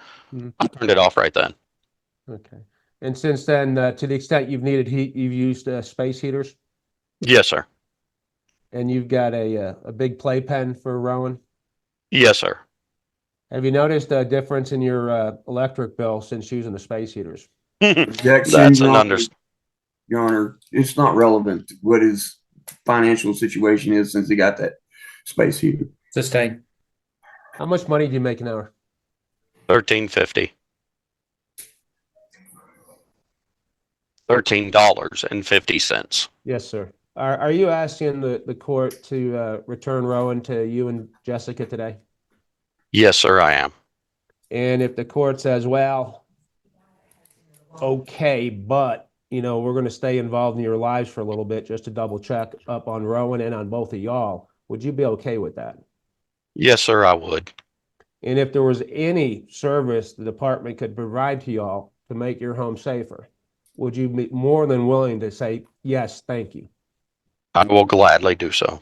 I turned it off right then. Okay. And since then, to the extent you've needed heat, you've used space heaters? Yes, sir. And you've got a big playpen for Rowan? Yes, sir. Have you noticed a difference in your electric bill since using the space heaters? That's an Your Honor, it's not relevant what his financial situation is since he got that space heater. Sustain. How much money do you make an hour? $13.50. $13.50. Yes, sir. Are you asking the court to return Rowan to you and Jessica today? Yes, sir, I am. And if the court says, well, okay, but, we're going to stay involved in your lives for a little bit just to double check up on Rowan and on both of y'all, would you be okay with that? Yes, sir, I would. And if there was any service the department could provide to y'all to make your home safer, would you be more than willing to say, yes, thank you? I will gladly do so.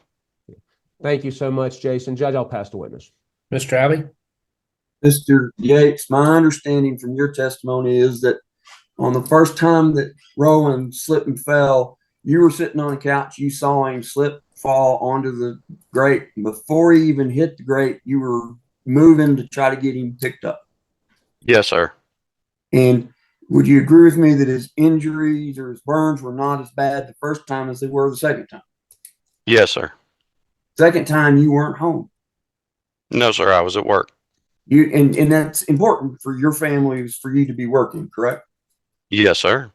Thank you so much, Jason. Judge, I'll pass the witness. Mr. Abbey? Mr. Yates, my understanding from your testimony is that on the first time that Rowan slipped and fell, you were sitting on the couch, you saw him fall onto the grate. Before he even hit the grate, you were moving to try to get him picked up. Yes, sir. And would you agree with me that his injuries or his burns were not as bad the first time as they were the second time? Yes, sir. Second time, you weren't home. No, sir, I was at work. And that's important for your families, for you to be working, correct? Yes, sir.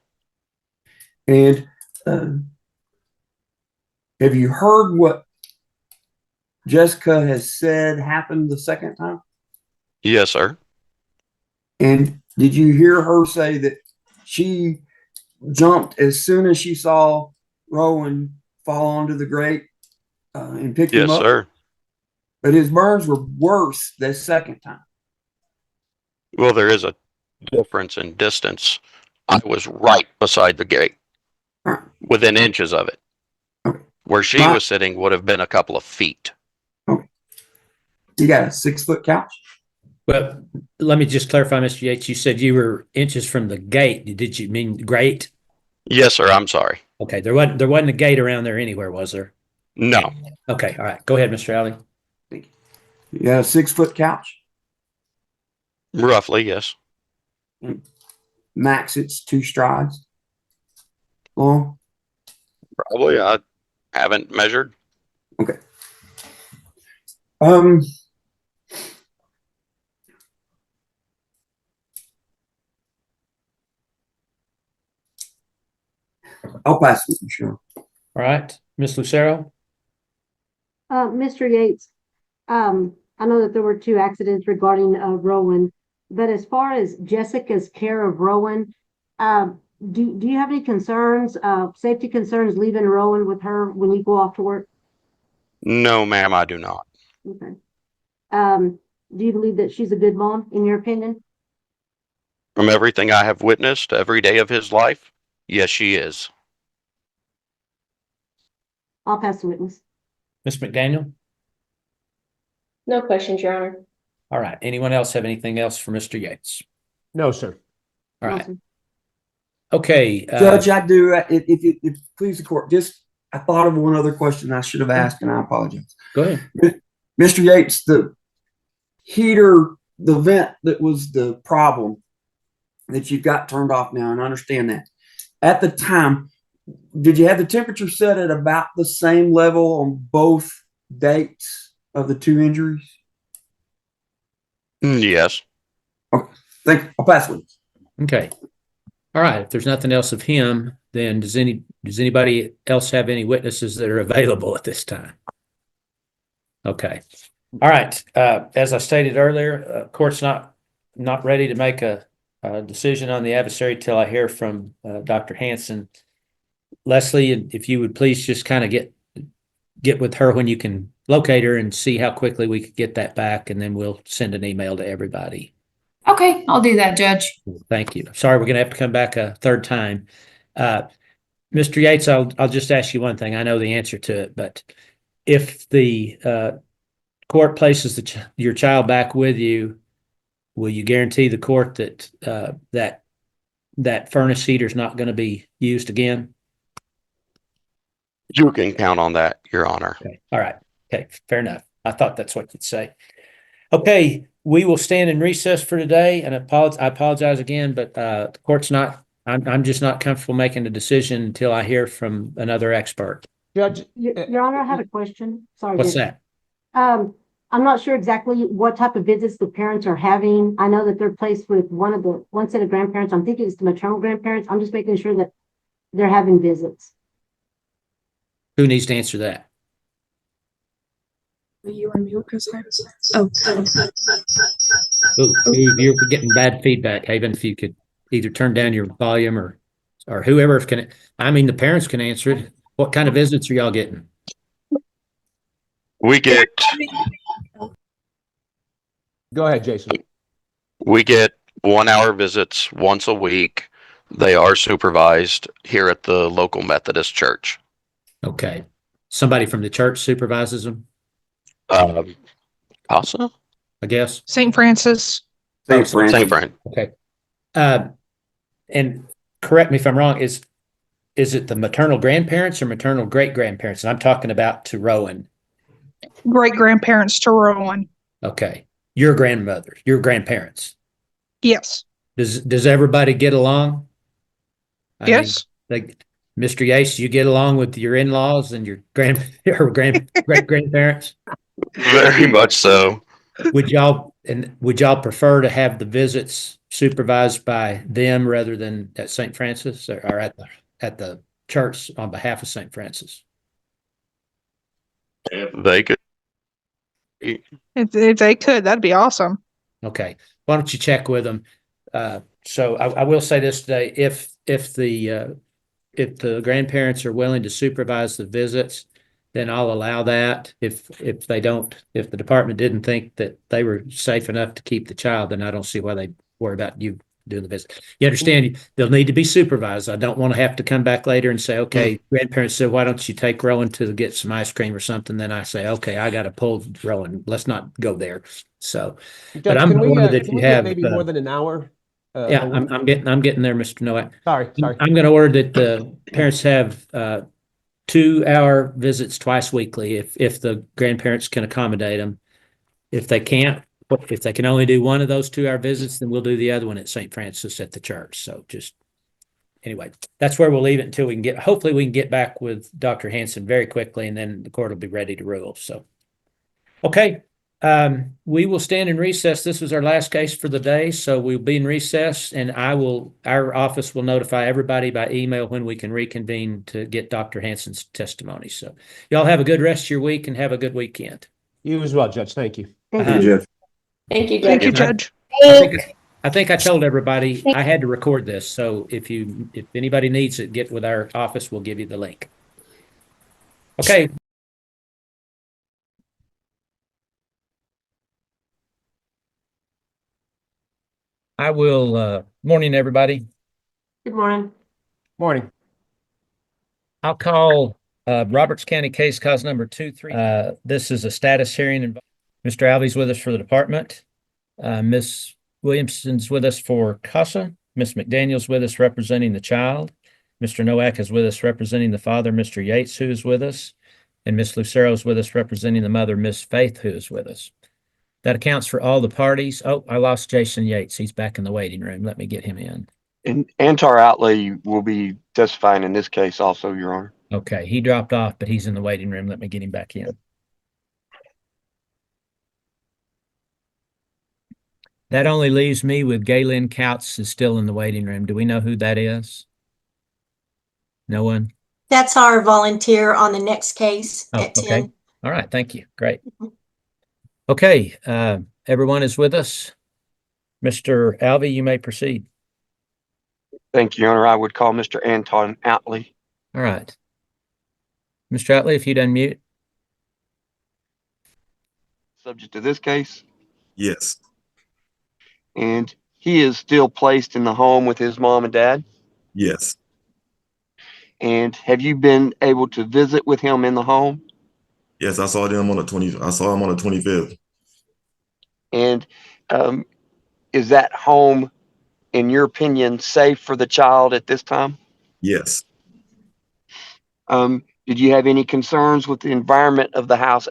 And have you heard what Jessica has said happened the second time? Yes, sir. And did you hear her say that she jumped as soon as she saw Rowan fall onto the grate and picked him up? Yes, sir. But his burns were worse the second time. Well, there is a difference in distance. I was right beside the gate, within inches of it. Where she was sitting would have been a couple of feet. You got a 6-foot couch? Well, let me just clarify, Mr. Yates. You said you were inches from the gate. Did you mean grate? Yes, sir. I'm sorry. Okay, there wasn't a gate around there anywhere, was there? No. Okay, all right. Go ahead, Mr. Alley. You got a 6-foot couch? Roughly, yes. Max, it's 2 strides long? Probably. I haven't measured. Okay. I'll pass with you, sure. All right, Miss Lucero. Mr. Yates, I know that there were 2 accidents regarding Rowan, but as far as Jessica's care of Rowan, do you have any concerns, safety concerns leaving Rowan with her when you go off to work? No, ma'am, I do not. Okay. Do you believe that she's a good mom, in your opinion? From everything I have witnessed every day of his life, yes, she is. I'll pass the witness. Miss McDaniel. No questions, Your Honor. All right. Anyone else have anything else for Mr. Yates? No, sir. All right. Okay. Judge, I do. If please the court, I thought of one other question I should have asked, and I apologize. Go ahead. Mr. Yates, the heater, the vent that was the problem that you've got turned off now, and I understand that. At the time, did you have the temperature set at about the same level on both dates of the 2 injuries? Yes. Okay. Thank you. I'll pass with you. Okay. All right. If there's nothing else of him, then does anybody else have any witnesses that are available at this time? Okay. All right. As I stated earlier, court's not ready to make a decision on the adversary till I hear from Dr. Hanson. Leslie, if you would please just kind of get with her when you can locate her and see how quickly we could get that back, and then we'll send an email to everybody. Okay, I'll do that, Judge. Thank you. Sorry, we're gonna have to come back a third time. Mr. Yates, I'll just ask you one thing. I know the answer to it, but if the court places your child back with you, will you guarantee the court that that furnace heater is not going to be used again? You can count on that, Your Honor. Okay. All right. Okay. Fair enough. I thought that's what you'd say. Okay. We will stand in recess for today, and I apologize again, but the court's not. I'm just not comfortable making a decision until I hear from another expert. Judge, Your Honor, I have a question. Sorry. What's Judge. that? I'm not sure exactly what type of visits the parents are having. I know that they're placed with one set of grandparents. I'm thinking it's the maternal grandparents. I'm just making sure that they're having visits. Who needs to answer that? You and me, because You're getting bad feedback, Haven. If you could either turn down your volume or whoever can. I mean, the parents can answer it. What kind of visits are y'all getting? We get Go ahead, Jason. 1-hour visits once a week. They are supervised here at the local Methodist church. Okay. Somebody from the church supervises them? Casa? I guess. St. Francis. St. Fran. Okay. And correct me if I'm wrong, is it the maternal grandparents or maternal great grandparents? And I'm talking about to Rowan. Great grandparents to Rowan. Okay. Your grandmother, your grandparents. Yes. Does everybody get along? Yes. Mr. Yates, you get along with your in-laws and your great grandparents? Very much so. Would y'all prefer to have the visits supervised by them rather than at St. Francis or at the church on behalf of St. Francis? If they could. If they could, that'd be awesome. Okay. Why don't you check with them? So I will say this today, if the grandparents are willing to supervise the visits, then I'll allow that. If the department didn't think that they were safe enough to keep the child, then I don't see why they worry about you doing the visit. You understand, they'll need to be supervised. I don't want to have to come back later and say, okay, grandparents said, why don't you take Rowan to get some ice cream or something? Then I say, okay, I got to pull Rowan. Let's not go there. So, but Judge, I'm can we, going that can you we get have, maybe more than an hour? yeah, I'm getting there, Mr. Nowak. Sorry. I'm going to order that the parents have 2-hour visits twice weekly if the grandparents can accommodate them. If they can't, if they can only do one of those 2-hour visits, then we'll do the other one at St. Francis at the church. So just anyway, that's where we'll leave it until hopefully we can get back with Dr. Hanson very quickly, and then the court will be ready to rule. So, okay. We will stand in recess. This was our last case for the day, so we'll be in recess, and our office will notify everybody by email when we can reconvene to get Dr. Hanson's testimony. So y'all have a good rest of your week and have a good weekend. You as well, Judge. Thank you. Thank you, Judge. Thank you, Judge. Thank you, Judge. I think I told everybody I had to record this, so if anybody needs it, get with our office, we'll give you the link. Okay. I will, morning, everybody. Good morning. Morning. I'll call Roberts County case cause number 23. This is a status hearing. Mr. Alvey's with us for the department. Ms. Williamson's with us for CASA. Ms. McDaniel's with us representing the child. Mr. Nowak is with us representing the father, Mr. Yates, who is with us. And Ms. Lucero is with us representing the mother, Ms. Faith, who is with us. That accounts for all the parties. Oh, I lost Jason Yates. He's back in the waiting room. Let me get him in. And Antar Outley will be testifying in this case also, Your Honor. Okay, he dropped off, but he's in the waiting room. Let me get him back in. That only leaves me with Galen Couts is still in the waiting room. Do we know who that is? No one? That's our volunteer on the next case at 10. Okay. All right. Thank you. Great. Okay. Everyone is with us. Mr. Alvey, you may proceed. Thank you, Your Honor. I would call Mr. Anton Outley. All right. Mr. Outley, if you'd unmute. Subject to this case. Yes. And he is still placed in the home with his mom and dad. Yes. And have you been able to visit with him in the home? Yes, I saw him on the 25th. And is that home, in your opinion, safe for the child at this time? Yes. Did you have any concerns with the environment of the house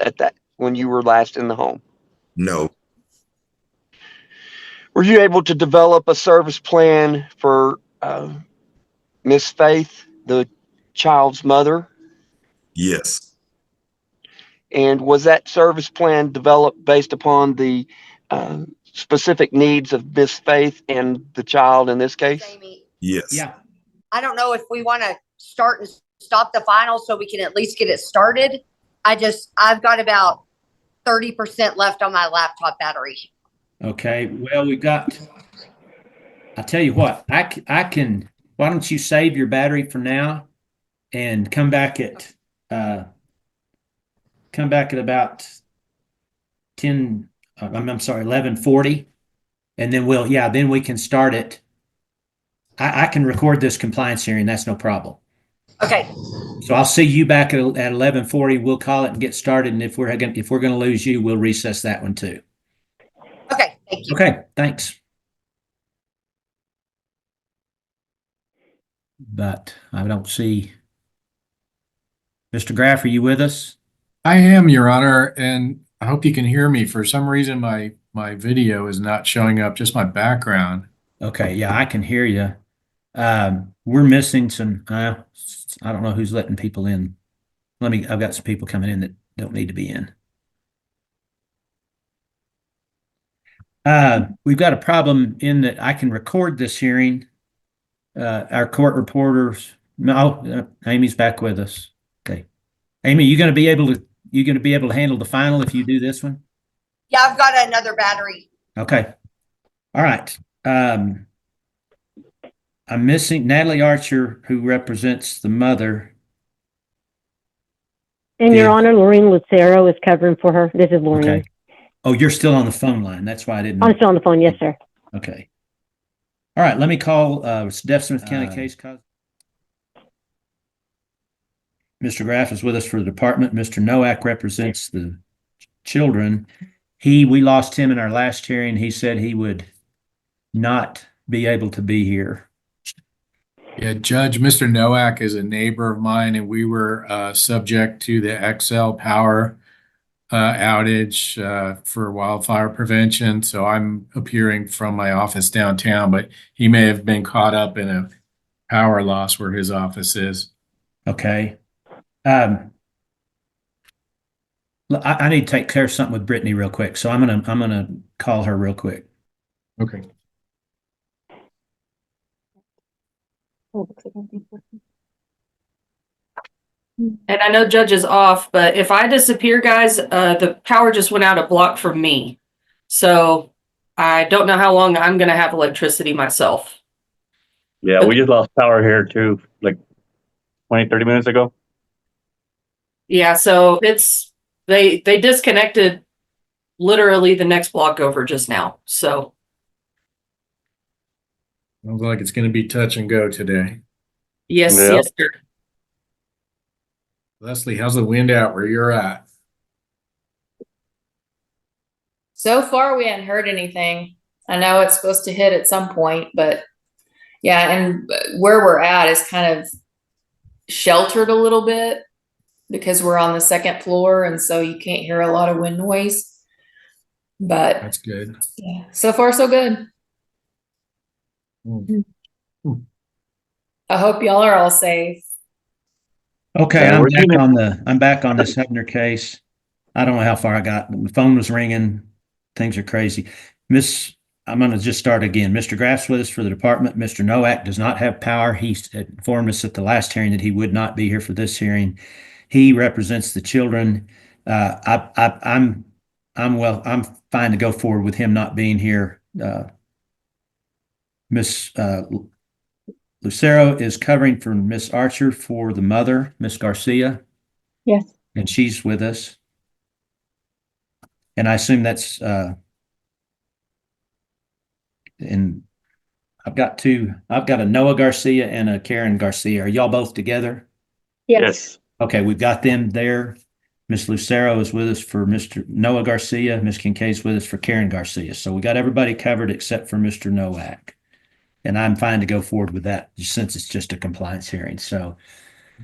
when you were last in the home? No. Were you able to develop a service plan for Miss Faith, the child's mother? Yes. And was that service plan developed based upon the specific needs of Miss Faith and the child in this case? Yes. Yeah. I don't know if we want to start and stop the final so we can at least get it started. I've got about 30% left on my laptop battery. Okay. Well, I tell you what, I can, why don't you save your battery for now and come back at about 11:40. And then then we can start it. I can record this compliance hearing. That's no problem. Okay. So I'll see you back at 11:40. We'll call it and get started. And if we're going to lose you, we'll recess that one too. Okay. Thank you. Okay. Thanks. But I don't see Mr. Graff. Are you with us? I am, Your Honor, and I hope you can hear me. For some reason, my video is not showing up, just my background. Okay. Yeah, I can hear you. We're missing some, I don't know who's letting people in. I've got some people coming in that don't need to be in. We've got a problem in that I can record this hearing. Our court reporters, Amy's back with us. Okay. Amy, you going to be able to handle the final if you do this one? Yeah, I've got another battery. Okay. All right. I'm missing Natalie Archer, who represents the mother. And Your Honor, Lorraine Lucero is covering for her. This is Lorraine. Okay. Oh, you're still on the phone line. That's why I didn't. I'm still on the phone. Yes, sir. Okay. All right, let me call Deaf Smith County case. Mr. Graff is with us for the department. Mr. Nowak represents the children. We lost him in our last hearing. He said he would not be able to be here. Yeah, Judge, Mr. Nowak is a neighbor of mine, and we were subject to the XL power outage for wildfire prevention. So I'm appearing from my office downtown, but he may have been caught up in a power loss where his office is. Okay. I need to take care of something with Brittany real quick, so I'm gonna call her real quick. Okay. And I know Judge is off, but if I disappear, guys, the power just went out a block from me. So I don't know how long I'm going to have electricity myself. Yeah, we just lost power here too, like 20, 30 minutes ago. Yeah, so they disconnected literally the next block over just now. So Sounds like it's going to be touch and go today. yes, Yep. yes, sir. Leslie, how's the wind out where you're at? So far, we hadn't heard anything. I know it's supposed to hit at some point, but yeah, and where we're at is kind of sheltered a little bit because we're on the second floor, and so you can't hear a lot of wind noise. But That's good. yeah, so far so good. I hope y'all are all safe. Okay, Yeah, I'm back on this Hebner case. I don't know how far I got. The phone was ringing. Things are crazy. I'm going to just start again. Mr. Graff's with us for the department. Mr. Nowak does not have power. He informed us at the last hearing that he would not be here for this hearing. He represents the children. I'm fine to go forward with him not being here. Miss Lucero is covering for Miss Archer for the mother, Miss Garcia. Yes. And she's with us. And I assume that's and I've got a Noah Garcia and a Karen Garcia. Are y'all both together? Yes. Okay, we've got them there. Miss Lucero is with us for Mr. Noah Garcia. Miss Kincaid's with us for Karen Garcia. So we got everybody covered except for Mr. Nowak. And I'm fine to go forward with that since it's just a compliance hearing. So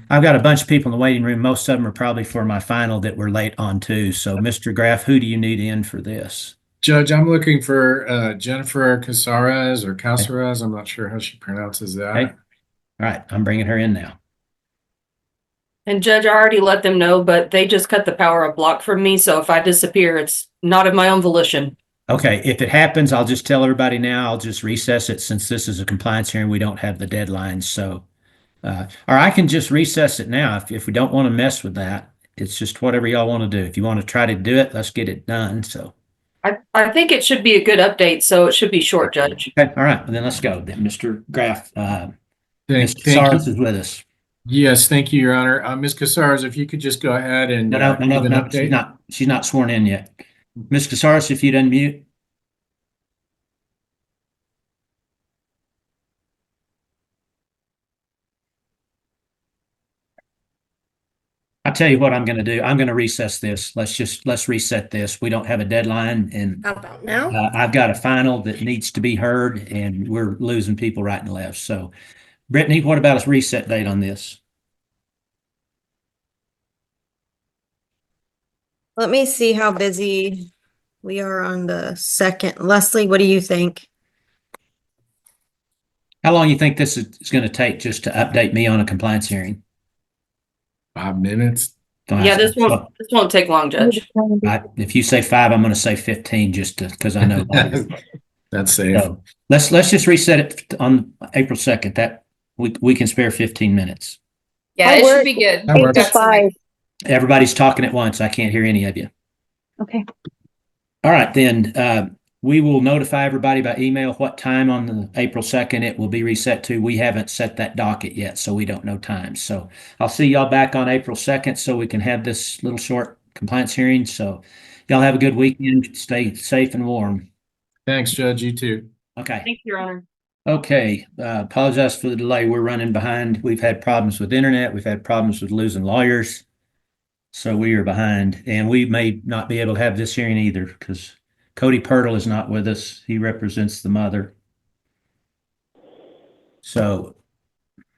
I've got a bunch of people in the waiting room. Most of them are probably for my final that we're late on too. So Mr. Graff, who do you need in for this? Judge, I'm looking for Jennifer Casares or Casares. I'm not sure how she pronounces that. Okay. All right, I'm bringing her in now. And Judge, I already let them know, but they just cut the power a block from me. So if I disappear, it's not of my own volition. Okay, if it happens, I'll just tell everybody now. I'll just recess it since this is a compliance hearing. We don't have the deadline. So, or I can just recess it now if we don't want to mess with that. It's just whatever y'all want to do. If you want to try to do it, let's get it done. So. I think it should be a good update, so it should be short, Judge. Okay, all right, well, then let's go. Then Mr. Graff, Ms. Thank Casares you. is with us. Yes, thank you, Your Honor. Ms. Casares, if you could just go ahead and give an update. She's not sworn in yet. Ms. Casares, if you'd unmute. I'll tell you what I'm going to do. I'm going to recess this. Let's reset this. We don't have a deadline, and How about now? I've got a final that needs to be heard, and we're losing people right and left. So, Brittany, what about a reset date on this? Let me see how busy we are on the second. Leslie, what do you think? How long do you think this is going to take just to update me on a compliance hearing? 5 minutes. Yeah, this won't take long, Judge. If you say 5, I'm going to say 15 just because I know. That's safe. So let's just reset it on April 2nd. That we can spare 15 minutes. Yeah, it should be good. 8 to 5. Everybody's talking at once. I can't hear any of you. Okay. All right, then we will notify everybody by email what time on the April 2nd it will be reset to. We haven't set that docket yet, so we don't know time. So I'll see y'all back on April 2nd so we can have this little short compliance hearing. So y'all have a good weekend. Stay safe and warm. Thanks, Judge. You too. Okay. Thank you, Your Honor. Okay, apologize for the delay. We're running behind. We've had problems with internet. We've had problems with losing lawyers. So we are behind, and we may not be able to have this hearing either because Cody Pirtle is not with us. He represents the mother. So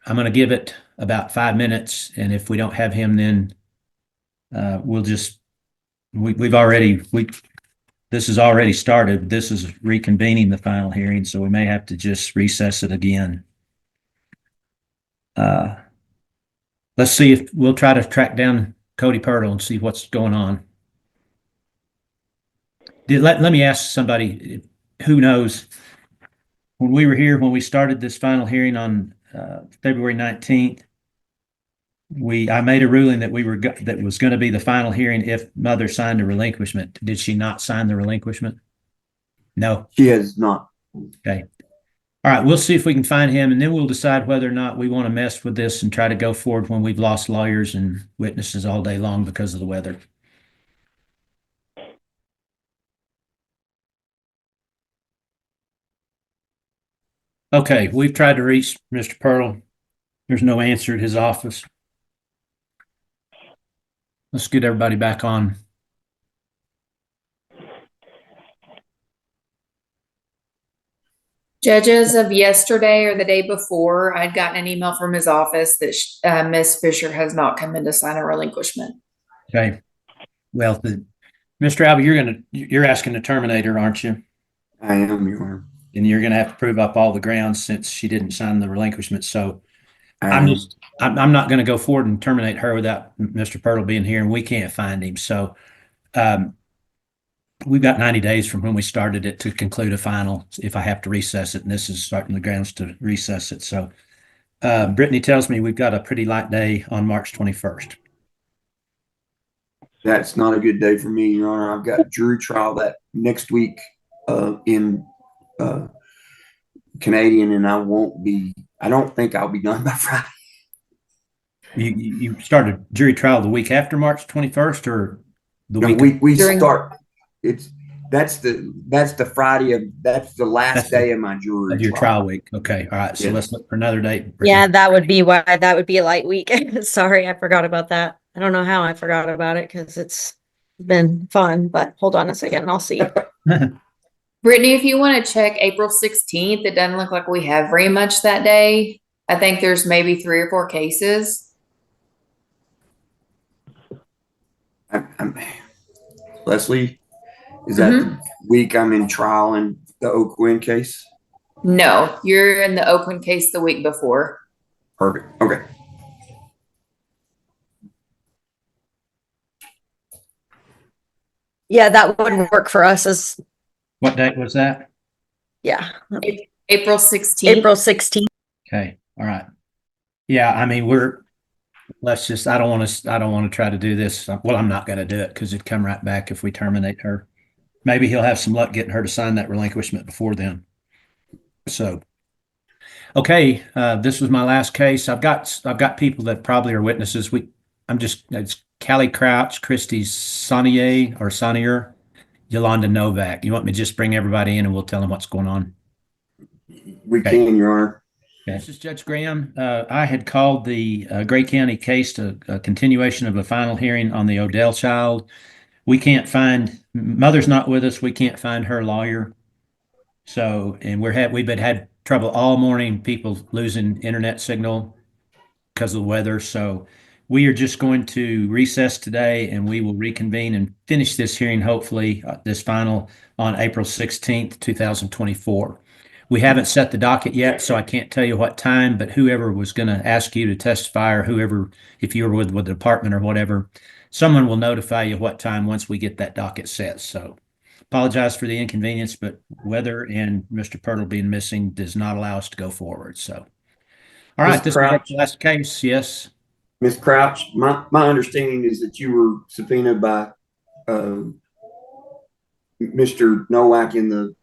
I'm going to give it about 5 minutes, and if we don't have him, then we'll just this has already started. This is reconvening the final hearing, so we may have to just recess it again. Let's see if we'll try to track down Cody Pirtle and see what's going on. Let me ask somebody who knows. When we were here, when we started this final hearing on February 19th, I made a ruling that that was going to be the final hearing if mother signed a relinquishment. Did she not sign the relinquishment? No. She has not. Okay. All right, we'll see if we can find him, and then we'll decide whether or not we want to mess with this and try to go forward when we've lost lawyers and witnesses all day long because of the weather. Okay, we've tried to reach Mr. Pirtle. There's no answer at his office. Let's get everybody back on. Judges of yesterday or the day before, I'd gotten an email from his office that Miss Fisher has not come in to sign a relinquishment. Okay. Well, Mr. Albee, you're asking to terminate her, aren't you? I am, Your Honor. And you're going to have to prove up all the grounds since she didn't sign the relinquishment. So I'm not going to go forward and terminate her without Mr. Pirtle being here, and we can't find him. So we've got 90 days from when we started it to conclude a final if I have to recess it, and this is starting the grounds to recess it. So Brittany tells me we've got a pretty light day on March 21st. That's not a good day for me, Your Honor. I've got jury trial that next week in Canadian, and I don't think I'll be done by Friday. You started jury trial the week after March 21st, or the week? We start. That's the Friday that's the last day of my jury of your trial week. Okay, all right. So let's look for another date. Yeah, that would be why that would be a light week. Sorry, I forgot about that. I don't know how I forgot about it because it's been fun. But hold on a second, and I'll see. Brittany, if you want to check April 16th, it doesn't look like we have very much that day. I think there's maybe 3 or 4 cases. Leslie, is that the week I'm in trial in the Oakland case? No, you're in the Oakland case the week before. Perfect. Okay. Yeah, that would work for us as. What date was that? Yeah. April 16th. April 16th. Okay. All right. Yeah. I mean, I don't want to try to do this. Well, I'm not going to do it because it'd come right back if we terminate her. Maybe he'll have some luck getting her to sign that relinquishment before then. So, okay. This was my last case. I've got people that probably are witnesses. It's Callie Crouch, Christy Sonnier, Yolanda Novak. You want me to just bring everybody in and we'll tell them what's going on? We can, Your Honor. Okay. This is Judge Graham. I had called the Gray County case to a continuation of a final hearing on the Odell child. We can't find, mother's not with us. We can't find her lawyer. So, and we've had trouble all morning, people losing internet signal because of the weather. So we are just going to recess today, and we will reconvene and finish this hearing, hopefully this final on April 16th, 2024. We haven't set the docket yet, so I can't tell you what time, but whoever was going to ask you to testify, or whoever, if you were with the department or whatever, someone will notify you what time once we get that docket set. So apologize for the inconvenience, but weather and Mr. Pirtle being missing does not allow us to go forward. So, all right, this is the last case. Yes. Ms. Crouch, my understanding is that you were subpoenaed by Mr. Nowak in the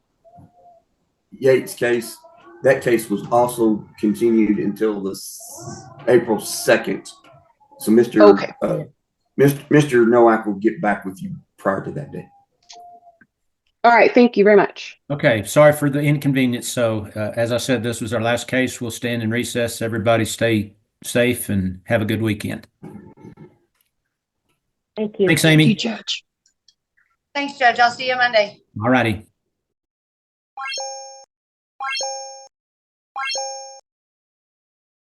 Yates case. That case was also continued until April 2nd. So Mr. Nowak will get back with you prior to that date. All right. Thank you very much. Okay, sorry for the inconvenience. So, as I said, this was our last case. We'll stand in recess. Everybody stay safe and have a good weekend. Thank you. Thanks, Amy. Thank you, Judge. Thanks, Judge. I'll see you Monday. All righty.